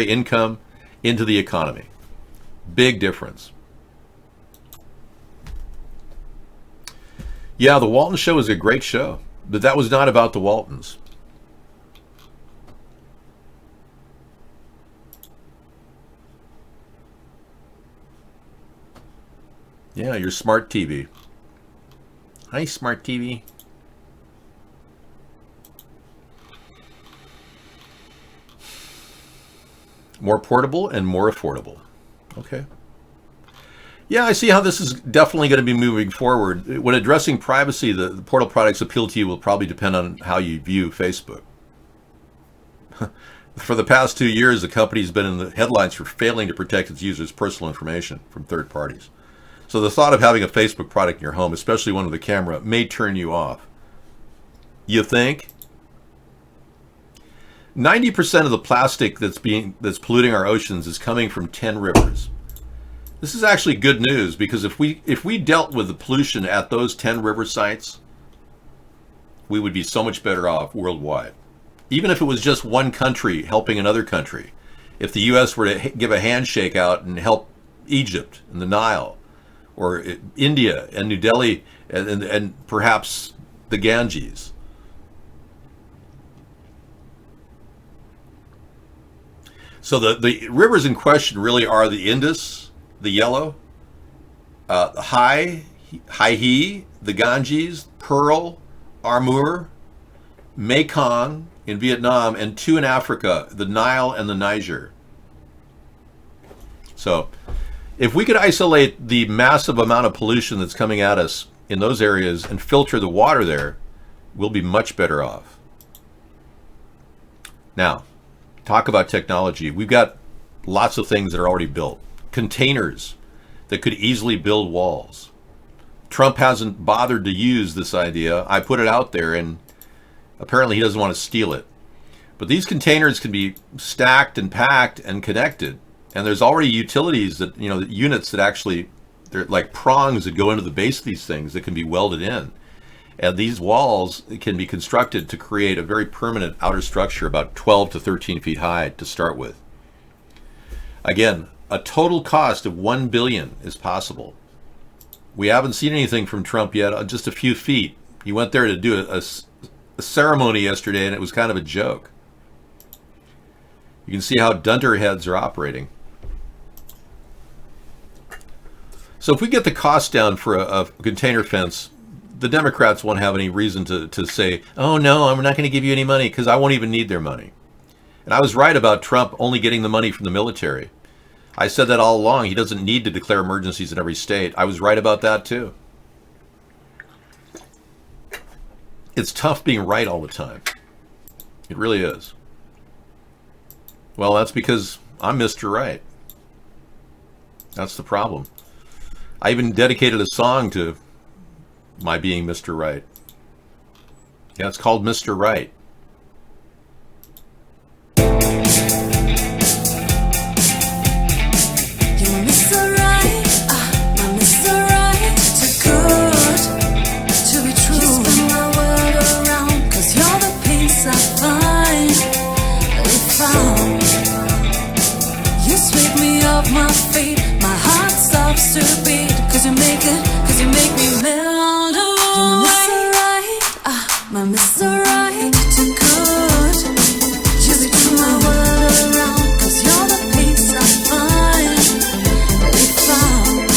income into the economy. Big difference. Yeah, the Walton Show is a great show, but that was not about the Waltons. Yeah, your smart TV. Hi, smart TV. More portable and more affordable. Okay. Yeah, I see how this is definitely going to be moving forward. When addressing privacy, the Portal products appeal to you will probably depend on how you view Facebook. For the past 2 years, the company's been in the headlines for failing to protect its users' personal information from third parties. So the thought of having a Facebook product in your home, especially one with a camera, may turn you off. You think? 90% of the plastic that's polluting our oceans is coming from 10 rivers. This is actually good news, because if we dealt with the pollution at those 10 river sites, we would be so much better off worldwide. Even if it was just one country helping another country. If the U.S. were to give a handshake out and help Egypt and the Nile, or India and New Delhi, and perhaps the Ganges. So the rivers in question really are the Indus, the Yellow, Hai, the Ganges, Pearl, Amur, Mekong in Vietnam, and 2 in Africa, the Nile and the Niger. So if we could isolate the massive amount of pollution that's coming at us in those areas and filter the water there, we'll be much better off. Now, talk about technology. We've got lots of things that are already built. Containers that could easily build walls. Trump hasn't bothered to use this idea. I put it out there, and apparently he doesn't want to steal it. But these containers can be stacked and packed and connected. And there's already utilities that, units that actually, they're like prongs that go into the base of these things that can be welded in. And these walls can be constructed to create a very permanent outer structure, about 12 to 13 feet high to start with. Again, a total cost of $1 billion is possible. We haven't seen anything from Trump yet, just a few feet. He went there to do a ceremony yesterday, and it was kind of a joke. You can see how dunderheads are operating. So if we get the cost down for a container fence, the Democrats won't have any reason to say, oh no, I'm not going to give you any money, because I won't even need their money. And I was right about Trump only getting the money from the military. I said that all along. He doesn't need to declare emergencies in every state. I was right about that too. It's tough being right all the time. It really is. Well, that's because I'm Mr. Right. That's the problem. I even dedicated a song to my being Mr. Right. Yeah, it's called Mr. Right. My feet, my heart stops to beat, cause you make me melt away. My Mr. Right, too good. Just turn my world around, cause you're the peace I finally found.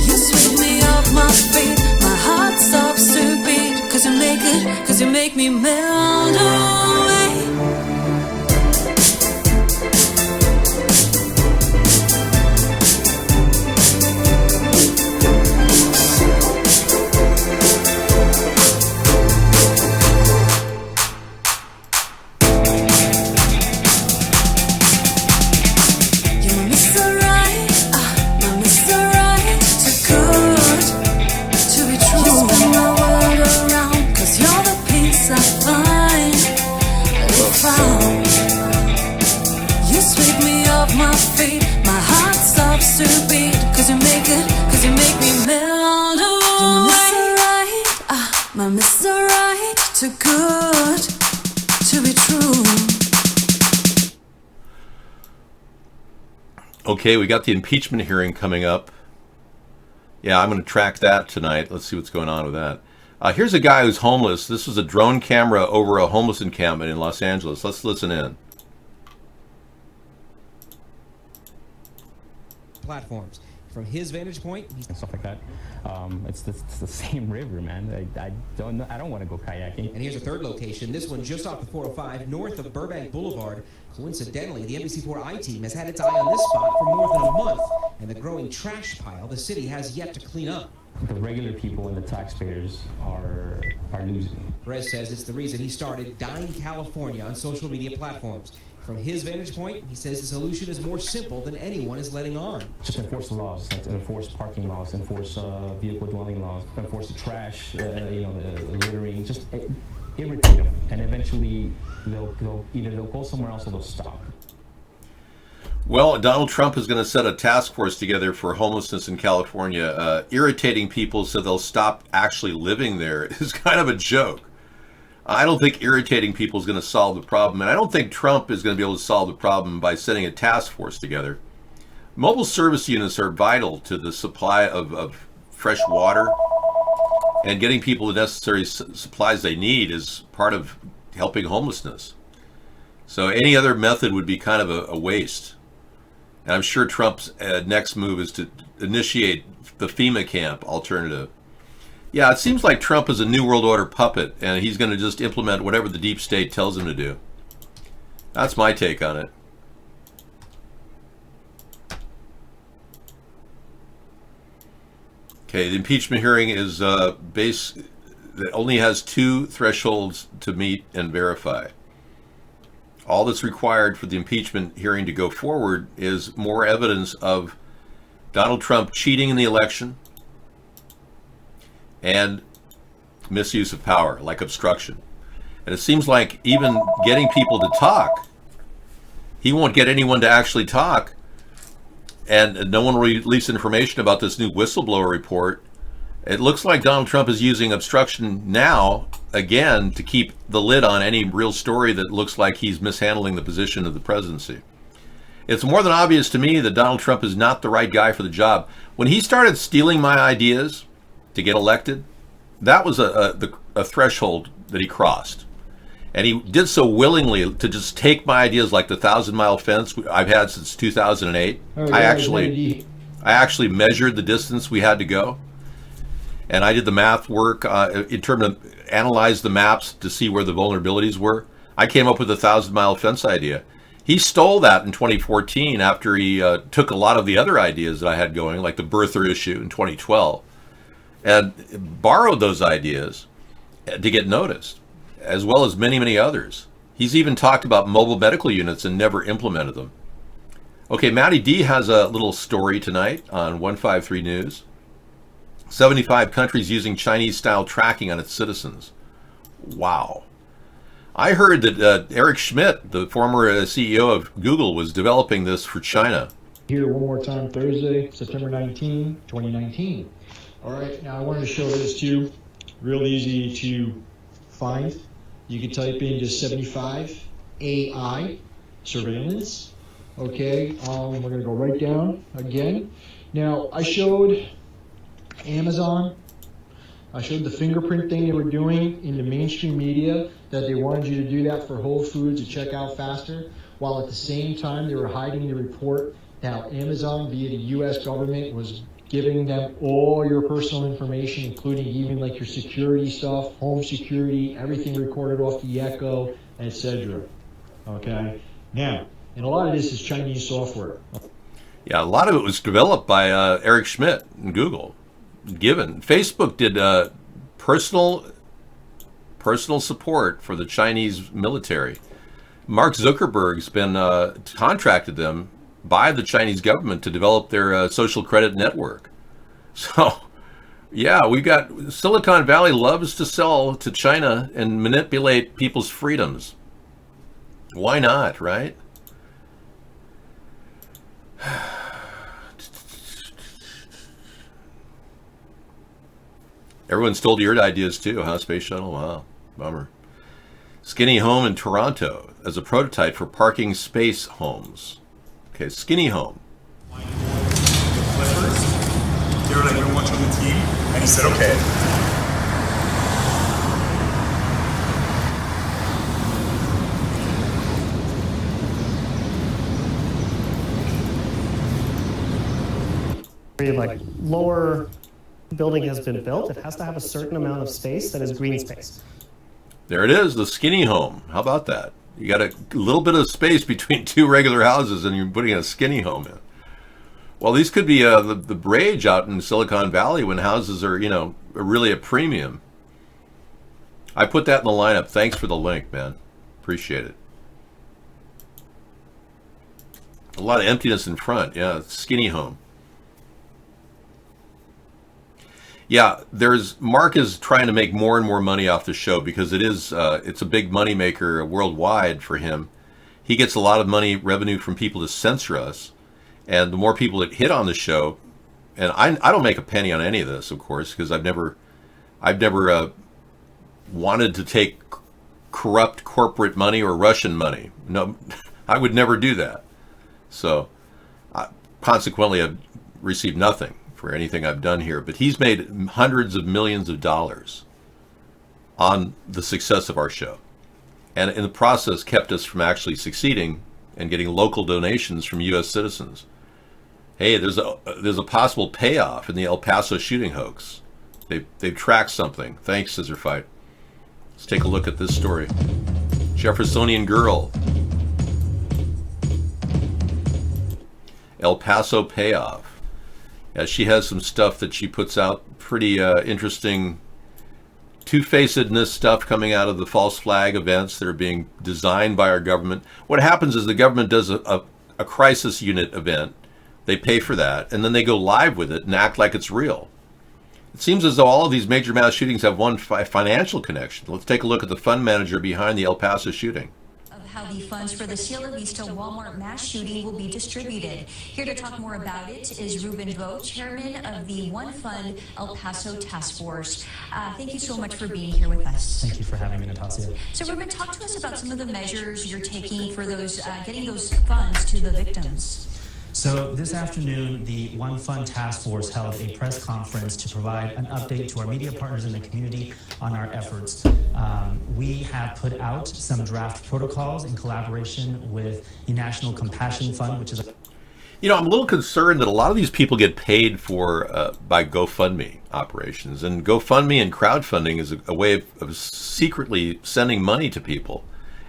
You sweep me off my feet, my heart stops to beat, cause you make me melt away. My Mr. Right, too good to be true. Okay, we got the impeachment hearing coming up. Yeah, I'm going to track that tonight. Let's see what's going on with that. Here's a guy who's homeless. This was a drone camera over a homeless encampment in Los Angeles. Let's listen in. Platforms. From his vantage point and stuff like that, it's the same river, man. I don't want to go kayaking. And here's a third location. This one just off the 405, north of Burbank Boulevard. Coincidentally, the NBC4 I-Team has had its eye on this spot for more than a month, and the growing trash pile the city has yet to clean up. The regular people and the taxpayers are losing. Perez says it's the reason he started Dying California on social media platforms. From his vantage point, he says the solution is more simple than anyone is letting on. Just enforce the laws, enforce parking laws, enforce vehicle dwelling laws, enforce the trash, the littering, just irritate them. And eventually they'll go somewhere else or they'll stop. Well, Donald Trump is going to set a task force together for homelessness in California. Irritating people so they'll stop actually living there is kind of a joke. I don't think irritating people is going to solve the problem, and I don't think Trump is going to be able to solve the problem by setting a task force together. Mobile service units are vital to the supply of fresh water, and getting people the necessary supplies they need is part of helping homelessness. So any other method would be kind of a waste. And I'm sure Trump's next move is to initiate the FEMA camp alternative. Yeah, it seems like Trump is a New World Order puppet, and he's going to just implement whatever the deep state tells him to do. That's my take on it. Okay, the impeachment hearing is it only has two thresholds to meet and verify. All that's required for the impeachment hearing to go forward is more evidence of Donald Trump cheating in the election and misuse of power, like obstruction. And it seems like even getting people to talk, he won't get anyone to actually talk, and no one will release information about this new whistleblower report. It looks like Donald Trump is using obstruction now, again, to keep the lid on any real story that looks like he's mishandling the position of the presidency. It's more than obvious to me that Donald Trump is not the right guy for the job. When he started stealing my ideas to get elected, that was a threshold that he crossed. And he did so willingly to just take my ideas, like the 1,000-mile fence I've had since 2008. I actually measured the distance we had to go. And I did the math work in terms of analyze the maps to see where the vulnerabilities were. I came up with the 1,000-mile fence idea. He stole that in 2014 after he took a lot of the other ideas that I had going, like the birther issue in 2012, and borrowed those ideas to get noticed, as well as many, many others. He's even talked about mobile medical units and never implemented them. Okay, Matty D has a little story tonight on 153 News. 75 countries using Chinese-style tracking on its citizens. Wow. I heard that Eric Schmidt, the former CEO of Google, was developing this for China. Here one more time, Thursday, September 19, 2019. All right, now I wanted to show this to you. Real easy to find. You can type in just 75 AI surveillance. Okay, we're going to go right down again. Now, I showed Amazon. I showed the fingerprint thing they were doing in the mainstream media, that they wanted you to do that for Whole Foods to check out faster, while at the same time they were hiding the report that Amazon, via the U.S. government, was giving them all your personal information, including even like your security stuff, home security, everything recorded off the Echo, etc. Okay? Now, and a lot of this is Chinese software. Yeah, a lot of it was developed by Eric Schmidt and Google. Given Facebook did personal support for the Chinese military. Mark Zuckerberg's been contracted them by the Chinese government to develop their social credit network. So, yeah, we got Silicon Valley loves to sell to China and manipulate people's freedoms. Why not, right? Everyone stole your ideas too, huh? Space shuttle? Wow. Bummer. Skinny Home in Toronto as a prototype for parking space homes. Okay, Skinny Home. Clippers. They were like, we want you on the team. And he said, okay. Like lower building has been built, it has to have a certain amount of space that is green space. There it is, the Skinny Home. How about that? You got a little bit of space between two regular houses and you're putting a Skinny Home in. Well, these could be the rage out in Silicon Valley when houses are, really a premium. I put that in the lineup. Thanks for the link, man. Appreciate it. A lot of emptiness in front. Yeah, Skinny Home. Yeah, Mark is trying to make more and more money off the show because it's a big money maker worldwide for him. He gets a lot of money revenue from people to censor us, and the more people that hit on the show, and I don't make a penny on any of this, of course, because I've never wanted to take corrupt corporate money or Russian money. No, I would never do that. So, consequently, I've received nothing for anything I've done here, but he's made hundreds of millions of dollars on the success of our show, and in the process kept us from actually succeeding and getting local donations from U.S. citizens. Hey, there's a possible payoff in the El Paso shooting hoax. They've tracked something. Thanks, Scissor Fight. Let's take a look at this story. Jeffersonian girl. El Paso payoff. Yeah, she has some stuff that she puts out, pretty interesting two-facedness stuff coming out of the false flag events that are being designed by our government. What happens is the government does a crisis unit event, they pay for that, and then they go live with it and act like it's real. It seems as though all of these major mass shootings have one financial connection. Let's take a look at the fund manager behind the El Paso shooting. How the funds for the Sierra Vista Walmart mass shooting will be distributed. Here to talk more about it is Ruben Vo, chairman of the One Fund El Paso Task Force. Thank you so much for being here with us. Thank you for having me, Natasha. So Ruben, talk to us about some of the measures you're taking for those getting those funds to the victims. So this afternoon, the One Fund Task Force held a press conference to provide an update to our media partners in the community on our efforts. We have put out some draft protocols in collaboration with the National Compassion Fund, which is a You know, I'm a little concerned that a lot of these people get paid for by GoFundMe operations, and GoFundMe and crowdfunding is a way of secretly sending money to people.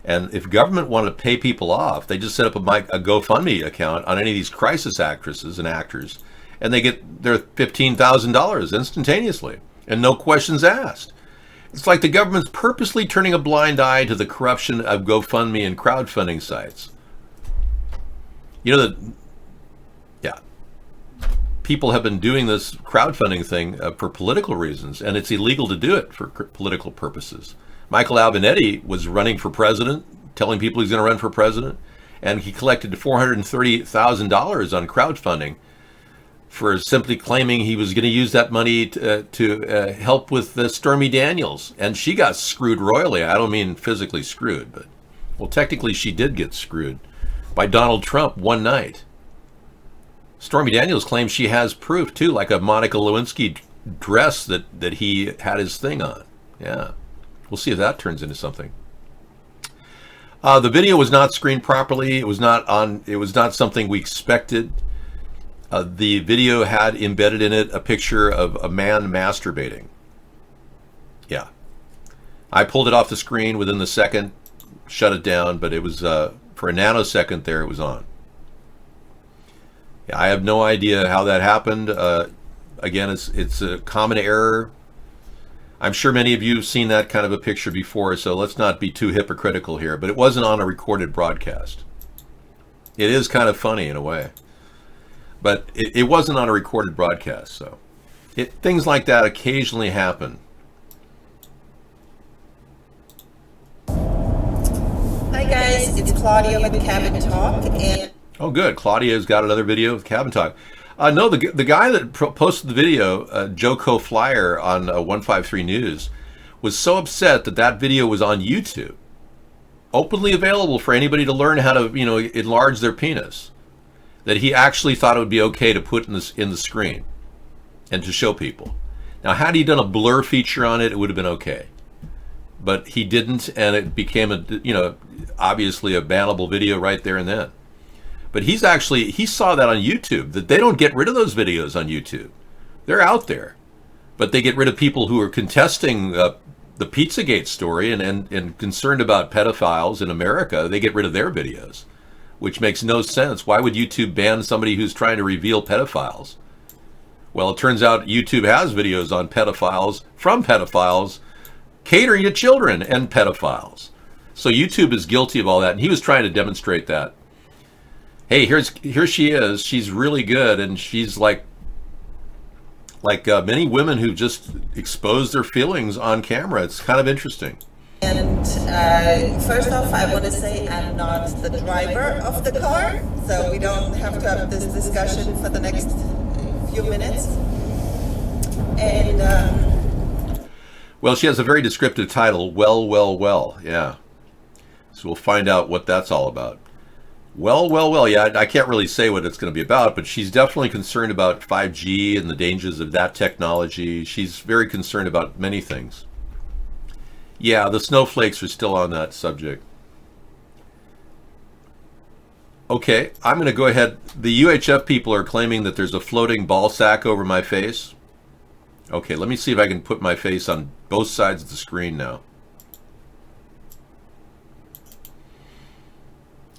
And if government wanted to pay people off, they just set up a GoFundMe account on any of these crisis actresses and actors, and they get their $15,000 instantaneously, and no questions asked. It's like the government's purposely turning a blind eye to the corruption of GoFundMe and crowdfunding sites. You know, people have been doing this crowdfunding thing for political reasons, and it's illegal to do it for political purposes. Michael Avenatti was running for president, telling people he's going to run for president, and he collected $430,000 on crowdfunding for simply claiming he was going to use that money to help with Stormy Daniels. And she got screwed royally. I don't mean physically screwed, but, well, technically she did get screwed by Donald Trump one night. Stormy Daniels claims she has proof, too, like a Monica Lewinsky dress that he had his thing on. Yeah. We'll see if that turns into something. The video was not screened properly. It was not something we expected. The video had embedded in it a picture of a man masturbating. Yeah. I pulled it off the screen within the second, shut it down, but it was, for a nanosecond there, it was on. Yeah, I have no idea how that happened. Again, it's a common error. I'm sure many of you have seen that kind of a picture before, so let's not be too hypocritical here, but it wasn't on a recorded broadcast. It is kind of funny in a way, but it wasn't on a recorded broadcast, so things like that occasionally happen. Hi guys, it's Claudia with Cabin Talk, and oh good, Claudia's got another video of Cabin Talk. No, the guy that posted the video, Joko Flyer on 153 News, was so upset that video was on YouTube, openly available for anybody to learn how to, enlarge their penis, that he actually thought it would be okay to put in the screen and to show people. Now, had he done a blur feature on it, it would have been okay, but he didn't, and it became obviously a bannable video right there and then. But he saw that on YouTube, that they don't get rid of those videos on YouTube. They're out there. But they get rid of people who are contesting the Pizzagate story and concerned about pedophiles in America. They get rid of their videos, which makes no sense. Why would YouTube ban somebody who's trying to reveal pedophiles? Well, it turns out YouTube has videos on pedophiles, from pedophiles, catering to children and pedophiles. So YouTube is guilty of all that, and he was trying to demonstrate that. Hey, here she is. She's really good, and she's like many women who just expose their feelings on camera. It's kind of interesting. And first off, I want to say I'm not the driver of the car, so we don't have to have this discussion for the next few minutes. And well, she has a very descriptive title, Well, Well, Well. Yeah. So we'll find out what that's all about. Well, well, well, yeah, I can't really say what it's going to be about, but she's definitely concerned about 5G and the dangers of that technology. She's very concerned about many things. Yeah, the snowflakes are still on that subject. Okay, I'm going to go ahead. The UHF people are claiming that there's a floating ball sack over my face. Okay, let me see if I can put my face on both sides of the screen now.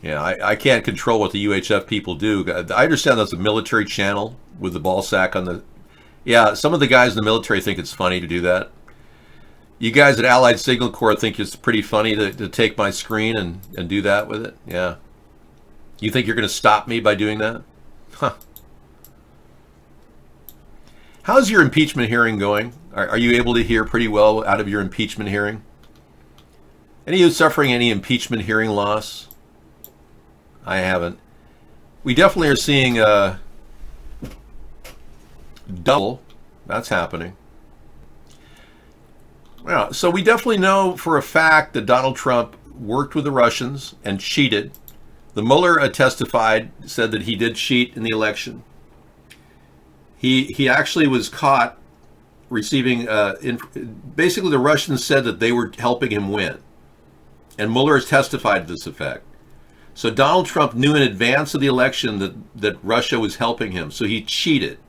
Yeah, I can't control what the UHF people do. I understand that's a military channel with the ball sack on the... Yeah, some of the guys in the military think it's funny to do that. You guys at Allied Signal Corps think it's pretty funny to take my screen and do that with it? Yeah. You think you're going to stop me by doing that? Huh. How's your impeachment hearing going? Are you able to hear pretty well out of your impeachment hearing? Any of you suffering any impeachment hearing loss? I haven't. We definitely are seeing double. That's happening. Well, so we definitely know for a fact that Donald Trump worked with the Russians and cheated The Mueller testified, said that he did cheat in the election. He actually was caught receiving, basically the Russians said that they were helping him win. And Mueller has testified to this effect. So Donald Trump knew in advance of the election that Russia was helping him. So he cheated.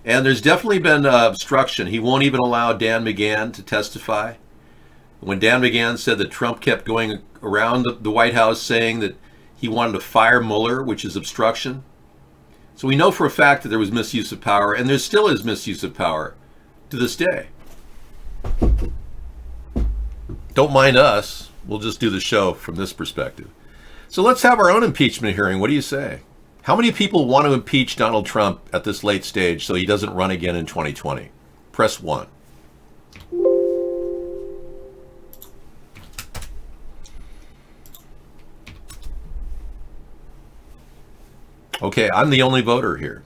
And there's definitely been obstruction. He won't even allow Dan McGahn to testify. When Dan McGahn said that Trump kept going around the White House saying that he wanted to fire Mueller, which is obstruction. So we know for a fact that there was misuse of power, and there still is misuse of power to this day. Don't mind us. We'll just do the show from this perspective. So let's have our own impeachment hearing. What do you say? How many people want to impeach Donald Trump at this late stage so he doesn't run again in 2020? Press 1. Okay, I'm the only voter here.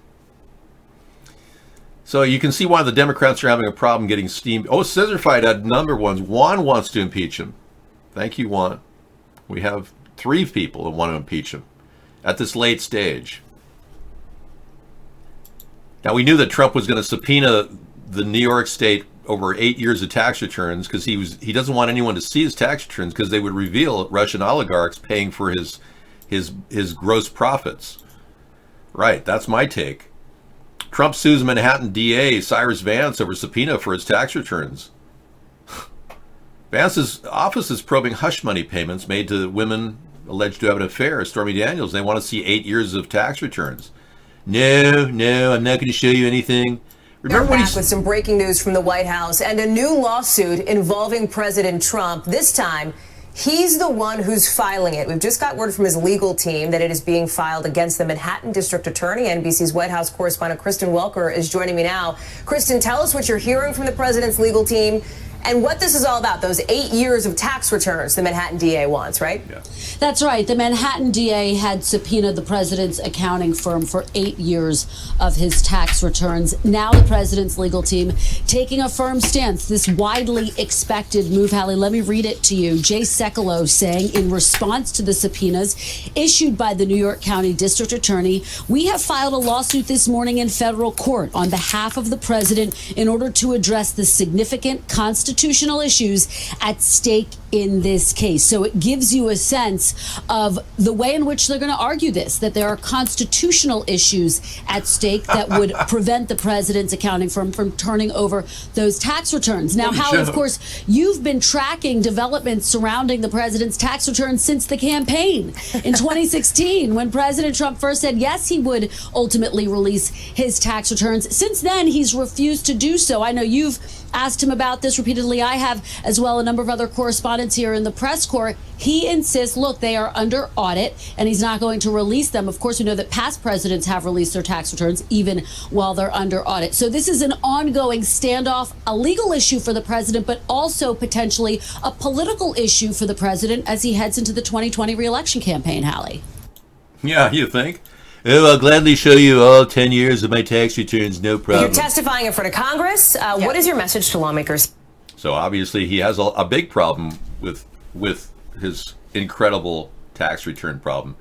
So you can see why the Democrats are having a problem getting steam. Oh, Scissorfied had number ones. Juan wants to impeach him. Thank you, Juan. We have 3 people that want to impeach him at this late stage. Now, we knew that Trump was going to subpoena the New York State over 8 years of tax returns because he doesn't want anyone to see his tax returns because they would reveal Russian oligarchs paying for his gross profits. Right, that's my take. Trump sues Manhattan DA Cyrus Vance over subpoena for his tax returns. Vance's office is probing hush money payments made to women alleged to have an affair. Stormy Daniels, they want to see 8 years of tax returns. No, I'm not going to show you anything. Remember when back with some breaking news from the White House and a new lawsuit involving President Trump. This time, he's the one who's filing it. We've just got word from his legal team that it is being filed against the Manhattan District Attorney. NBC's White House correspondent Kristen Welker is joining me now. Kristen, tell us what you're hearing from the president's legal team and what this is all about. Those 8 years of tax returns the Manhattan DA wants, right? Yeah. That's right. The Manhattan DA had subpoenaed the president's accounting firm for 8 years of his tax returns. Now the president's legal team taking a firm stance. This widely expected move, Hallie, let me read it to you. Jay Sekulow saying in response to the subpoenas issued by the New York County District Attorney, we have filed a lawsuit this morning in federal court on behalf of the president in order to address the significant constitutional issues at stake in this case. So it gives you a sense of the way in which they're going to argue this, that there are constitutional issues at stake that would prevent the president's accounting firm from turning over those tax returns. Now, Hal, of course, you've been tracking developments surrounding the president's tax returns since the campaign in 2016, when President Trump first said, yes, he would ultimately release his tax returns. Since then, he's refused to do so. I know you've asked him about this repeatedly. I have as well, a number of other correspondents here in the press corps. He insists, look, they are under audit and he's not going to release them. Of course, we know that past presidents have released their tax returns even while they're under audit. So this is an ongoing standoff, a legal issue for the president, but also potentially a political issue for the president as he heads into the 2020 re-election campaign, Hallie. Yeah, you think? Oh, I'll gladly show you all 10 years of my tax returns, no problem. You're testifying in front of Congress. What is your message to lawmakers? So obviously he has a big problem with his incredible tax return problem.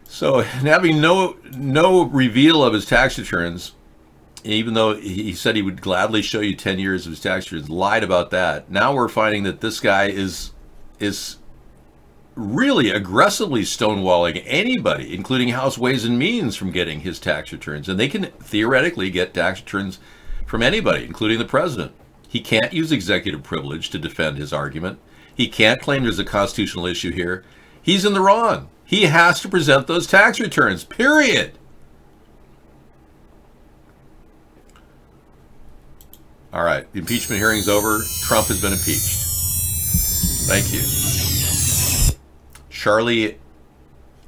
So having no reveal of his tax returns, even though he said he would gladly show you 10 years of his tax returns, lied about that. Now we're finding that this guy is really aggressively stonewalling anybody, including House Ways and Means, from getting his tax returns. And they can theoretically get tax returns from anybody, including the president. He can't use executive privilege to defend his argument. He can't claim there's a constitutional issue here. He's in the wrong. He has to present those tax returns, period. All right, the impeachment hearing's over. Trump has been impeached. Thank you. Charlie,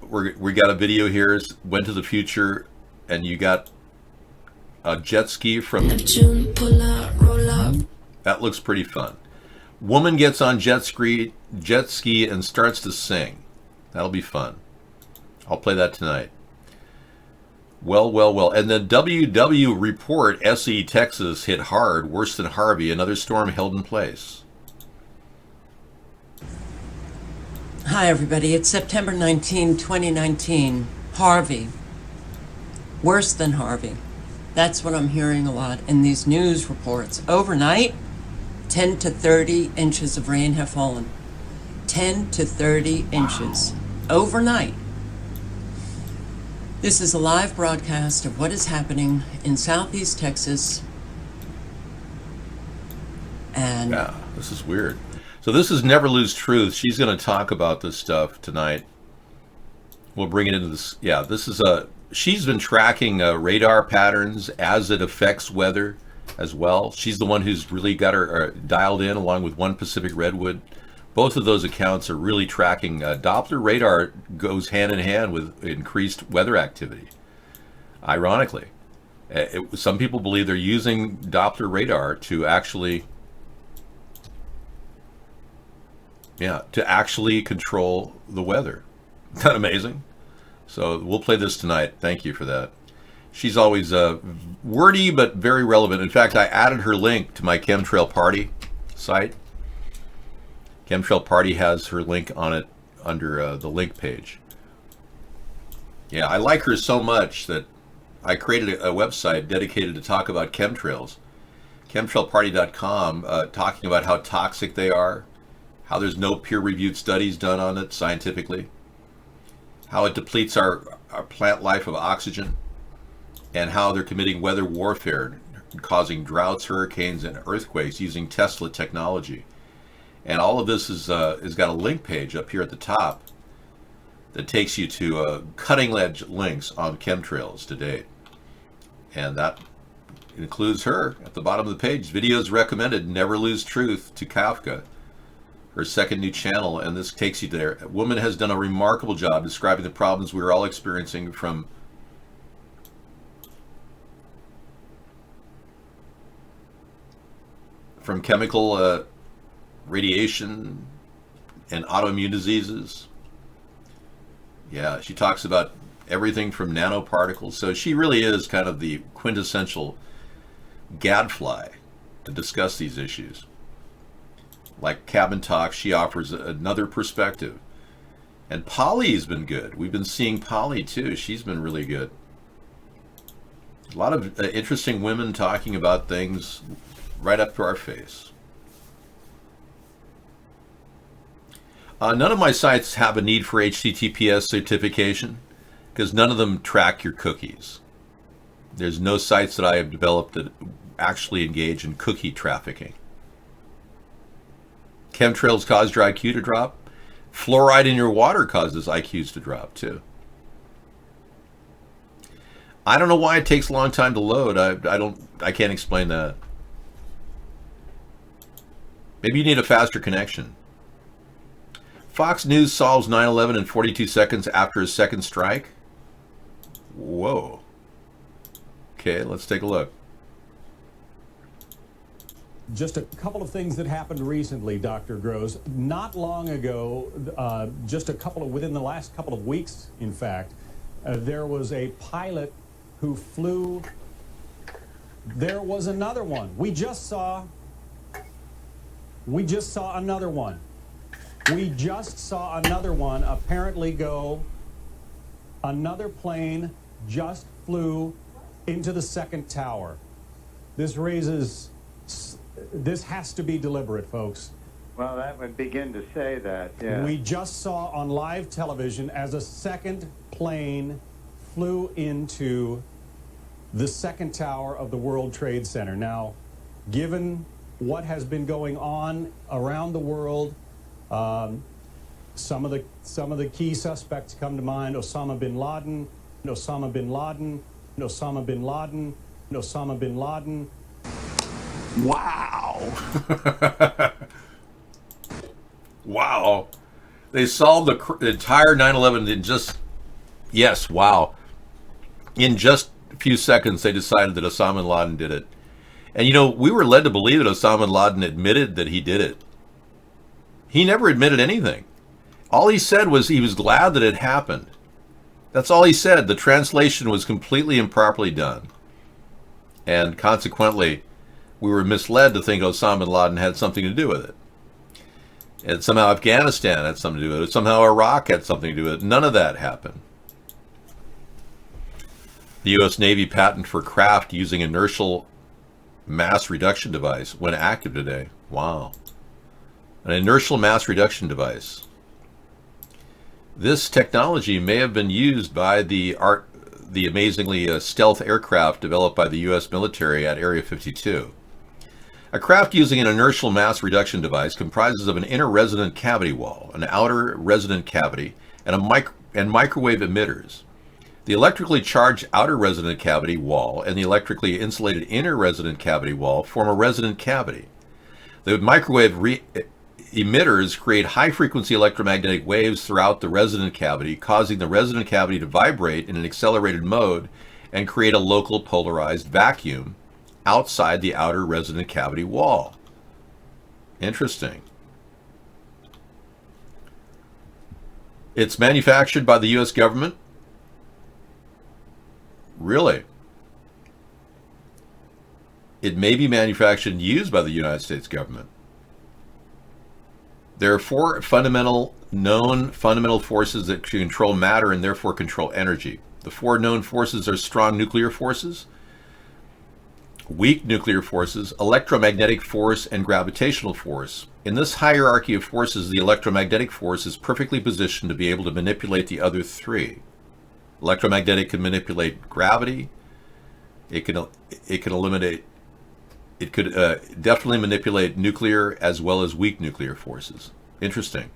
we got a video here. Went to the future, and you got a jet ski from Neptune. Pull up, roll up. That looks pretty fun. Woman gets on jet ski and starts to sing. That'll be fun. I'll play that tonight. Well. And the WW report, SE Texas hit hard, worse than Harvey. Another storm held in place. Hi, everybody. It's September 19, 2019. Harvey. Worse than Harvey. That's what I'm hearing a lot in these news reports. Overnight, 10 to 30 inches of rain have fallen. 10 to 30 inches. Overnight. This is a live broadcast of what is happening in Southeast Texas. And yeah, this is weird. So this is Never Lose Truth. She's going to talk about this stuff tonight. We'll bring it into this. Yeah, this is she's been tracking radar patterns as it affects weather as well. She's the one who's really got her dialed in, along with One Pacific Redwood. Both of those accounts are really tracking. Doppler radar goes hand in hand with increased weather activity. Ironically, some people believe they're using Doppler radar to actually, to actually control the weather. Isn't that amazing? So we'll play this tonight. Thank you for that. She's always wordy but very relevant. In fact, I added her link to my Chemtrail Party site. Chemtrail Party has her link on it under the link page. Yeah, I like her so much that I created a website dedicated to talk about chemtrails. Chemtrailparty.com, talking about how toxic they are, how there's no peer-reviewed studies done on it scientifically, how it depletes our plant life of oxygen, and how they're committing weather warfare, causing droughts, hurricanes, and earthquakes using Tesla technology. And all of this is got a link page up here at the top that takes you to cutting-edge links on chemtrails to date. And that includes her at the bottom of the page. Videos recommended, Never Lose Truth to Kafka, her second new channel, and this takes you there. A woman has done a remarkable job describing the problems we are all experiencing from chemical radiation and autoimmune diseases. Yeah, she talks about everything from nanoparticles. So she really is kind of the quintessential gadfly to discuss these issues. Like Cabin Talk, she offers another perspective. And Polly's been good. We've been seeing Polly too. She's been really good. A lot of interesting women talking about things right up to our face. None of my sites have a need for HTTPS certification because none of them track your cookies. There's no sites that I have developed that actually engage in cookie trafficking. Chemtrails cause your IQ to drop. Fluoride in your water causes IQs to drop too. I don't know why it takes a long time to load. I can't explain that. Maybe you need a faster connection. Fox News solves 9/11 in 42 seconds after a second strike. Whoa. Okay, let's take a look. Just a couple of things that happened recently, Dr. Gross. Not long ago, within the last couple of weeks, in fact, there was a pilot who flew. There was another one. We just saw another one. We just saw another one apparently go. Another plane just flew into the second tower. This has to be deliberate, folks. Well, that would begin to say that, yeah. We just saw on live television as a second plane flew into the second tower of the World Trade Center. Now, given what has been going on around the world, some of the key suspects come to mind: Osama bin Laden, Osama bin Laden, Osama bin Laden, Osama bin Laden. Wow. Wow. They solved the entire 9/11 in just, yes, wow. In just a few seconds, they decided that Osama bin Laden did it. And, we were led to believe that Osama bin Laden admitted that he did it. He never admitted anything. All he said was he was glad that it happened. That's all he said. The translation was completely improperly done. And consequently, we were misled to think Osama bin Laden had something to do with it. And somehow Afghanistan had something to do with it. Somehow Iraq had something to do with it. None of that happened. The U.S. Navy patent for craft using inertial mass reduction device went active today. Wow. An inertial mass reduction device. This technology may have been used by the amazingly stealth aircraft developed by the U.S. military at Area 52. A craft using an inertial mass reduction device comprises of an inner resonant cavity wall, an outer resonant cavity, and microwave emitters. The electrically charged outer resonant cavity wall and the electrically insulated inner resonant cavity wall form a resonant cavity. The microwave emitters create high-frequency electromagnetic waves throughout the resonant cavity, causing the resonant cavity to vibrate in an accelerated mode and create a local polarized vacuum outside the outer resonant cavity wall. Interesting. It's manufactured by the U.S. government. Really? It may be manufactured and used by the United States government. There are four known fundamental forces that control matter and therefore control energy. The four known forces are strong nuclear forces, weak nuclear forces, electromagnetic force, and gravitational force. In this hierarchy of forces, the electromagnetic force is perfectly positioned to be able to manipulate the other three. Electromagnetic can manipulate gravity. It could definitely manipulate nuclear as well as weak nuclear forces. Interesting.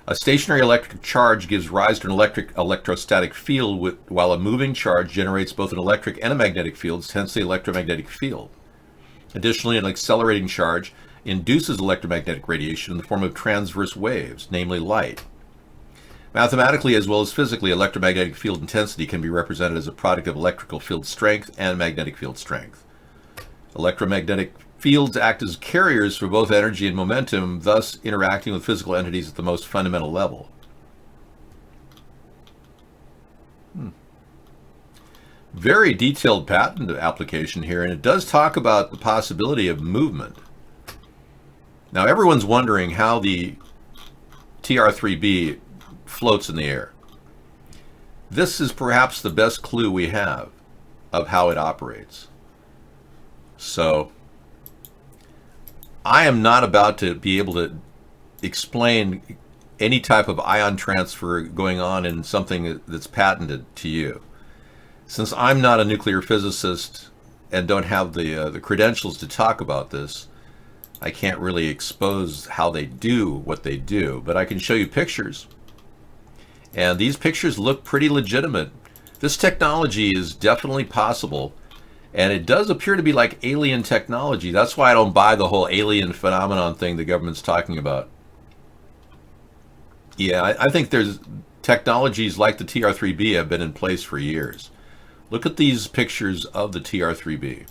A stationary electric charge gives rise to an electrostatic field, while a moving charge generates both an electric and a magnetic field, hence the electromagnetic field. Additionally, an accelerating charge induces electromagnetic radiation in the form of transverse waves, namely light. Mathematically as well as physically, electromagnetic field intensity can be represented as a product of electrical field strength and magnetic field strength. Electromagnetic fields act as carriers for both energy and momentum, thus interacting with physical entities at the most fundamental level. Very detailed patent application here, and it does talk about the possibility of movement. Now everyone's wondering how the TR-3B floats in the air. This is perhaps the best clue we have of how it operates. So I am not about to be able to explain any type of ion transfer going on in something that's patented to you. Since I'm not a nuclear physicist and don't have the credentials to talk about this, I can't really expose how they do what they do, but I can show you pictures. And these pictures look pretty legitimate. This technology is definitely possible, and it does appear to be like alien technology. That's why I don't buy the whole alien phenomenon thing the government's talking about. Yeah, I think there's technologies like the TR-3B have been in place for years. Look at these pictures of the TR-3B.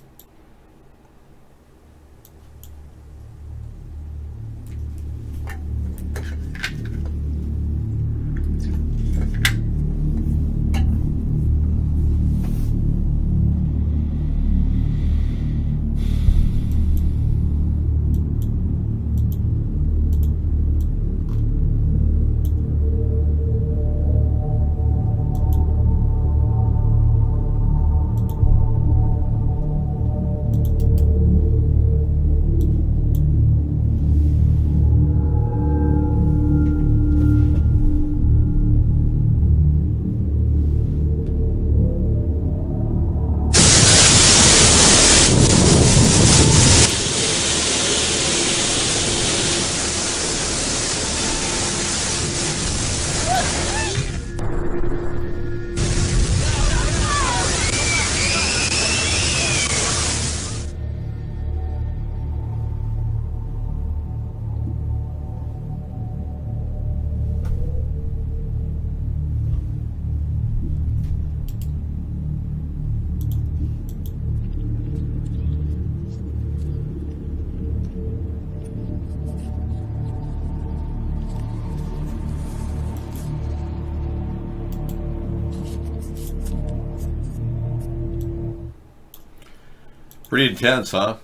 Pretty intense, huh?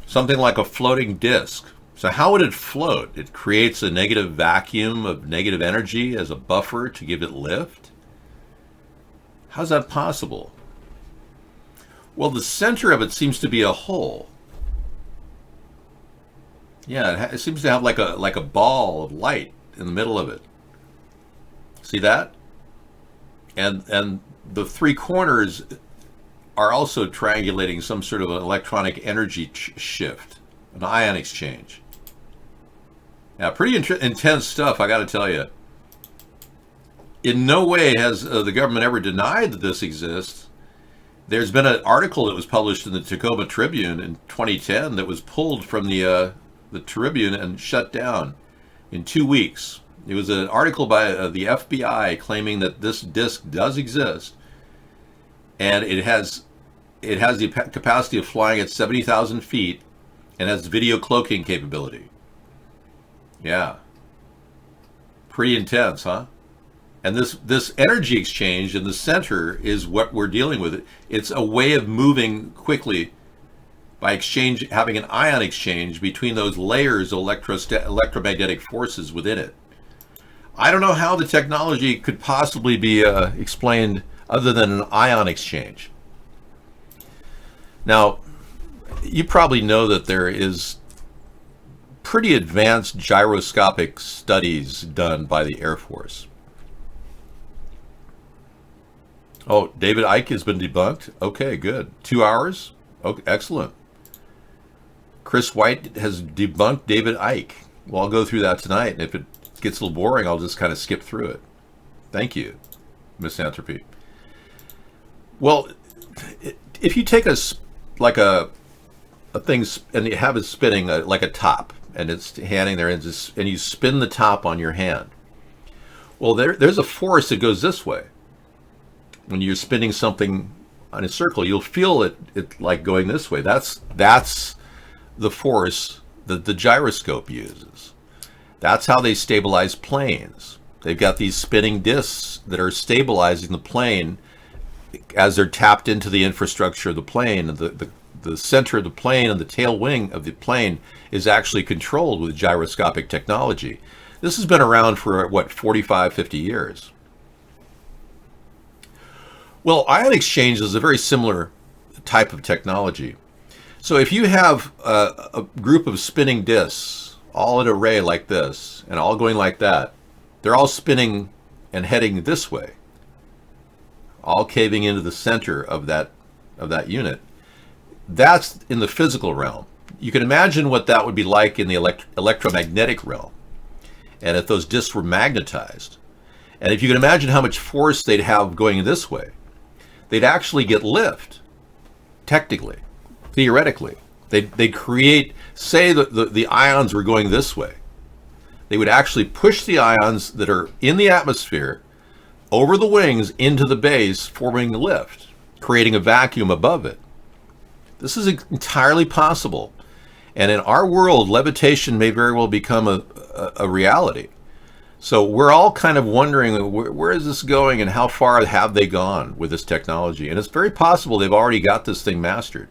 Something like a floating disc So how would it float? It creates a negative vacuum of negative energy as a buffer to give it lift? How's that possible? Well, the center of it seems to be a hole. Yeah, it seems to have like a ball of light in the middle of it. See that? And the three corners are also triangulating some sort of an electronic energy shift, an ion exchange. Yeah, pretty intense stuff, I got to tell you. In no way has the government ever denied that this exists. There's been an article that was published in the Tacoma Tribune in 2010 that was pulled from the Tribune and shut down in 2 weeks. It was an article by the FBI claiming that this disk does exist, and it has the capacity of flying at 70,000 feet and has video cloaking capability. Yeah. Pretty intense, huh? And this energy exchange in the center is what we're dealing with. It's a way of moving quickly by having an ion exchange between those layers of electromagnetic forces within it. I don't know how the technology could possibly be explained other than an ion exchange. Now, you probably know that there is pretty advanced gyroscopic studies done by the Air Force. Oh, David Icke has been debunked? Okay, good. 2 hours? Okay, excellent. Chris White has debunked David Icke. Well, I'll go through that tonight, and if it gets a little boring, I'll just kind of skip through it. Thank you, Misanthropy. Well, if you take a thing and you have it spinning like a top, and it's handing there, and you spin the top on your hand. Well, there's a force that goes this way. When you're spinning something on a circle, you'll feel it like going this way. That's the force that the gyroscope uses. That's how they stabilize planes. They've got these spinning discs that are stabilizing the plane as they're tapped into the infrastructure of the plane. The center of the plane and the tail wing of the plane is actually controlled with gyroscopic technology. This has been around for, 45, 50 years. Well, ion exchange is a very similar type of technology. So if you have a group of spinning discs, all in an array like this, and all going like that, they're all spinning and heading this way, all caving into the center of that unit. That's in the physical realm. You can imagine what that would be like in the electromagnetic realm, and if those discs were magnetized. And if you can imagine how much force they'd have going this way, they'd actually get lift, technically, theoretically. They'd create, say the ions were going this way. They would actually push the ions that are in the atmosphere over the wings into the base, forming lift, creating a vacuum above it. This is entirely possible. And in our world, levitation may very well become a reality. So we're all kind of wondering, where is this going and how far have they gone with this technology? And it's very possible they've already got this thing mastered.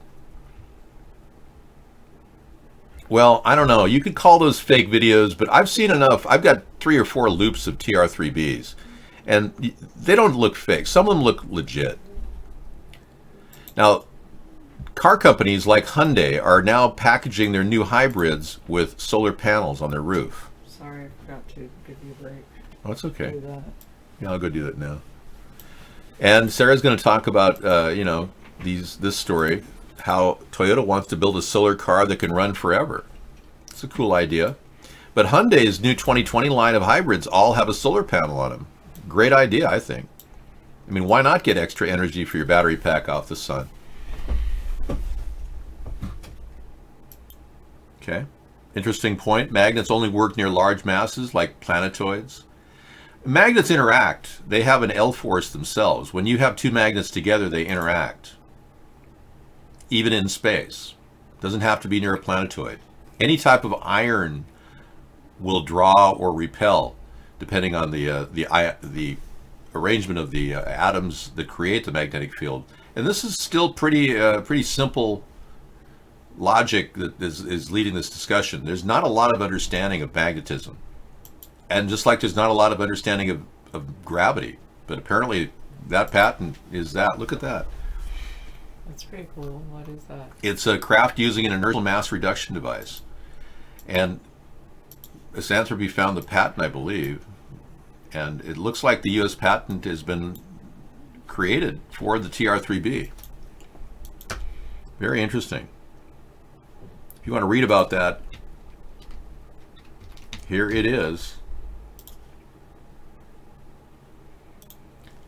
Well, I don't know. You could call those fake videos, but I've seen enough. I've got 3 or 4 loops of TR-3Bs, and they don't look fake. Some of them look legit. Now, car companies like Hyundai are now packaging their new hybrids with solar panels on their roof. Sorry, I forgot to give you a break. Oh, it's okay. Do that. Yeah, I'll go do that now. And Sarah's going to talk about, this story, how Toyota wants to build a solar car that can run forever. It's a cool idea. But Hyundai's new 2020 line of hybrids all have a solar panel on them. Great idea, I think. I mean, why not get extra energy for your battery pack off the sun? Okay. Interesting point. Magnets only work near large masses like planetoids. Magnets interact. They have an L force themselves. When you have 2 magnets together, they interact. Even in space. Doesn't have to be near a planetoid. Any type of iron will draw or repel, depending on the arrangement of the atoms that create the magnetic field. And this is still pretty simple logic that is leading this discussion. There's not a lot of understanding of magnetism. And just like there's not a lot of understanding of gravity. But apparently that patent is that. Look at that. That's pretty cool. What is that? It's a craft using an inertial mass reduction device. And Misanthropy found the patent, I believe. And it looks like the U.S. patent has been created for the TR-3B. Very interesting. If you want to read about that, here it is.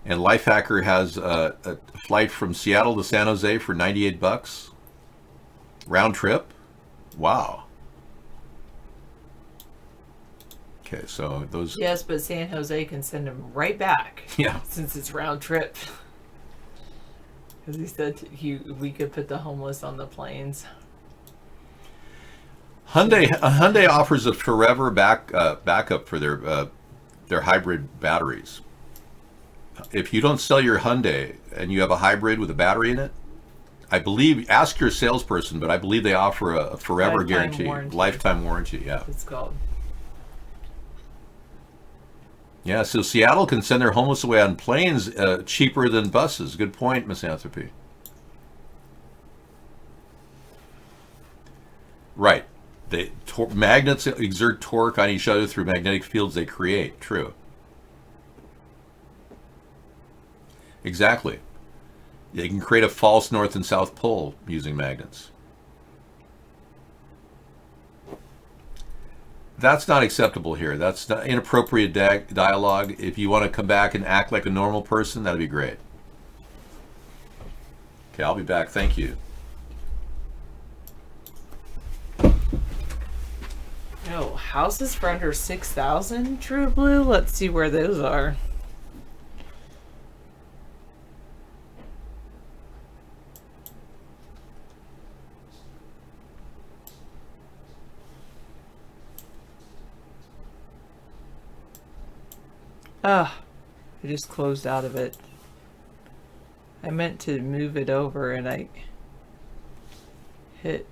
And Lifehacker has a flight from Seattle to San Jose for $98. Round trip. Wow. Okay, so those... Yes, but San Jose can send them right back. Yeah. Since it's round trip. Because he said we could put the homeless on the planes. Hyundai offers a forever backup for their hybrid batteries. If you don't sell your Hyundai and you have a hybrid with a battery in it, I believe, ask your salesperson, but I believe they offer a forever guarantee, lifetime warranty. Yeah, it's called. Yeah, so Seattle can send their homeless away on planes cheaper than buses. Good point, Misanthropy. Right. Magnets exert torque on each other through magnetic fields they create. True. Exactly. They can create a false north and south pole using magnets. That's not acceptable here. That's not inappropriate dialogue. If you want to come back and act like a normal person, that'd be great. Okay, I'll be back. Thank you. Oh, houses for under 6,000, True Blue? Let's see where those are. Ah, I just closed out of it. I meant to move it over and I hit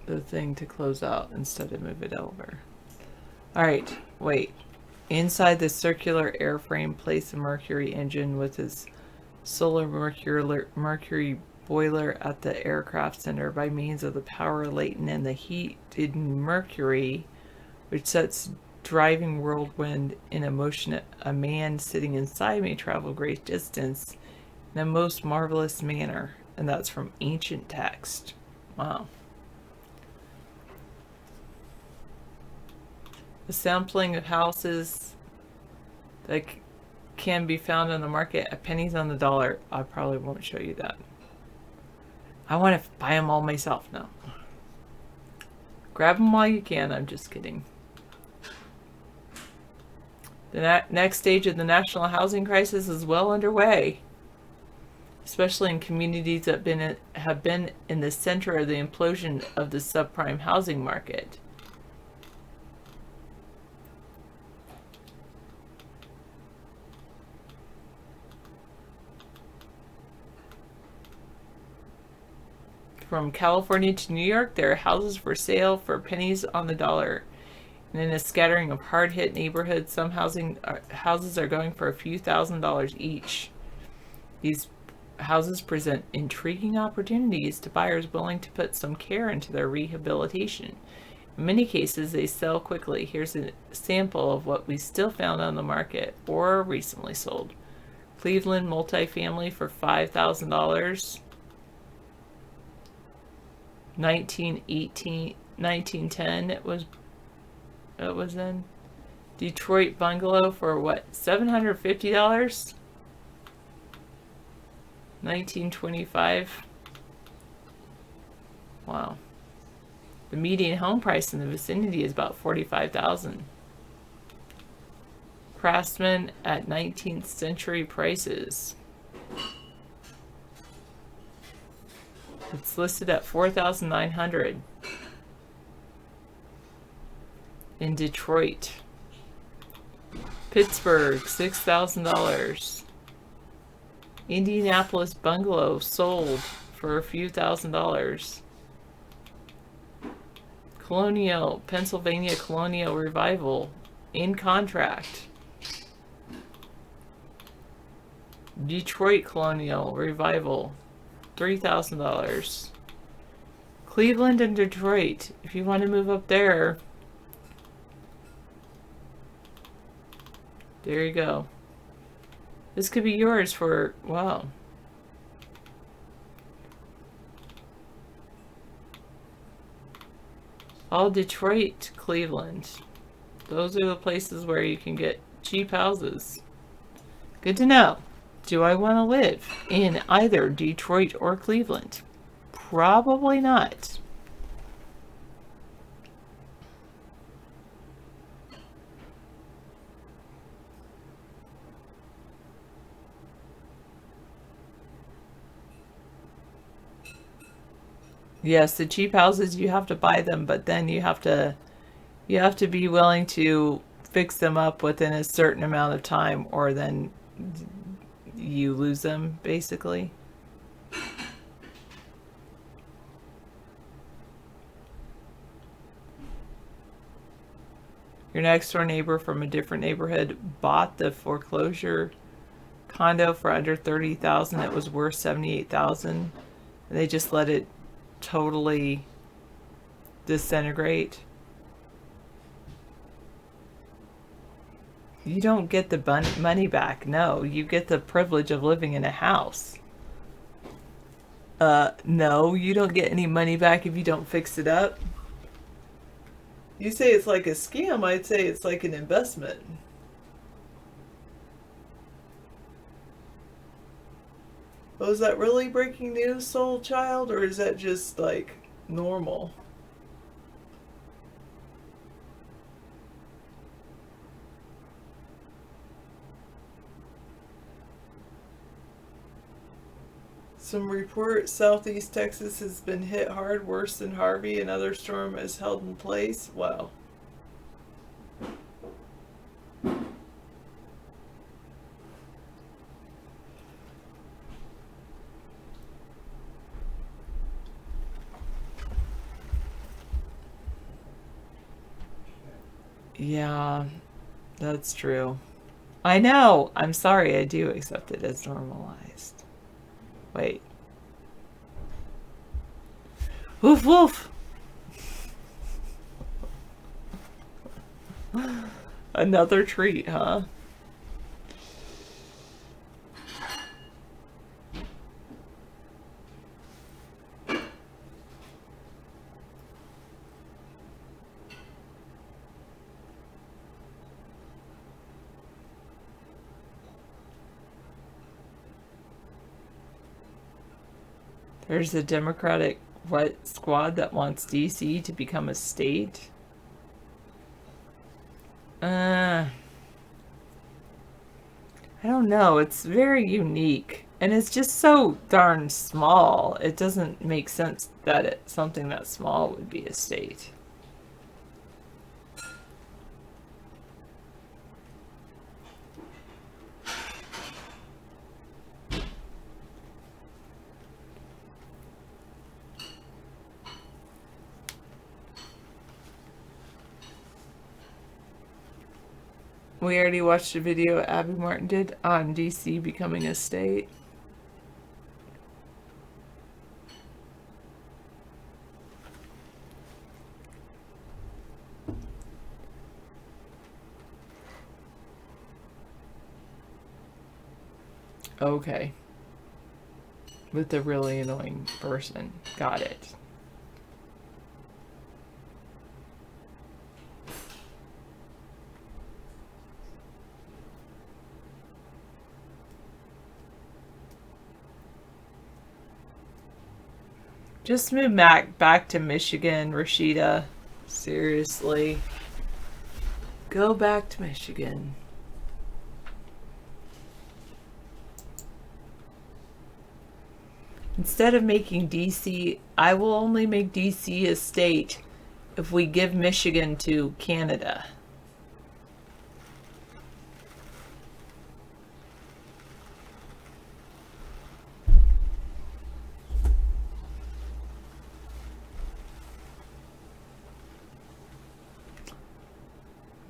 the thing to close out instead of move it over. Alright, wait. Inside the circular airframe, place a Mercury engine with its solar Mercury boiler at the aircraft center by means of the power latent in the heated Mercury, which sets driving whirlwind in motion. A man sitting inside may travel great distance in a most marvelous manner. And that's from ancient text. Wow. The sampling of houses that can be found on the market at pennies on the dollar. I probably won't show you that. I want to buy them all myself now. Grab them while you can. I'm just kidding. The next stage of the national housing crisis is well underway, especially in communities that have been in the center of the implosion of the subprime housing market. From California to New York, there are houses for sale for pennies on the dollar. And in a scattering of hard-hit neighborhoods, some houses are going for a few $1,000s each. These houses present intriguing opportunities to buyers willing to put some care into their rehabilitation. In many cases, they sell quickly. Here's a sample of what we still found on the market or recently sold. Cleveland multifamily for $5,000. 1910 it was in. Detroit bungalow for what, $750? 1925. Wow. The median home price in the vicinity is about $45,000. Craftsman at 19th century prices. It's listed at $4,900 in Detroit. Pittsburgh, $6,000. Indianapolis bungalow sold for a few $1,000s. Pennsylvania Colonial Revival in contract. Detroit Colonial Revival, $3,000. Cleveland and Detroit, if you want to move up there, there you go. This could be yours for, wow. All Detroit, Cleveland. Those are the places where you can get cheap houses. Good to know. Do I want to live in either Detroit or Cleveland? Probably not. Yes, the cheap houses, you have to buy them, but then you have to be willing to fix them up within a certain amount of time, or then you lose them, basically. Your next door neighbor from a different neighborhood bought the foreclosure condo for under $30,000. It was worth $78,000, and they just let it totally disintegrate. You don't get the money back. No, you get the privilege of living in a house. No, you don't get any money back if you don't fix it up. You say it's like a scam, I'd say it's like an investment. Oh, is that really breaking news, Soul Child, or is that just like normal? Some report Southeast Texas has been hit hard, worse than Harvey. Another storm is held in place. Wow. Yeah, that's true. I know. I'm sorry. I do accept it as normalized. Wait. Woof woof. Another treat, huh? There's a Democratic squad that wants DC to become a state. I don't know. It's very unique. And it's just so darn small. It doesn't make sense that something that small would be a state. We already watched a video Abby Martin did on DC becoming a state. Okay. With the really annoying person. Got it. Just move back to Michigan, Rashida. Seriously. Go back to Michigan. Instead of making DC, I will only make DC a state if we give Michigan to Canada.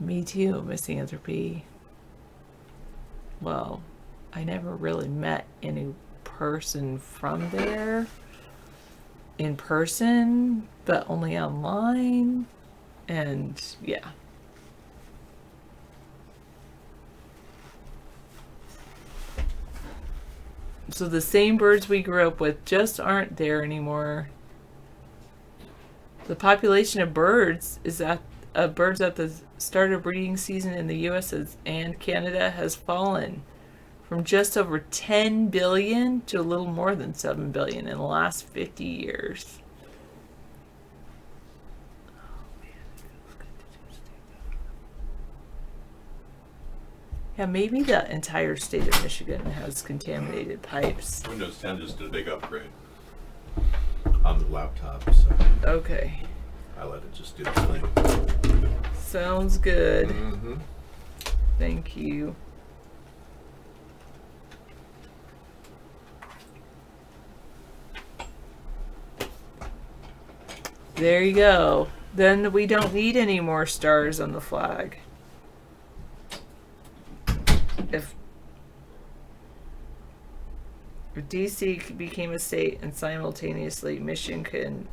Me too, Misanthropy. Well, I never really met any person from there in person, but only online. And yeah. So the same birds we grew up with just aren't there anymore. The population of birds at the start of breeding season in the U.S. and Canada has fallen from just over 10 billion to a little more than 7 billion in the last 50 years. Yeah, maybe the entire state of Michigan has contaminated pipes. Windows 10 just did a big upgrade on the laptop, so. Okay. I let it just do its thing. Sounds good. Thank you. There you go. Then we don't need any more stars on the flag. If DC became a state and simultaneously Michigan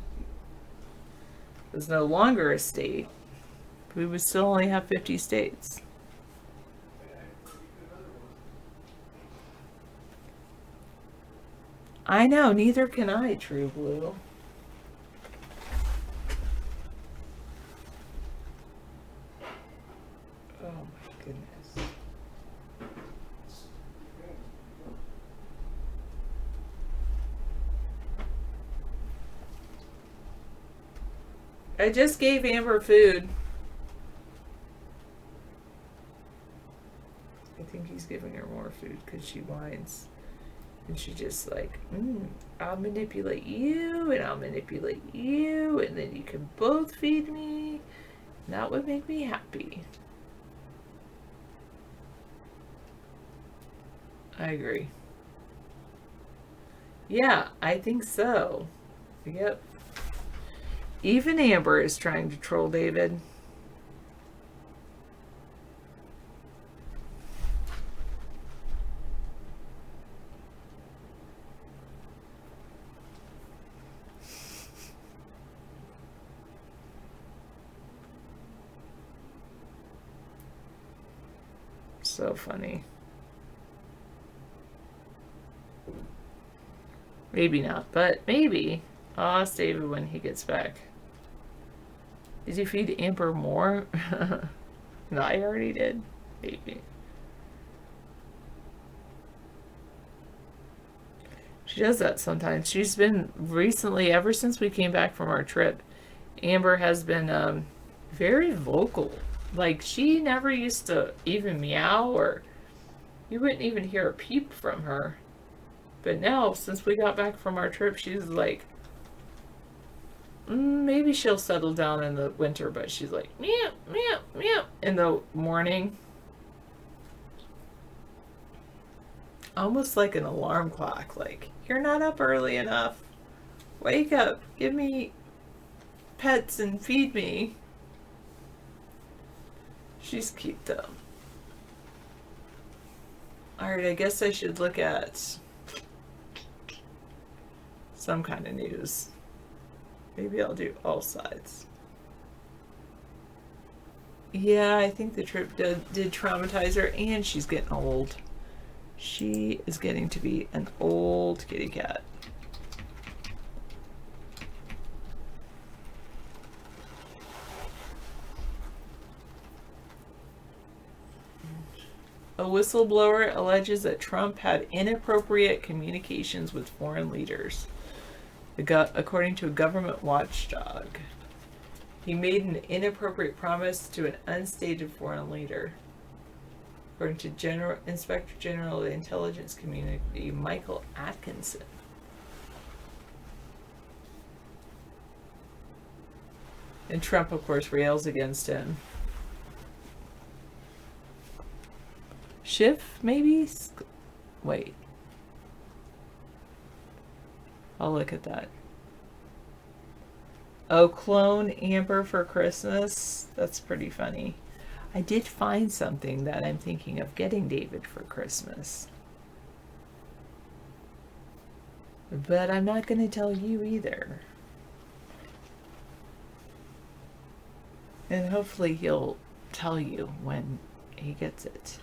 was no longer a state, we would still only have 50 states. I know, neither can I, True Blue. Oh my goodness. I just gave Amber food. I think he's giving her more food because she whines. And she just like, I'll manipulate you and I'll manipulate you and then you can both feed me. And that would make me happy. I agree. Yeah, I think so. Yep. Even Amber is trying to troll David. So funny. Maybe not, but maybe. I'll ask David when he gets back. Did you feed Amber more? No, I already did. Maybe. She does that sometimes. She's been recently, ever since we came back from our trip, Amber has been very vocal. Like, she never used to even meow, or you wouldn't even hear a peep from her. But now, since we got back from our trip, she's like, maybe she'll settle down in the winter, but she's like, meow, meow, meow, in the morning. Almost like an alarm clock, like, you're not up early enough. Wake up, give me pets and feed me. She's cute though. Alright, I guess I should look at some kind of news. Maybe I'll do all sides. Yeah, I think the trip did traumatize her, and she's getting old. She is getting to be an old kitty cat. A whistleblower alleges that Trump had inappropriate communications with foreign leaders, according to a government watchdog. He made an inappropriate promise to an unstated foreign leader, according to Inspector General of the Intelligence Community, Michael Atkinson. And Trump, of course, rails against him. Schiff, maybe? Wait. I'll look at that. Oh, clone Amber for Christmas? That's pretty funny. I did find something that I'm thinking of getting David for Christmas. But I'm not going to tell you either. And hopefully he'll tell you when he gets it.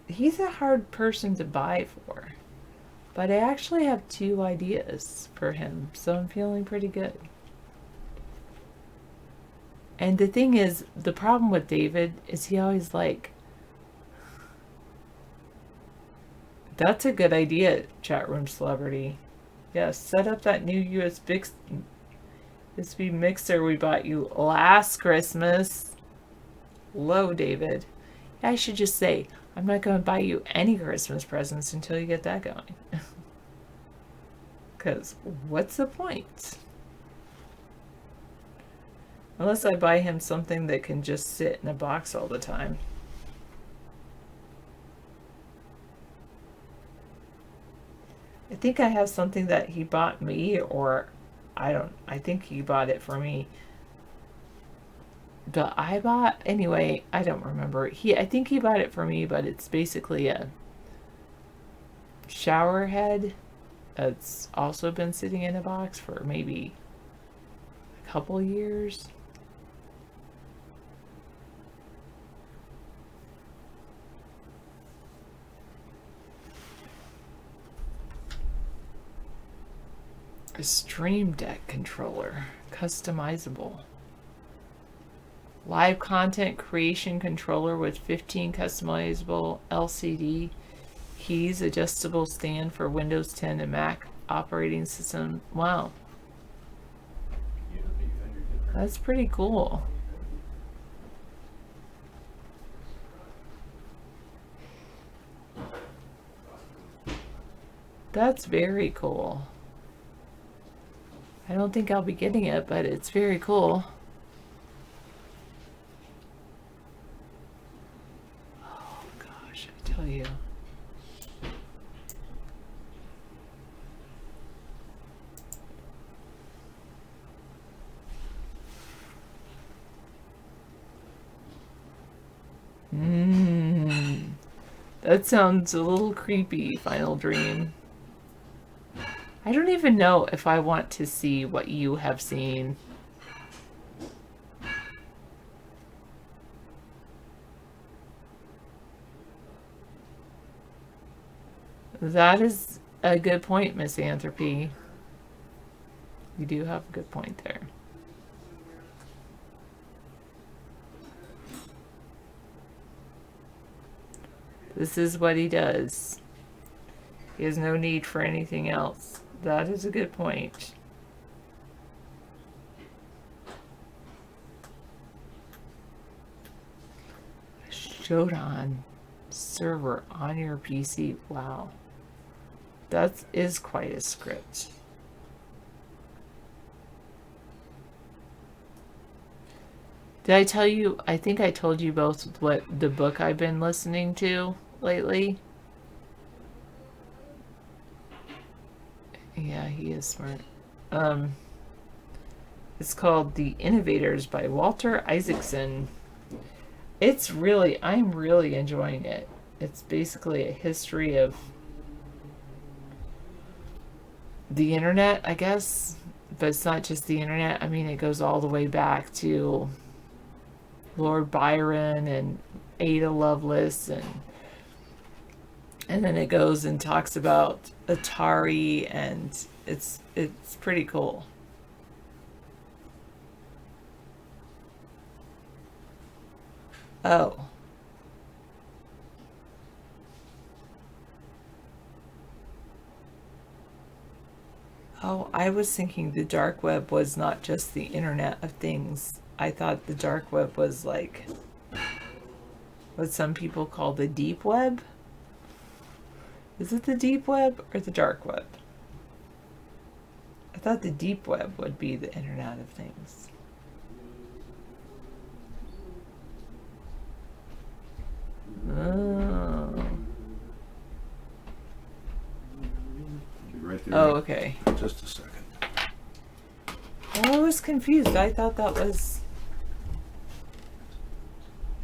He's a hard person to buy for. But I actually have 2 ideas for him, so I'm feeling pretty good. And the thing is, the problem with David is he always like, that's a good idea, chat room celebrity. Yes, set up that new USB mixer we bought you last Christmas. Hello, David. I should just say, I'm not going to buy you any Christmas presents until you get that going. Because what's the point? Unless I buy him something that can just sit in a box all the time. I think I have something that he bought me, or I think he bought it for me. But anyway, I don't remember. I think he bought it for me, but it's basically a shower head. It's also been sitting in a box for maybe a couple years. A Stream Deck controller, customizable. Live content creation controller with 15 customizable LCD keys, adjustable stand for Windows 10 and Mac operating system. Wow. That's pretty cool. That's very cool. I don't think I'll be getting it, but it's very cool. Oh gosh, I tell you. That sounds a little creepy, Final Dream. I don't even know if I want to see what you have seen. That is a good point, Miss Anthropy. You do have a good point there. This is what he does. He has no need for anything else. That is a good point. Shodan server on your PC. Wow. That is quite a script. Did I tell you? I think I told you both what the book I've been listening to lately. Yeah, he is smart. It's called The Innovators by Walter Isaacson. I'm really enjoying it. It's basically a history of the internet, I guess. But it's not just the internet. I mean, it goes all the way back to Lord Byron and Ada Lovelace, and then it goes and talks about Atari, and it's pretty cool. Oh. Oh, I was thinking the dark web was not just the Internet of Things. I thought the dark web was like what some people call the deep web. Is it the deep web or the dark web? I thought the deep web would be the Internet of Things. Oh. Right there. Oh, okay. Just a second. I was confused. I thought that was...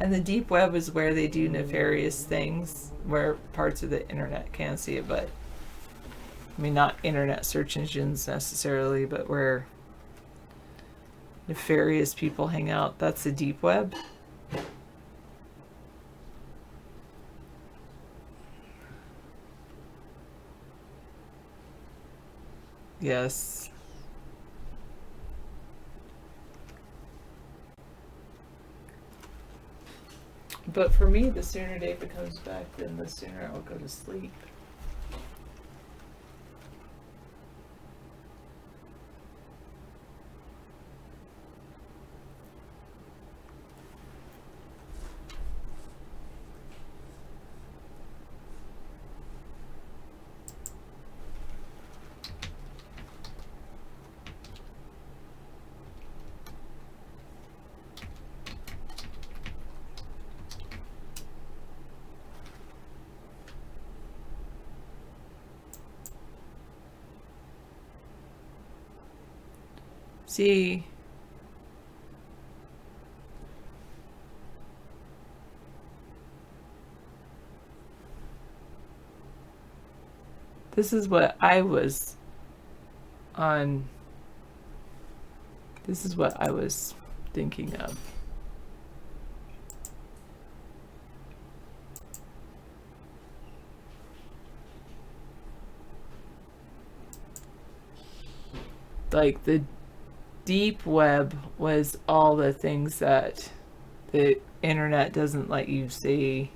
And the deep web is where they do nefarious things, where parts of the internet can't see it, but I mean, not internet search engines necessarily, but where nefarious people hang out. That's the deep web. Yes. But for me, the sooner David comes back, then the sooner I'll go to sleep. See, this is what I was on. This is what I was thinking of. Like the deep web was all the things that the internet doesn't let you see,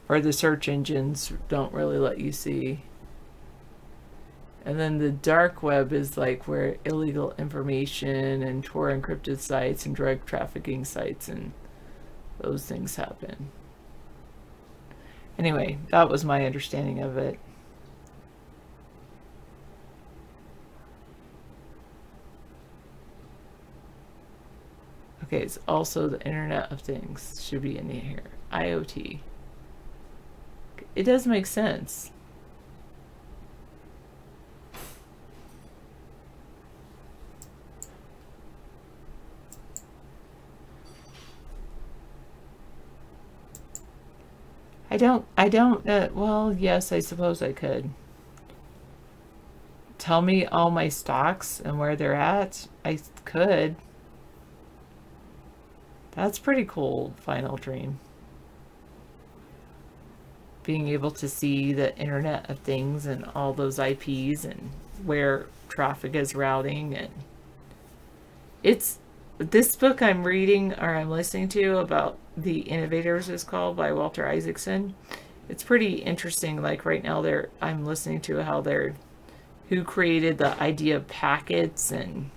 or the search engines don't really let you see. And then the dark web is like where illegal information and Tor encrypted sites and drug trafficking sites and those things happen. Anyway, that was my understanding of it. Okay, it's also the Internet of Things should be in here. IoT. It does make sense. I don't, well, yes, I suppose I could. Tell me all my stocks and where they're at? I could. That's pretty cool, Final Dream. Being able to see the Internet of Things and all those IPs and where traffic is routing. And it's, this book I'm reading or I'm listening to about The Innovators is called, by Walter Isaacson. It's pretty interesting. Like right now I'm listening to how who created the idea of packets and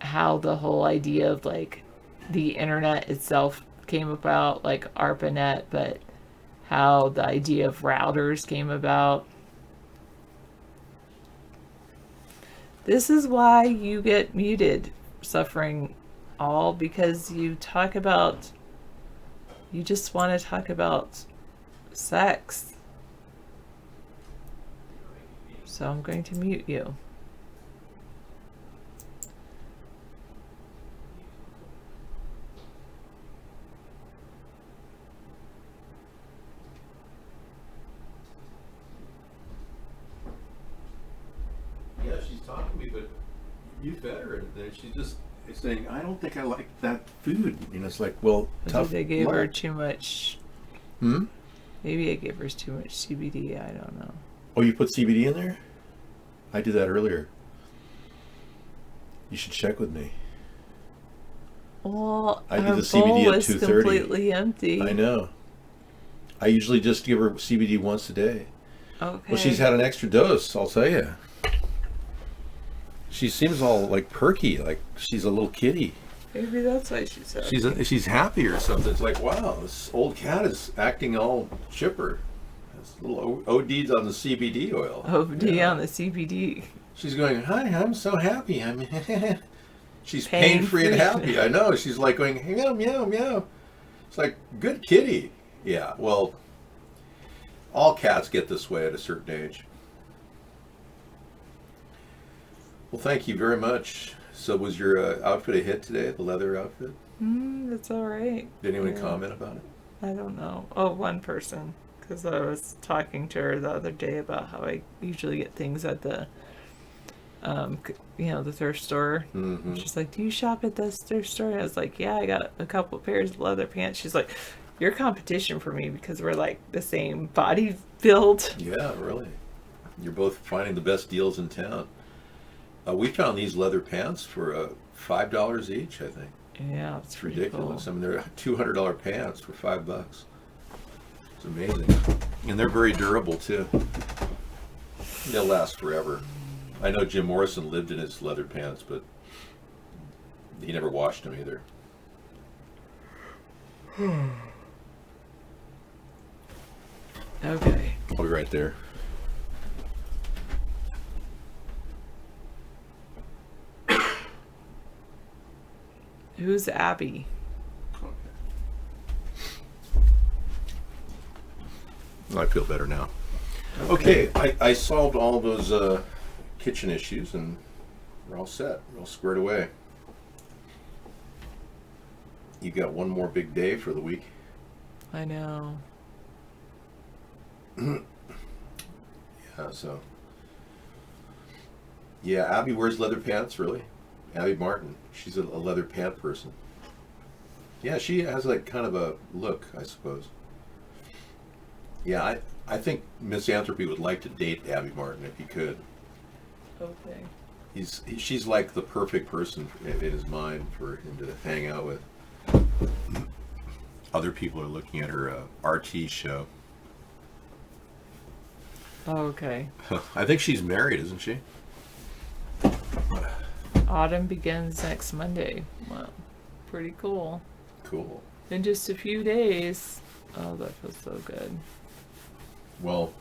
how the whole idea of like the internet itself came about, like ARPANET, but how the idea of routers came about. This is why you get muted, Suffering All, because you just want to talk about sex. So I'm going to mute you. Yeah, she's talking to me, but you fed her, and then she's just saying, I don't think I like that food. And it's like, well, tough Maybe they gave luck. her too much. Maybe I gave her too much CBD. I don't know. Oh, you put CBD in there? I did that earlier. You should check with me. Well, I her did the bowl CBD at was 2:30. completely empty. I know. I usually just give her CBD once a day. Okay. Well, she's had an extra dose, I'll tell you. She seems all like perky, like she's a little kitty. Maybe that's why she's happy. She's happy or something. It's like, wow, this old cat is acting all chipper. It's little OD'd on the CBD oil. OD on the CBD. She's going, hi, I'm so happy. She's pain-free and happy. I know. She's like going, meow, meow, meow. It's like, good kitty. Yeah, well, all cats get this way at a certain age. Well, thank you very much, So was your outfit a hit today, the leather outfit? It's all right. Did anyone comment about it? I don't know. Oh, one person. Because I was talking to her the other day about how I usually get things at the, the thrift store. Mm-hmm. She's like, "Do you shop at this thrift store?" I was like, "Yeah, I got a couple pairs of leather pants." She's like, "You're competition for me because we're like the same body build." Yeah, really. You're both finding the best deals in town. We found these leather pants for $5 each, I think. Yeah, it's ridiculous. Cool. I mean, they're $200 pants for $5. It's amazing, and they're very durable too. They'll last forever. I know Jim Morrison lived in his leather pants, but he never washed them either. Okay. I'll be right there. Who's Abby? I feel better now. Okay, I solved all those kitchen issues, and we're all set. We're all squared away. You got one more big day for the week. I know. Yeah, so. Yeah, Abby wears leather pants, really. Abby Martin. She's a leather pant person. Yeah, she has like kind of a look, I suppose. Yeah, I think Misanthropy would like to date Abby Martin if he could. Okay. She's like the perfect person in his mind for him to hang out with. Other people are looking at her RT show. Oh, okay. I think she's married, isn't she? Autumn begins next Monday. Wow. Pretty cool. Cool. In just a few days. Oh, that feels so good. Well,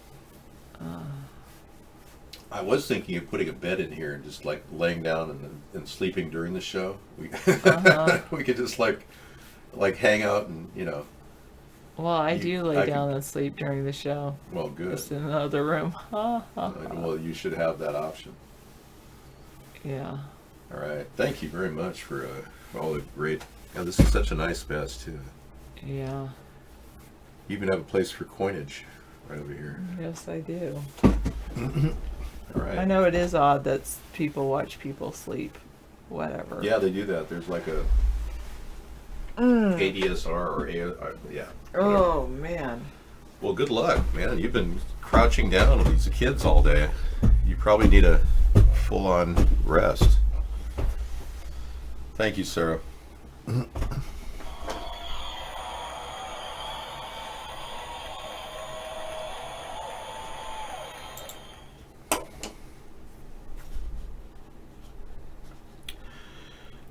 I was thinking of putting a bed in here and just like laying down and sleeping during the show. We could just like hang out and Well, I do lay down and sleep during the show. Well, good. Just in another room. Well, you should have that option. Yeah. All right. Thank you very much for all the great. Yeah, this is such a nice vest too. Yeah. You even have a place for coinage right over here. Yes, I do. All right. I know it is odd that people watch people sleep. Whatever. Yeah, they do that. There's like a ADSR or yeah. Oh man. Well, good luck, man. You've been crouching down with these kids all day. You probably need a full-on rest. Thank you, Sarah.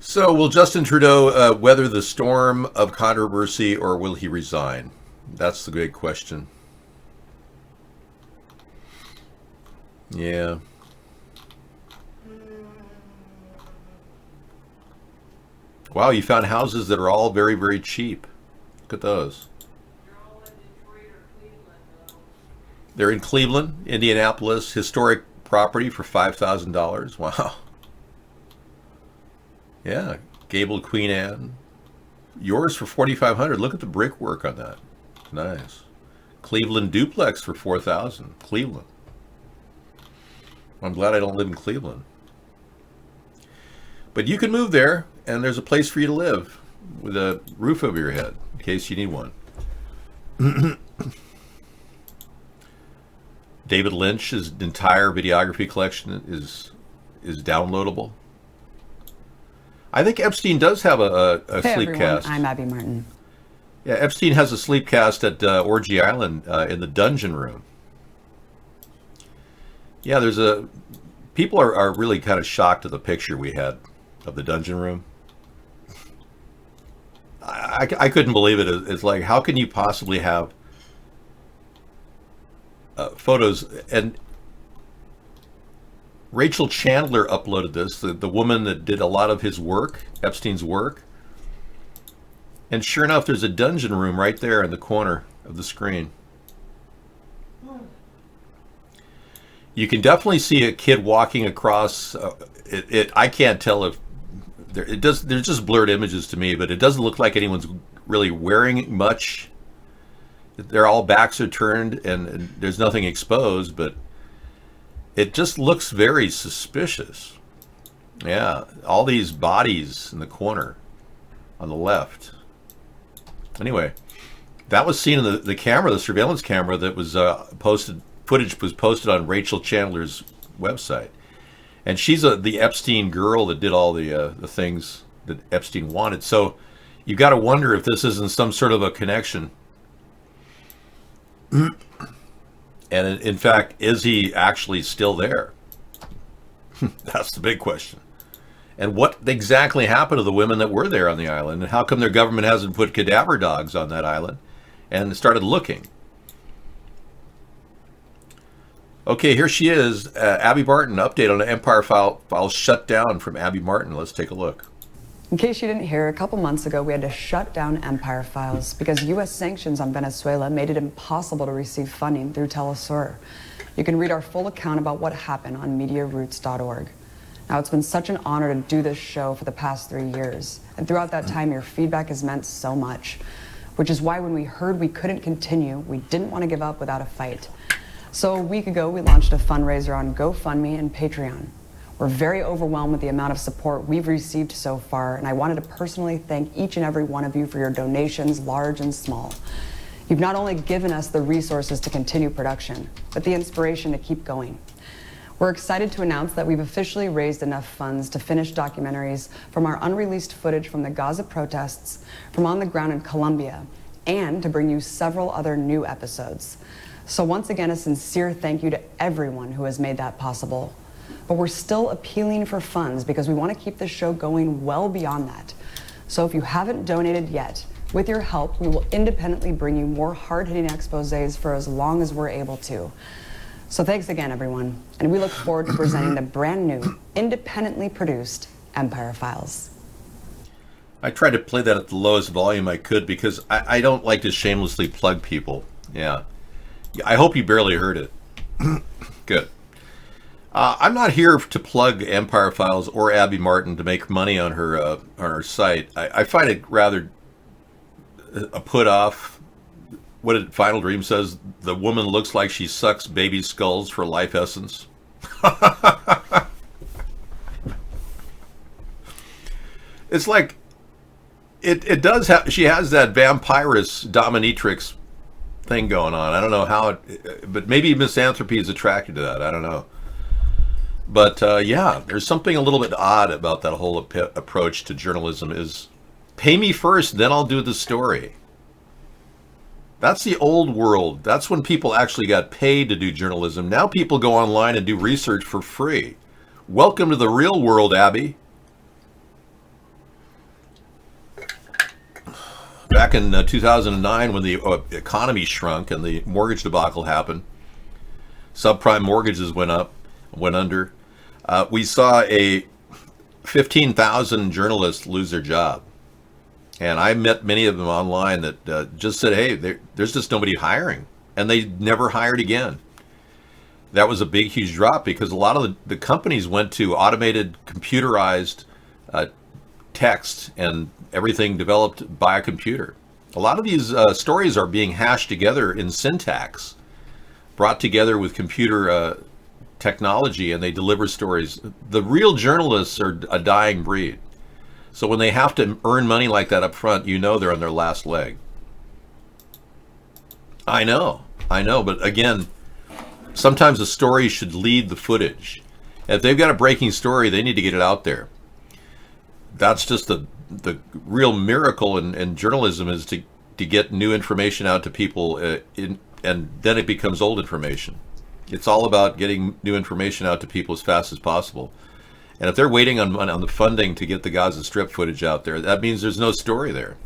So, will Justin Trudeau weather the storm of controversy, or will he resign? That's the big question. Yeah. Wow, you found houses that are all very, very cheap. Look at those. They're in Cleveland, Indianapolis, historic property for $5,000. Wow. Yeah, gabled Queen Anne. Yours for $4,500. Look at the brickwork on that. Nice. Cleveland duplex for $4,000. Cleveland. I'm glad I don't live in Cleveland. But you can move there, and there's a place for you to live with a roof over your head in case you need one. David Lynch's entire videography collection is downloadable. I think Epstein does have a Hey sleep everyone, cast. I'm Abby Martin. Yeah, Epstein has a sleep cast at Orgy Island in the dungeon room. Yeah, people are really kind of shocked at the picture we had of the dungeon room. I couldn't believe it. It's like, how can you possibly have photos? And Rachel Chandler uploaded this, the woman that did a lot of his work, Epstein's work. And sure enough, there's a dungeon room right there in the corner of the screen. You can definitely see a kid walking across. I can't tell if They're just blurred images to me, but it doesn't look like anyone's really wearing much. They're all backs are turned and there's nothing exposed, but it just looks very suspicious. Yeah, all these bodies in the corner on the left. Anyway, that was seen in the camera, the surveillance camera that was posted. Footage was posted on Rachel Chandler's website, and she's the Epstein girl that did all the things that Epstein wanted. So you got to wonder if this isn't some sort of a connection. And in fact, is he actually still there? That's the big question. And what exactly happened to the women that were there on the island? And how come their government hasn't put cadaver dogs on that island and started looking? Okay, here she is. Abby Martin, update on the Empire Files shut down from Abby Martin. Let's take a look. In case you didn't hear, a couple months ago we had to shut down Empire Files because U.S. sanctions on Venezuela made it impossible to receive funding through Telesur. You can read our full account about what happened on MediaRoots.org. Now, it's been such an honor to do this show for the past 3 years, and throughout that time your feedback has meant so much, which is why when we heard we couldn't continue, we didn't want to give up without a fight. So a week ago we launched a fundraiser on GoFundMe and Patreon. We're very overwhelmed with the amount of support we've received so far, and I wanted to personally thank each and every one of you for your donations, large and small. You've not only given us the resources to continue production, but the inspiration to keep going. We're excited to announce that we've officially raised enough funds to finish documentaries from our unreleased footage from the Gaza protests, from on the ground in Colombia, and to bring you several other new episodes. So once again, a sincere thank you to everyone who has made that possible. But we're still appealing for funds because we want to keep this show going well beyond that. So if you haven't donated yet, with your help, we will independently bring you more hard-hitting exposés for as long as we're able to. So thanks again, everyone, and we look forward to presenting the brand new, independently produced Empire Files. I tried to play that at the lowest volume I could because I don't like to shamelessly plug people. Yeah. I hope you barely heard it. Good. I'm not here to plug Empire Files or Abby Martin to make money on her site. I find it rather a put off. What did Final Dream says? The woman looks like she sucks baby skulls for life essence. It's like it does have. She has that vampirus dominatrix thing going on. I don't know how it, but maybe misanthropy is attracted to that. I don't know. But yeah, there's something a little bit odd about that whole approach to journalism. Is pay me first, then I'll do the story. That's the old world. That's when people actually got paid to do journalism. Now people go online and do research for free. Welcome to the real world, Abby. Back in 2009, when the economy shrunk and the mortgage debacle happened, subprime mortgages went under. We saw 15,000 journalists lose their job. And I met many of them online that just said, hey, there's just nobody hiring. And they never hired again. That was a big, huge drop because a lot of the companies went to automated, computerized text and everything developed by a computer. A lot of these stories are being hashed together in syntax, brought together with computer technology, and they deliver stories. The real journalists are a dying breed. So when they have to earn money like that up front, you know they're on their last leg. I know, but again, sometimes the story should lead the footage. If they've got a breaking story, they need to get it out there. That's just the real miracle in journalism, is to get new information out to people, and then it becomes old information. It's all about getting new information out to people as fast as possible. And if they're waiting on the funding to get the Gaza Strip footage out there, that means there's no story there.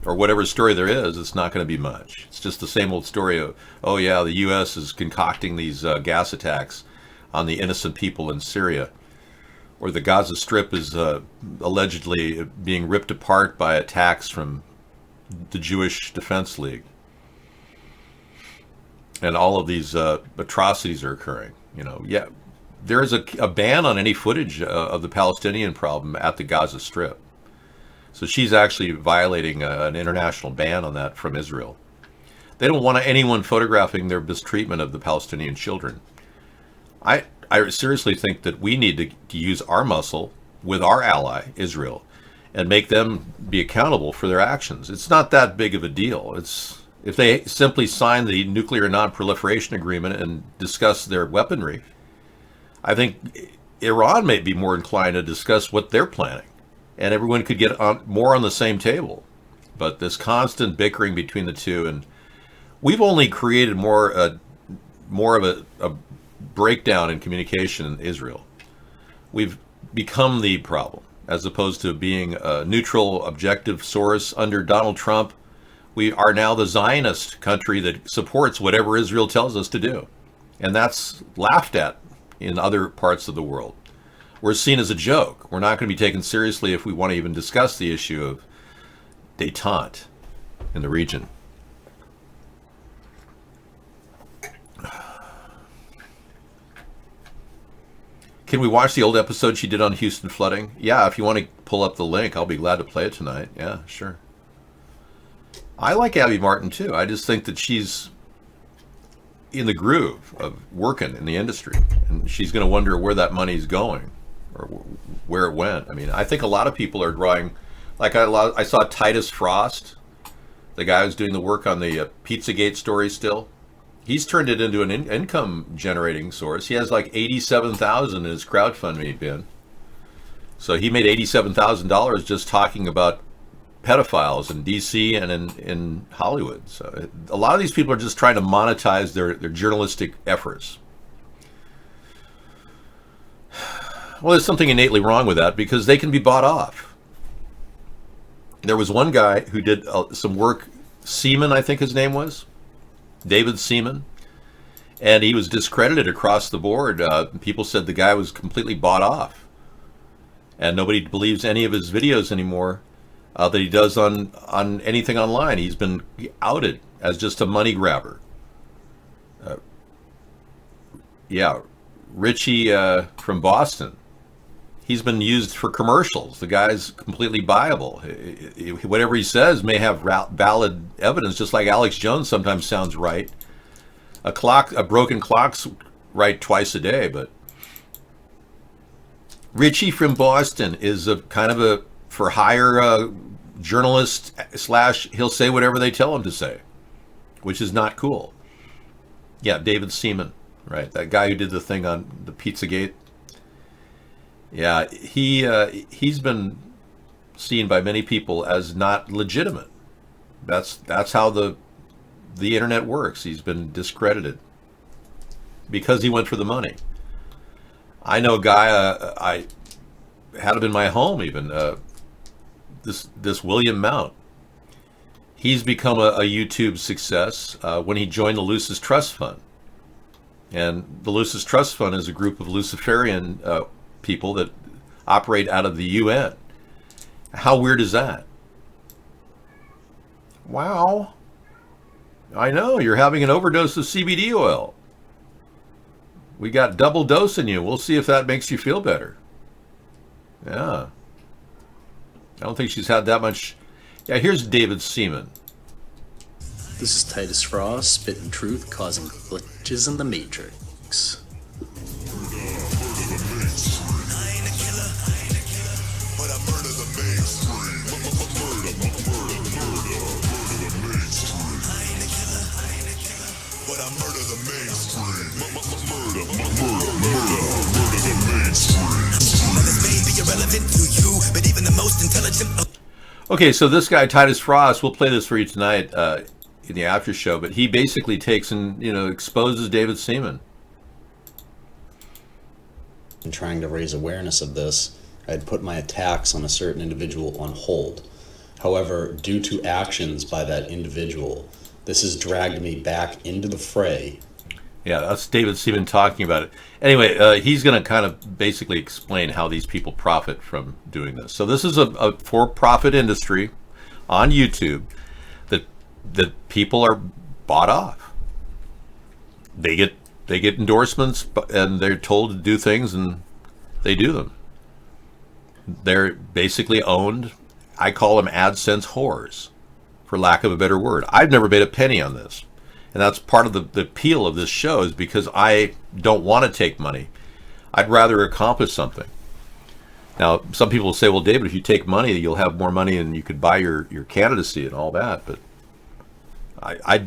Or whatever story there is, it's not going to be much. It's just the same old story of, oh yeah, the U.S. is concocting these gas attacks on the innocent people in Syria. Or the Gaza Strip is allegedly being ripped apart by attacks from the Jewish Defense League. And all of these atrocities are occurring. You know, yeah, there is a ban on any footage of the Palestinian problem at the Gaza Strip. So she's actually violating an international ban on that from Israel. They don't want anyone photographing their mistreatment of the Palestinian children. I seriously think that we need to use our muscle with our ally, Israel, and make them be accountable for their actions. It's not that big of a deal. If they simply sign the nuclear non-proliferation agreement and discuss their weaponry, I think Iran may be more inclined to discuss what they're planning, and everyone could get more on the same table. But this constant bickering between the two, and we've only created more of a breakdown in communication in Israel. We've become the problem, as opposed to being a neutral, objective source under Donald Trump. We are now the Zionist country that supports whatever Israel tells us to do. And that's laughed at in other parts of the world. We're seen as a joke. We're not going to be taken seriously if we want to even discuss the issue of détente in the region. Can we watch the old episode she did on Houston flooding? Yeah, if you want to pull up the link, I'll be glad to play it tonight. Yeah, sure. I like Abby Martin too. I just think that she's in the groove of working in the industry, and she's going to wonder where that money's going or where it went. I mean, I think a lot of people are drawing, like I saw Titus Frost, the guy who's doing the work on the Pizzagate story still. He's turned it into an income generating source. He has like $87,000 in his crowdfunding bin. So he made $87,000 just talking about pedophiles in DC and in Hollywood. So a lot of these people are just trying to monetize their journalistic efforts. Well, there's something innately wrong with that because they can be bought off. There was one guy who did some work, Seaman, I think his name was, David Seaman, and he was discredited across the board. People said the guy was completely bought off, and nobody believes any of his videos anymore that he does on anything online. He's been outed as just a money grabber. Yeah, Richie from Boston. He's been used for commercials. The guy's completely buyable. Whatever he says may have valid evidence, just like Alex Jones sometimes sounds right. A broken clock's right twice a day, but Richie from Boston is a kind of a for hire journalist / he'll say whatever they tell him to say, which is not cool. Yeah, David Seaman, right? That guy who did the thing on the Pizzagate. Yeah, he's been seen by many people as not legitimate. That's how the internet works. He's been discredited because he went for the money. I know a guy I had him in my home even. This William Mount. He's become a YouTube success when he joined the Lucis Trust Fund, and the Lucis Trust Fund is a group of Luciferian people that operate out of the UN. How weird is that? Wow. I know, you're having an overdose of CBD oil. We got double dosing you. We'll see if that makes you feel better. Yeah. I don't think she's had that much. Yeah, here's David Seaman. This is Titus Frost, spitting truth, causing glitches in the Matrix. Okay, so this guy Titus Frost, we'll play this for you tonight in the after show, but he basically takes and exposes David Seaman. And trying to raise awareness of this, I had put my attacks on a certain individual on hold. However, due to actions by that individual, this has dragged me back into the fray. Yeah, that's David Seaman talking about it. Anyway, he's going to kind of basically explain how these people profit from doing this. So this is a for-profit industry on YouTube that people are bought off. They get They get endorsements and they're told to do things and they do them. They're basically owned. I call them AdSense whores, for lack of a better word. I've never made a penny on this. And that's part of the appeal of this show, is because I don't want to take money. I'd rather accomplish something. Now, some people will say, well, David, if you take money, you'll have more money and you could buy your candidacy and all that. But I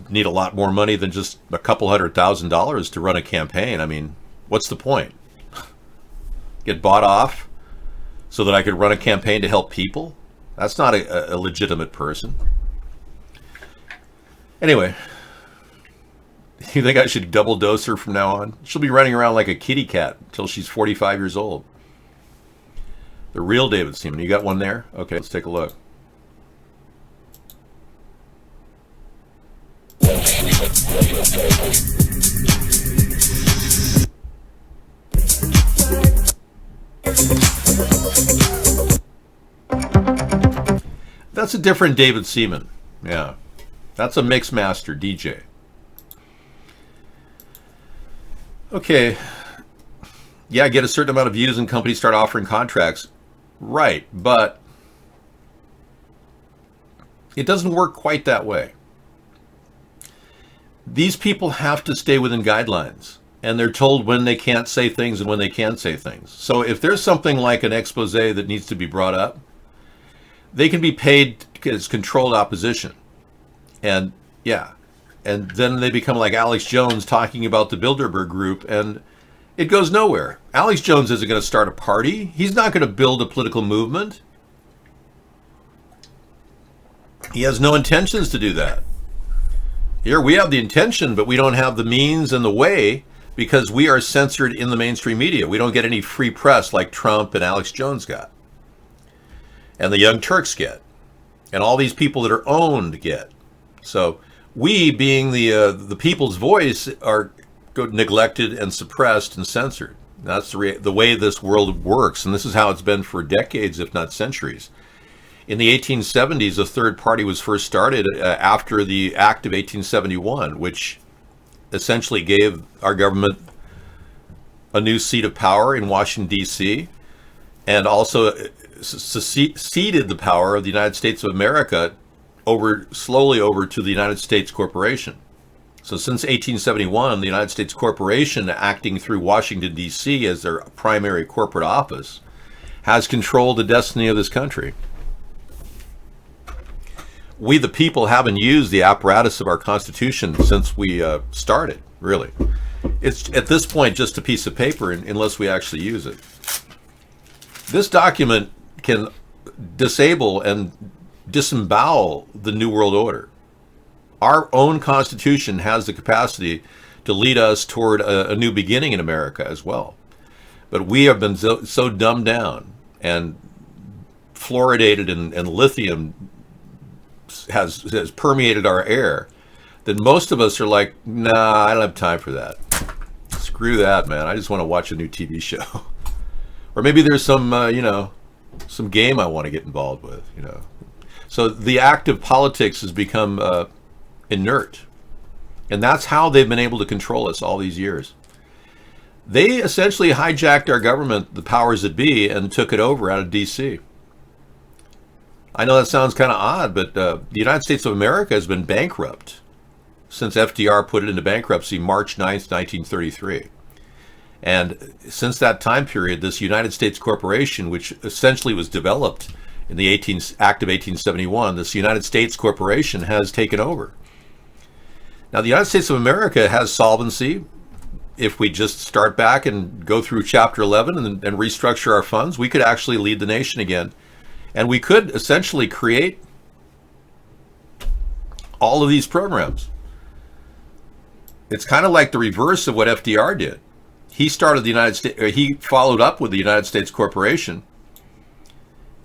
need a lot more money than just a couple $100,000 to run a campaign. I mean, what's the point? Get bought off so that I could run a campaign to help people? That's not a legitimate person. Anyway, you think I should double dose her from now on? She'll be running around like a kitty cat until she's 45 years old. The real David Seaman. You got one there? Okay, let's take a look. That's a different David Seaman. Yeah. That's a mix master DJ. Okay. Yeah, get a certain amount of views and companies start offering contracts. Right, but it doesn't work quite that way. These people have to stay within guidelines, and they're told when they can't say things and when they can say things. So if there's something like an expose that needs to be brought up, they can be paid as controlled opposition. And yeah, and then they become like Alex Jones talking about the Bilderberg Group, and it goes nowhere. Alex Jones isn't going to start a party. He's not going to build a political movement. He has no intentions to do that. Here we have the intention, but we don't have the means and the way, because we are censored in the mainstream media. We don't get any free press like Trump and Alex Jones got, and the Young Turks get, and all these people that are owned get. So we, being the people's voice, are neglected and suppressed and censored. That's the way this world works, and this is how it's been for decades, if not centuries. In the 1870s, a third party was first started after the Act of 1871, which essentially gave our government a new seat of power in Washington, D.C., and also ceded the power of the United States of America slowly over to the United States Corporation. So since 1871, the United States Corporation, acting through Washington, D.C. as their primary corporate office, has controlled the destiny of this country. We, the people, haven't used the apparatus of our Constitution since we started, really. It's, at this point, just a piece of paper unless we actually use it. This document can disable and disembowel the New World Order. Our own Constitution has the capacity to lead us toward a new beginning in America as well. But we have been so dumbed down and fluoridated, and lithium has permeated our air that most of us are like, nah, I don't have time for that. Screw that, man. I just want to watch a new TV show. Or maybe there's some, some game I want to get involved with, So the act of politics has become inert. And that's how they've been able to control us all these years. They essentially hijacked our government, the powers that be, and took it over out of D.C. I know that sounds kind of odd, but the United States of America has been bankrupt since FDR put it into bankruptcy March 9th, 1933. And since that time period, this United States Corporation, which essentially was developed in the Act of 1871, this United States Corporation has taken over. Now, the United States of America has solvency. If we just start back and go through Chapter 11 and restructure our funds, we could actually lead the nation again. And we could essentially create all of these programs. It's kind of like the reverse of what FDR did. He started the United States, he followed up with the United States Corporation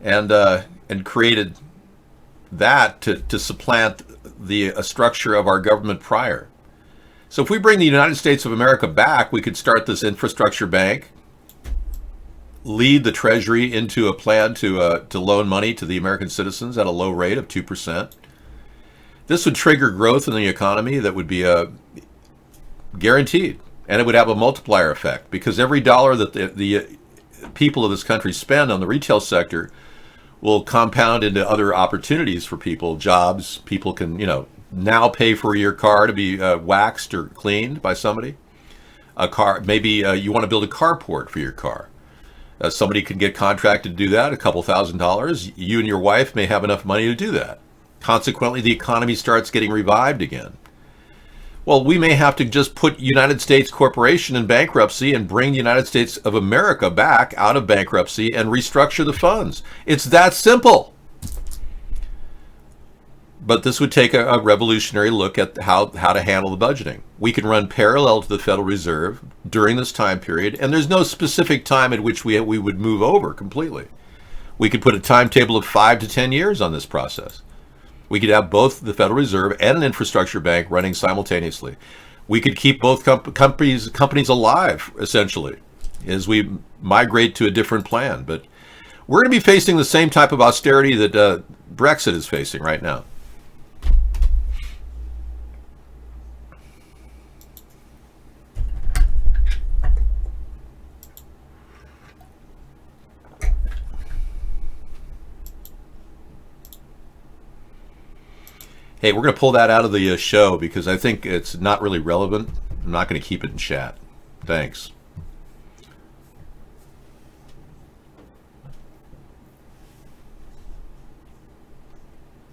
and created that to supplant the structure of our government prior. So if we bring the United States of America back, we could start this infrastructure bank, lead the Treasury into a plan to loan money to the American citizens at a low rate of 2%. This would trigger growth in the economy that would be guaranteed. And it would have a multiplier effect, because every dollar that the people of this country spend on the retail sector will compound into other opportunities for people, jobs. People can, now pay for your car to be waxed or cleaned by somebody. A car, maybe you want to build a carport for your car. Somebody can get contracted to do that, a couple $1,000s. You and your wife may have enough money to do that. Consequently, the economy starts getting revived again. Well, we may have to just put United States Corporation in bankruptcy and bring the United States of America back out of bankruptcy and restructure the funds. It's that simple. But this would take a revolutionary look at how to handle the budgeting. We can run parallel to the Federal Reserve during this time period, and there's no specific time at which we would move over completely. We could put a timetable of 5 to 10 years on this process. We could have both the Federal Reserve and an infrastructure bank running simultaneously. We could keep both companies alive, essentially, as we migrate to a different plan. But we're going to be facing the same type of austerity that Brexit is facing right now. Hey, we're going to pull that out of the show because I think it's not really relevant. I'm not going to keep it in chat. Thanks.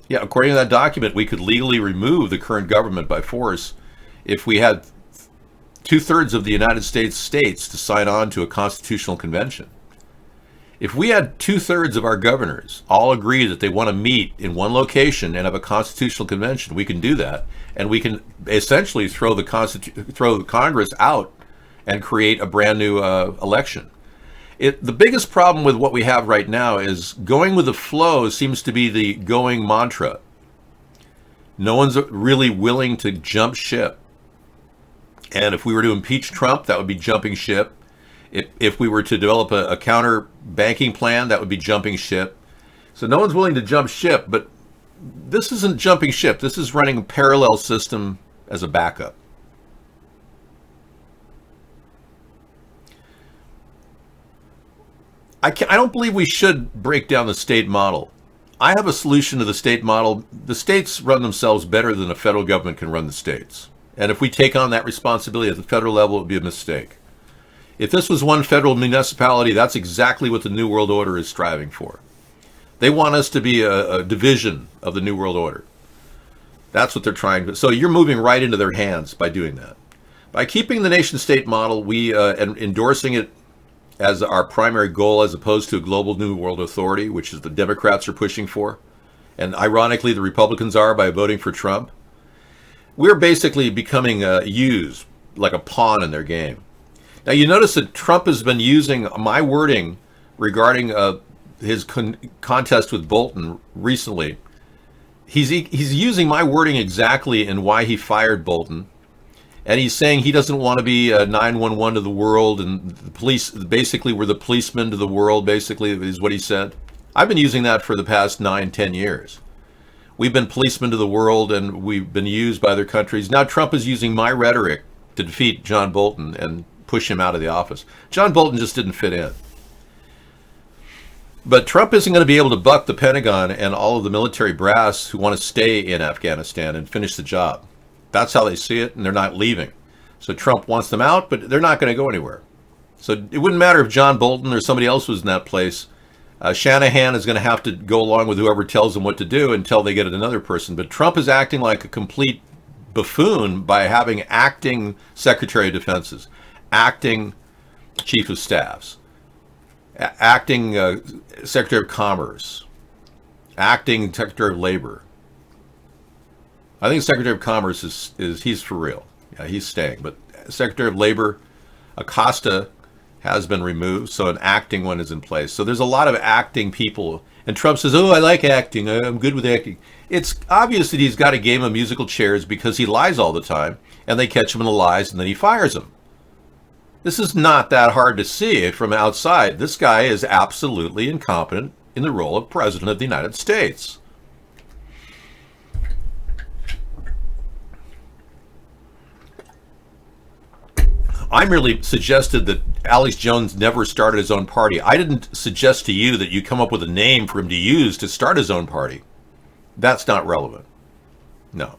Yeah, according to that document, we could legally remove the current government by force if we had 2/3 of the United States states to sign on to a constitutional convention. If we had 2/3 of our governors all agree that they want to meet in one location and have a constitutional convention, we can do that, and we can essentially throw the Congress out and create a brand new election. The biggest problem with what we have right now is going with the flow seems to be the going mantra. No one's really willing to jump ship. And if we were to impeach Trump, that would be jumping ship. If we were to develop a counter banking plan, that would be jumping ship. So no one's willing to jump ship, but this isn't jumping ship. This is running a parallel system as a backup. I don't believe we should break down the state model. I have a solution to the state model. The states run themselves better than the federal government can run the states. And if we take on that responsibility at the federal level, it would be a mistake. If this was one federal municipality, that's exactly what the New World Order is striving for. They want us to be a division of the New World Order. That's what they're trying to. So you're moving right into their hands by doing that. By keeping the nation-state model, and endorsing it as our primary goal, as opposed to a global New World Authority, which is the Democrats are pushing for, and ironically the Republicans are by voting for Trump, we're basically becoming used like a pawn in their game. Now, you notice that Trump has been using my wording regarding his contest with Bolton recently. He's using my wording exactly in why he fired Bolton. And he's saying he doesn't want to be a 911 to the world, and the police, basically, we're the policemen to the world, basically, is what he said. I've been using that for the past 9-10 years. We've been policemen to the world, and we've been used by other countries. Now Trump is using my rhetoric to defeat John Bolton and push him out of the office. John Bolton just didn't fit in. But Trump isn't going to be able to buck the Pentagon and all of the military brass who want to stay in Afghanistan and finish the job. That's how they see it, and they're not leaving. So Trump wants them out, but they're not going to go anywhere. So it wouldn't matter if John Bolton or somebody else was in that place. Shanahan is going to have to go along with whoever tells them what to do until they get another person. But Trump is acting like a complete buffoon by having acting Secretary of Defenses, acting Chief of Staffs, acting Secretary of Commerce, acting Secretary of Labor. I think Secretary of Commerce is he's for real. Yeah, he's staying. But Secretary of Labor, Acosta, has been removed, so an acting one is in place. So there's a lot of acting people. And Trump says, oh, I like acting. I'm good with acting. It's obvious that he's got a game of musical chairs because he lies all the time, and they catch him in the lies, and then he fires him. This is not that hard to see from outside. This guy is absolutely incompetent in the role of President of the United States. I merely suggested that Alex Jones never started his own party. I didn't suggest to you that you come up with a name for him to use to start his own party. That's not relevant. No.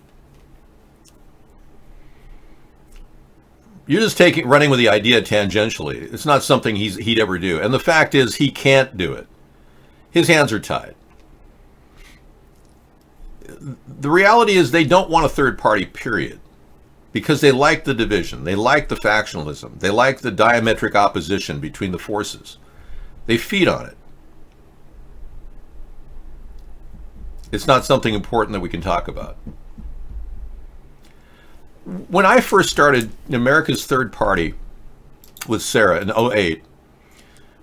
You're just running with the idea tangentially. It's not something he'd ever do. And the fact is, he can't do it. His hands are tied. The reality is they don't want a third party, period. Because they like the division. They like the factionalism. They like the diametric opposition between the forces. They feed on it. It's not something important that we can talk about. When I first started America's Third Party with Sarah in 2008,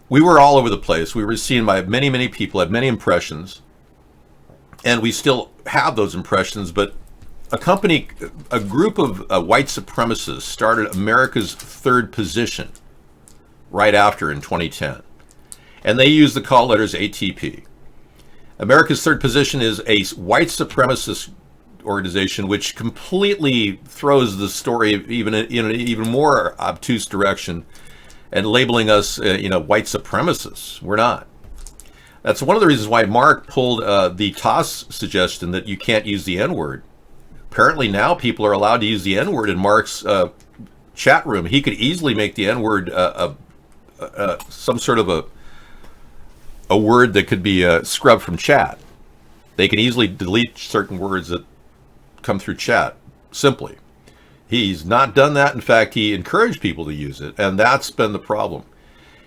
we were all over the place. We were seen by many, many people, had many impressions, and we still have those impressions, but a group of white supremacists started America's Third Position right after in 2010. And they used the call letters ATP. America's Third Position is a white supremacist organization which completely throws the story even in an even more obtuse direction and labeling us, white supremacists. We're not. That's one of the reasons why Mark pulled the Toss suggestion that you can't use the N-word. Apparently now people are allowed to use the N-word in Mark's chat room. He could easily make the N-word some sort of a word that could be scrubbed from chat. They can easily delete certain words that come through chat, simply. He's not done that. In fact, he encouraged people to use it, and that's been the problem.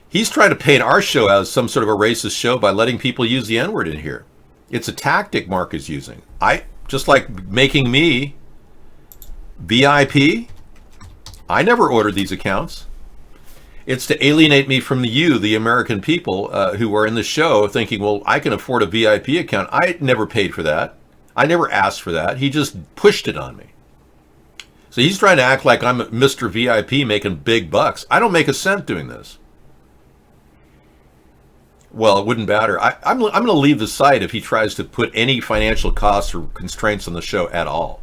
He's trying to paint our show as some sort of a racist show by letting people use the N-word in here. It's a tactic Mark is using. Just like making me VIP, I never ordered these accounts. It's to alienate me from you, the American people who are in the show thinking, well, I can afford a VIP account. I never paid for that. I never asked for that. He just pushed it on me. So he's trying to act like I'm Mr. VIP making big bucks. I don't make a cent doing this. Well, it wouldn't matter. I'm going to leave the site if he tries to put any financial costs or constraints on the show at all.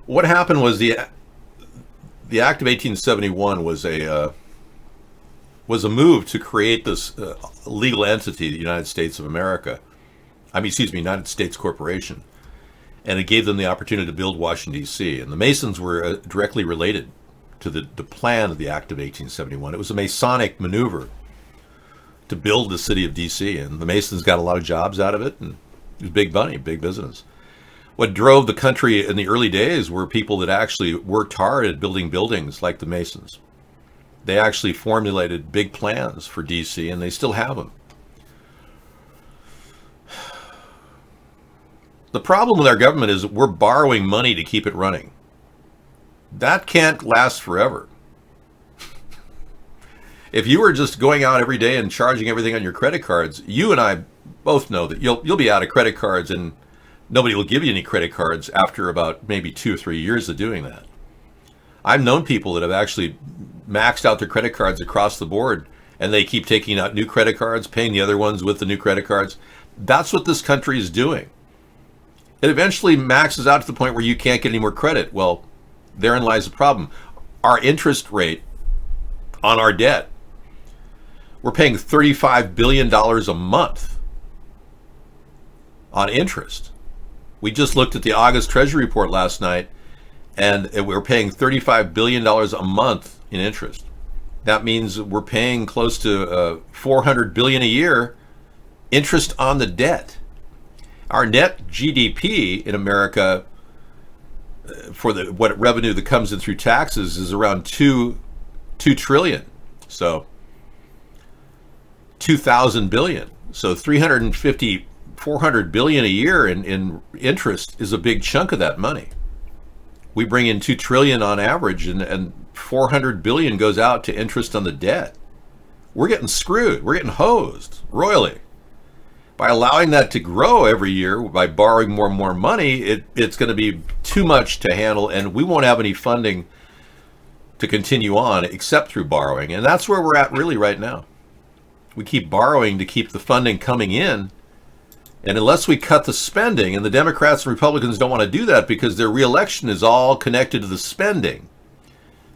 What happened was the Act of 1871 was a move to create this legal entity, the United States of America. United States Corporation. And it gave them the opportunity to build Washington, D.C. And the Masons were directly related to the plan of the Act of 1871. It was a Masonic maneuver to build the city of D.C. And the Masons got a lot of jobs out of it. And it was big money, big business. What drove the country in the early days were people that actually worked hard at building buildings like the Masons. They actually formulated big plans for D.C. and they still have them. The problem with our government is we're borrowing money to keep it running. That can't last forever. If you were just going out every day and charging everything on your credit cards, you and I both know that you'll be out of credit cards and nobody will give you any credit cards after about maybe 2 or 3 years of doing that. I've known people that have actually maxed out their credit cards across the board and they keep taking out new credit cards, paying the other ones with the new credit cards. That's what this country is doing. It eventually maxes out to the point where you can't get any more credit. Well, therein lies the problem. Our interest rate on our debt, we're paying $35 billion a month on interest. We just looked at the August Treasury report last night, and we're paying $35 billion a month in interest. That means we're paying close to $400 billion a year interest on the debt. Our net GDP in America for what revenue that comes in through taxes is around $2 trillion. So 2,000 billion. So 400 billion a year in interest is a big chunk of that money. We bring in 2 trillion on average and 400 billion goes out to interest on the debt. We're getting screwed. We're getting hosed royally. By allowing that to grow every year, by borrowing more and more money, it's going to be too much to handle, and we won't have any funding to continue on except through borrowing. And that's where we're at really right now. We keep borrowing to keep the funding coming in, And unless we cut the spending, and the Democrats and Republicans don't want to do that because their reelection is all connected to the spending.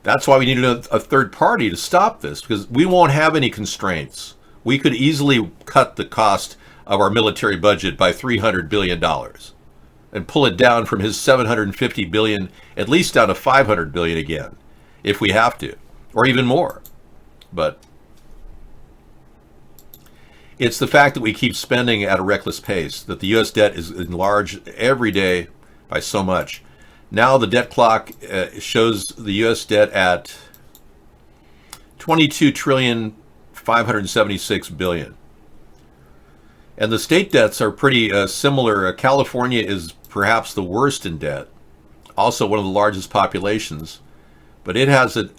That's why we need a third party to stop this, because we won't have any constraints. We could easily cut the cost of our military budget by $300 billion and pull it down from his $750 billion, at least down to $500 billion again, if we have to, or even more. But it's the fact that we keep spending at a reckless pace, that the U.S. debt is enlarged every day by so much. Now the debt clock shows the U.S. debt at $22,576 billion. And the state debts are pretty similar. California is perhaps the worst in debt, also one of the largest populations, but it has a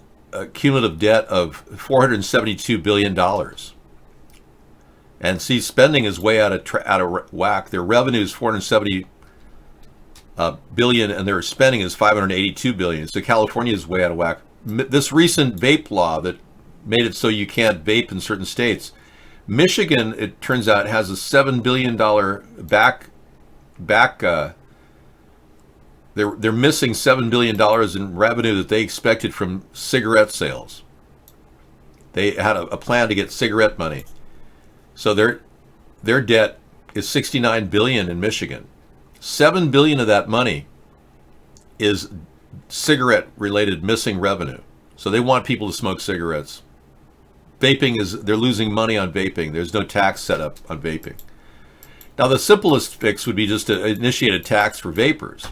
cumulative debt of $472 billion. And see, spending is way out of whack. Their revenue is $470 billion, and their spending is $582 billion. So California is way out of whack. This recent vape law that made it so you can't vape in certain states. Michigan, it turns out, has a $7 billion they're missing $7 billion in revenue that they expected from cigarette sales. They had a plan to get cigarette money. So their debt is $69 billion in Michigan. $7 billion of that money is cigarette-related missing revenue. So they want people to smoke cigarettes. Vaping they're losing money on vaping. There's no tax set up on vaping. Now the simplest fix would be just to initiate a tax for vapors.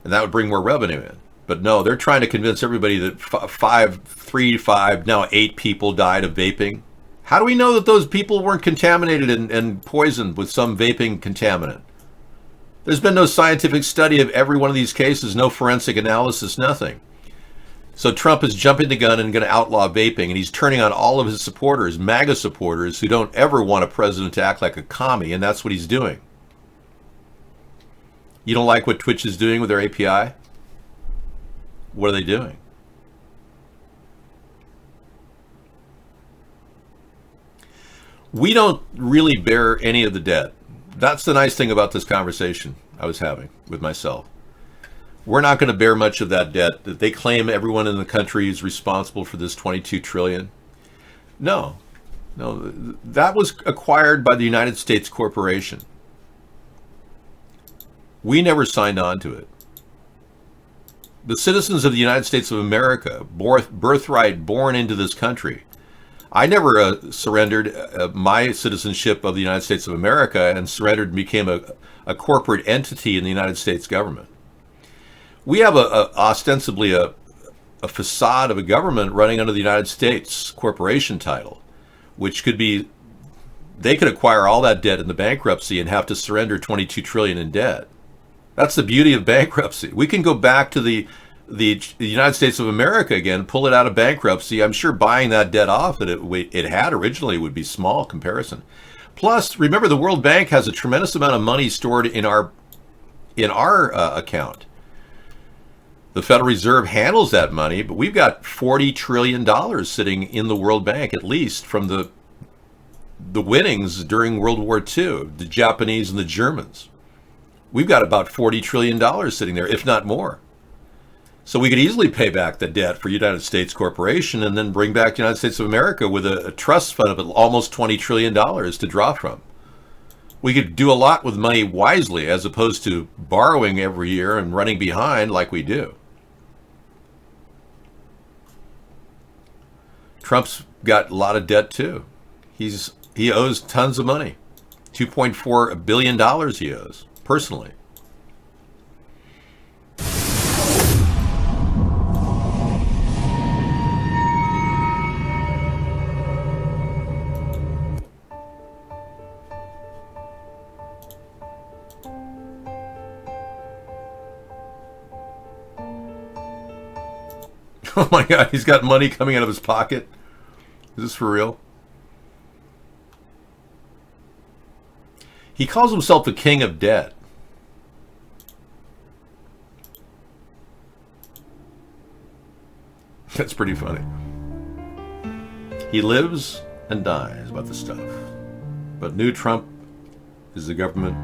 And that would bring more revenue in. But no, they're trying to convince everybody that 3 to 5, now 8 people died of vaping. How do we know that those people weren't contaminated and poisoned with some vaping contaminant? There's been no scientific study of every one of these cases, no forensic analysis, nothing. So Trump is jumping the gun and going to outlaw vaping, and he's turning on all of his supporters, MAGA supporters, who don't ever want a president to act like a commie, and that's what he's doing. You don't like what Twitch is doing with their API? What are they doing? We don't really bear any of the debt. That's the nice thing about this conversation I was having with myself. We're not going to bear much of that debt that they claim everyone in the country is responsible for this $22 trillion. No, that was acquired by the United States corporation. We never signed on to it. The citizens of the United States of America, birthright, born into this country. I never surrendered my citizenship of the United States of America and surrendered and became a corporate entity in the United States government. We have ostensibly a facade of a government running under the United States corporation title, which could be, they could acquire all that debt in the bankruptcy and have to surrender $22 trillion in debt. That's the beauty of bankruptcy. We can go back to the United States of America again, pull it out of bankruptcy. I'm sure buying that debt off that it had originally would be small comparison. Plus, remember, the World Bank has a tremendous amount of money stored in our account. The Federal Reserve handles that money, but we've got $40 trillion sitting in the World Bank, at least from the winnings during World War II, the Japanese and the Germans. We've got about $40 trillion sitting there, if not more. So we could easily pay back the debt for United States Corporation and then bring back the United States of America with a trust fund of almost $20 trillion to draw from. We could do a lot with money wisely as opposed to borrowing every year and running behind like we do. Trump's got a lot of debt too. He owes tons of money. $2.4 billion he owes, personally. Oh my God, he's got money coming out of his pocket. Is this for real? He calls himself the king of debt. That's pretty funny. He lives and dies about this stuff. But new Trump is the government.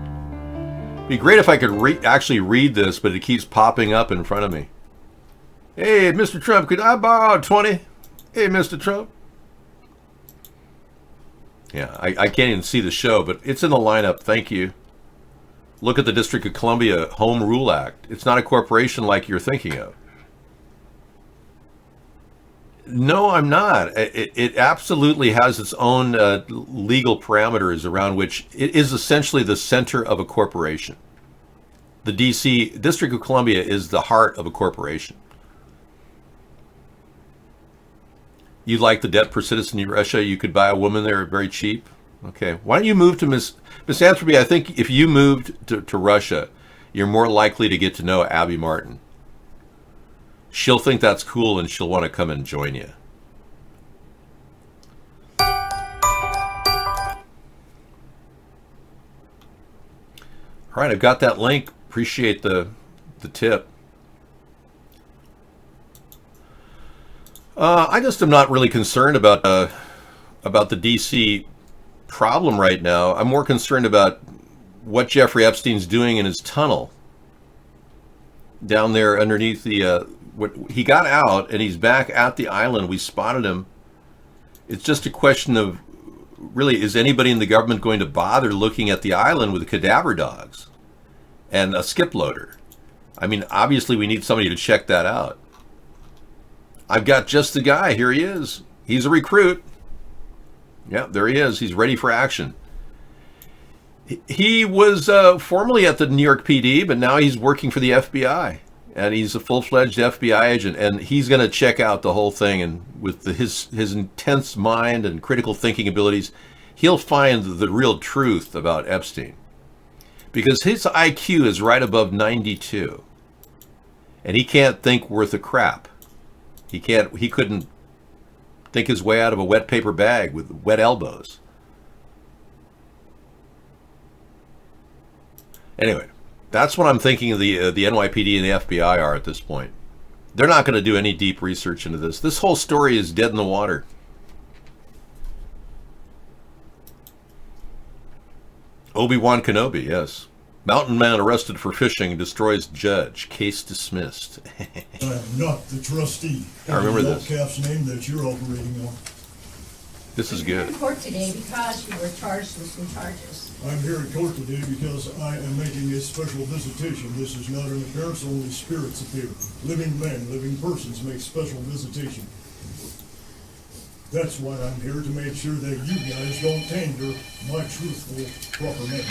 It'd be great if I could actually read this, but it keeps popping up in front of me. Hey, Mr. Trump, could I borrow 20? Hey, Mr. Trump. Yeah, I can't even see the show, but it's in the lineup. Thank you. Look at the District of Columbia Home Rule Act. It's not a corporation like you're thinking of. No, I'm not. It absolutely has its own legal parameters around which it is essentially the center of a corporation. The DC District of Columbia is the heart of a corporation. You like the debt per citizen in Russia? You could buy a woman there very cheap. Okay, why don't you move to Miss Anthropy? I think if you moved to Russia, you're more likely to get to know Abby Martin. She'll think that's cool and she'll want to come and join you. All right, I've got that link. Appreciate the tip. I just am not really concerned about the DC problem right now. I'm more concerned about what Jeffrey Epstein's doing in his tunnel down there underneath the. He got out and he's back at the island. We spotted him. It's just a question of, really, is anybody in the government going to bother looking at the island with cadaver dogs and a skip loader? I mean, obviously we need somebody to check that out. I've got just the guy. Here he is. He's a recruit. Yeah, there he is. He's ready for action. He was formerly at the New York PD, but now he's working for the FBI. And he's a full-fledged FBI agent, and he's going to check out the whole thing. And with his intense mind and critical thinking abilities, he'll find the real truth about Epstein. Because his IQ is right above 92. And he can't think worth a crap. He couldn't think his way out of a wet paper bag with wet elbows. Anyway, that's what I'm thinking of the NYPD and the FBI are at this point. They're not going to do any deep research into this. This whole story is dead in the water. Obi-Wan Kenobi, yes. Mountain man arrested for fishing, destroys judge. Case dismissed. I am not the trustee. I remember this. Calf's name that you're operating on. This is good. You're in court today because you were charged with some charges. I'm here in court today because I am making a special visitation. This is not an appearance, only spirits appear. Living men, living persons make special visitation. That's why I'm here, to make sure that you guys don't tander my truthful, proper name.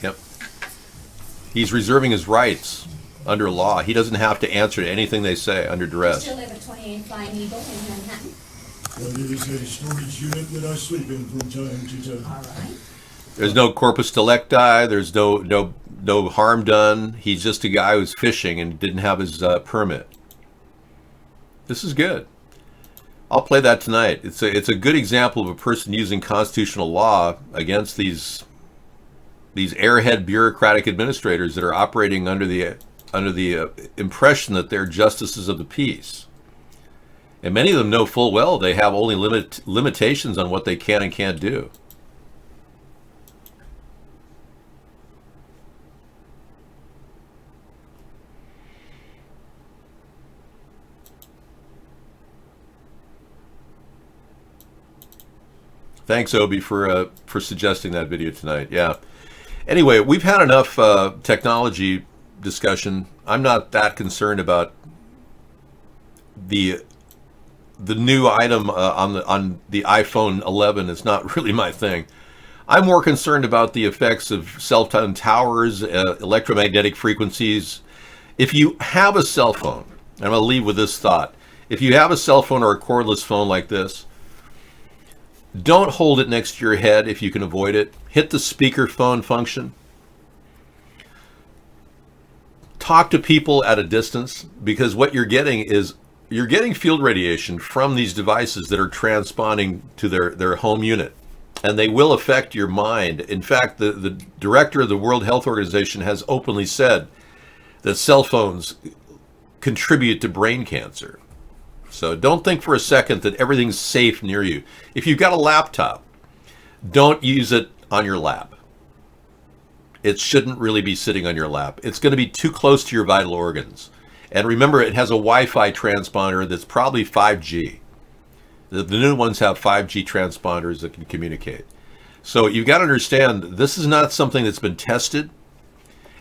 Yep. He's reserving his rights under law. He doesn't have to answer to anything they say under duress. You still live at 28 Flying Eagle in Manhattan? Well, it is a storage unit that I sleep in from time to time. All right. There's no corpus delicti. There's no harm done. He's just a guy who's fishing and didn't have his permit. This is good. I'll play that tonight. It's a good example of a person using constitutional law against these airhead bureaucratic administrators that are operating under the impression that they're justices of the peace. And many of them know full well they have only limitations on what they can and can't do. Thanks, Obi, for suggesting that video tonight. Yeah. Anyway, we've had enough technology discussion. I'm not that concerned about the new item on the iPhone 11. It's not really my thing. I'm more concerned about the effects of cell phone towers, electromagnetic frequencies. If you have a cell phone, and I'm going to leave with this thought. If you have a cell phone or a cordless phone like this, don't hold it next to your head if you can avoid it. Hit the speakerphone function. Talk to people at a distance, because what you're getting is field radiation from these devices that are transponding to their home unit, and they will affect your mind. In fact, the director of the World Health Organization has openly said that cell phones contribute to brain cancer. So don't think for a second that everything's safe near you. If you've got a laptop, don't use it on your lap. It shouldn't really be sitting on your lap. It's going to be too close to your vital organs. And remember, it has a Wi-Fi transponder that's probably 5G. The new ones have 5G transponders that can communicate. So you've got to understand, this is not something that's been tested.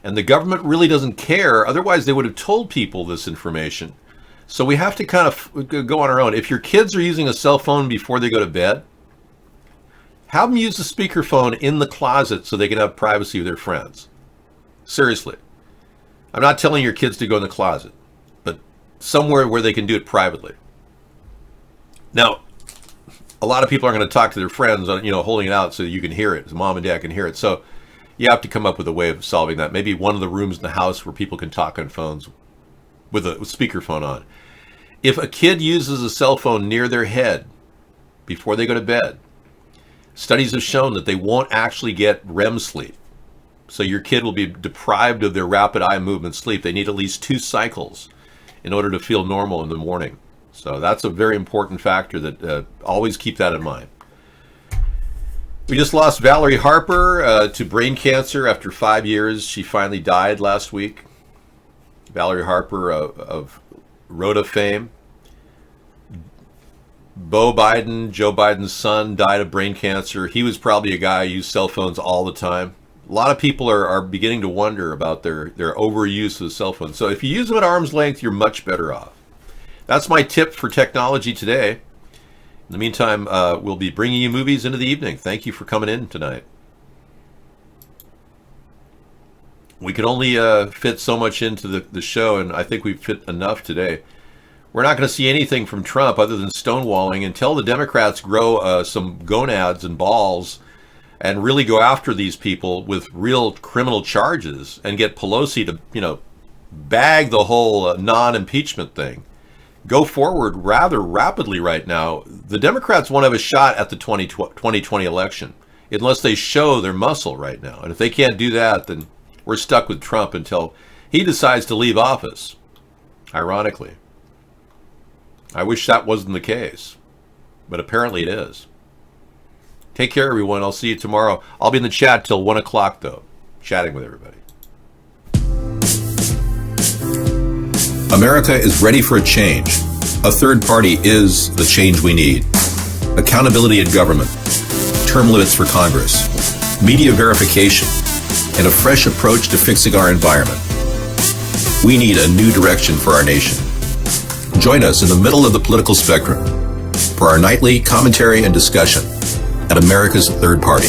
And the government really doesn't care. Otherwise, they would have told people this information. So we have to kind of go on our own. If your kids are using a cell phone before they go to bed, have them use the speakerphone in the closet so they can have privacy with their friends. Seriously. I'm not telling your kids to go in the closet, but somewhere where they can do it privately. Now, a lot of people are going to talk to their friends, holding it out so you can hear it, so mom and dad can hear it. So you have to come up with a way of solving that. Maybe one of the rooms in the house where people can talk on phones with a speakerphone on. If a kid uses a cell phone near their head before they go to bed, studies have shown that they won't actually get REM sleep. So your kid will be deprived of their rapid eye movement sleep. They need at least 2 cycles in order to feel normal in the morning. So that's a very important factor that always keep that in mind. We just lost Valerie Harper to brain cancer after 5 years. She finally died last week. Valerie Harper of Rhoda fame. Beau Biden, Joe Biden's son, died of brain cancer. He was probably a guy who used cell phones all the time. A lot of people are beginning to wonder about their overuse of the cell phone. So if you use them at arm's length, you're much better off. That's my tip for technology today. In the meantime, we'll be bringing you movies into the evening. Thank you for coming in tonight. We can only fit so much into the show, and I think we've fit enough today. We're not going to see anything from Trump other than stonewalling until the Democrats grow some gonads and balls and really go after these people with real criminal charges and get Pelosi to, bag the whole non-impeachment thing. Go forward rather rapidly right now. The Democrats won't have a shot at the 2020 election unless they show their muscle right now. And if they can't do that, then we're stuck with Trump until he decides to leave office, ironically. I wish that wasn't the case, but apparently it is. Take care, everyone. I'll see you tomorrow. I'll be in the chat till 1 o'clock, though, chatting with everybody. America is ready for a change. A third party is the change we need. Accountability in government, term limits for Congress, media verification, and a fresh approach to fixing our environment. We need a new direction for our nation. Join us in the middle of the political spectrum for our nightly commentary and discussion at America's Third Party.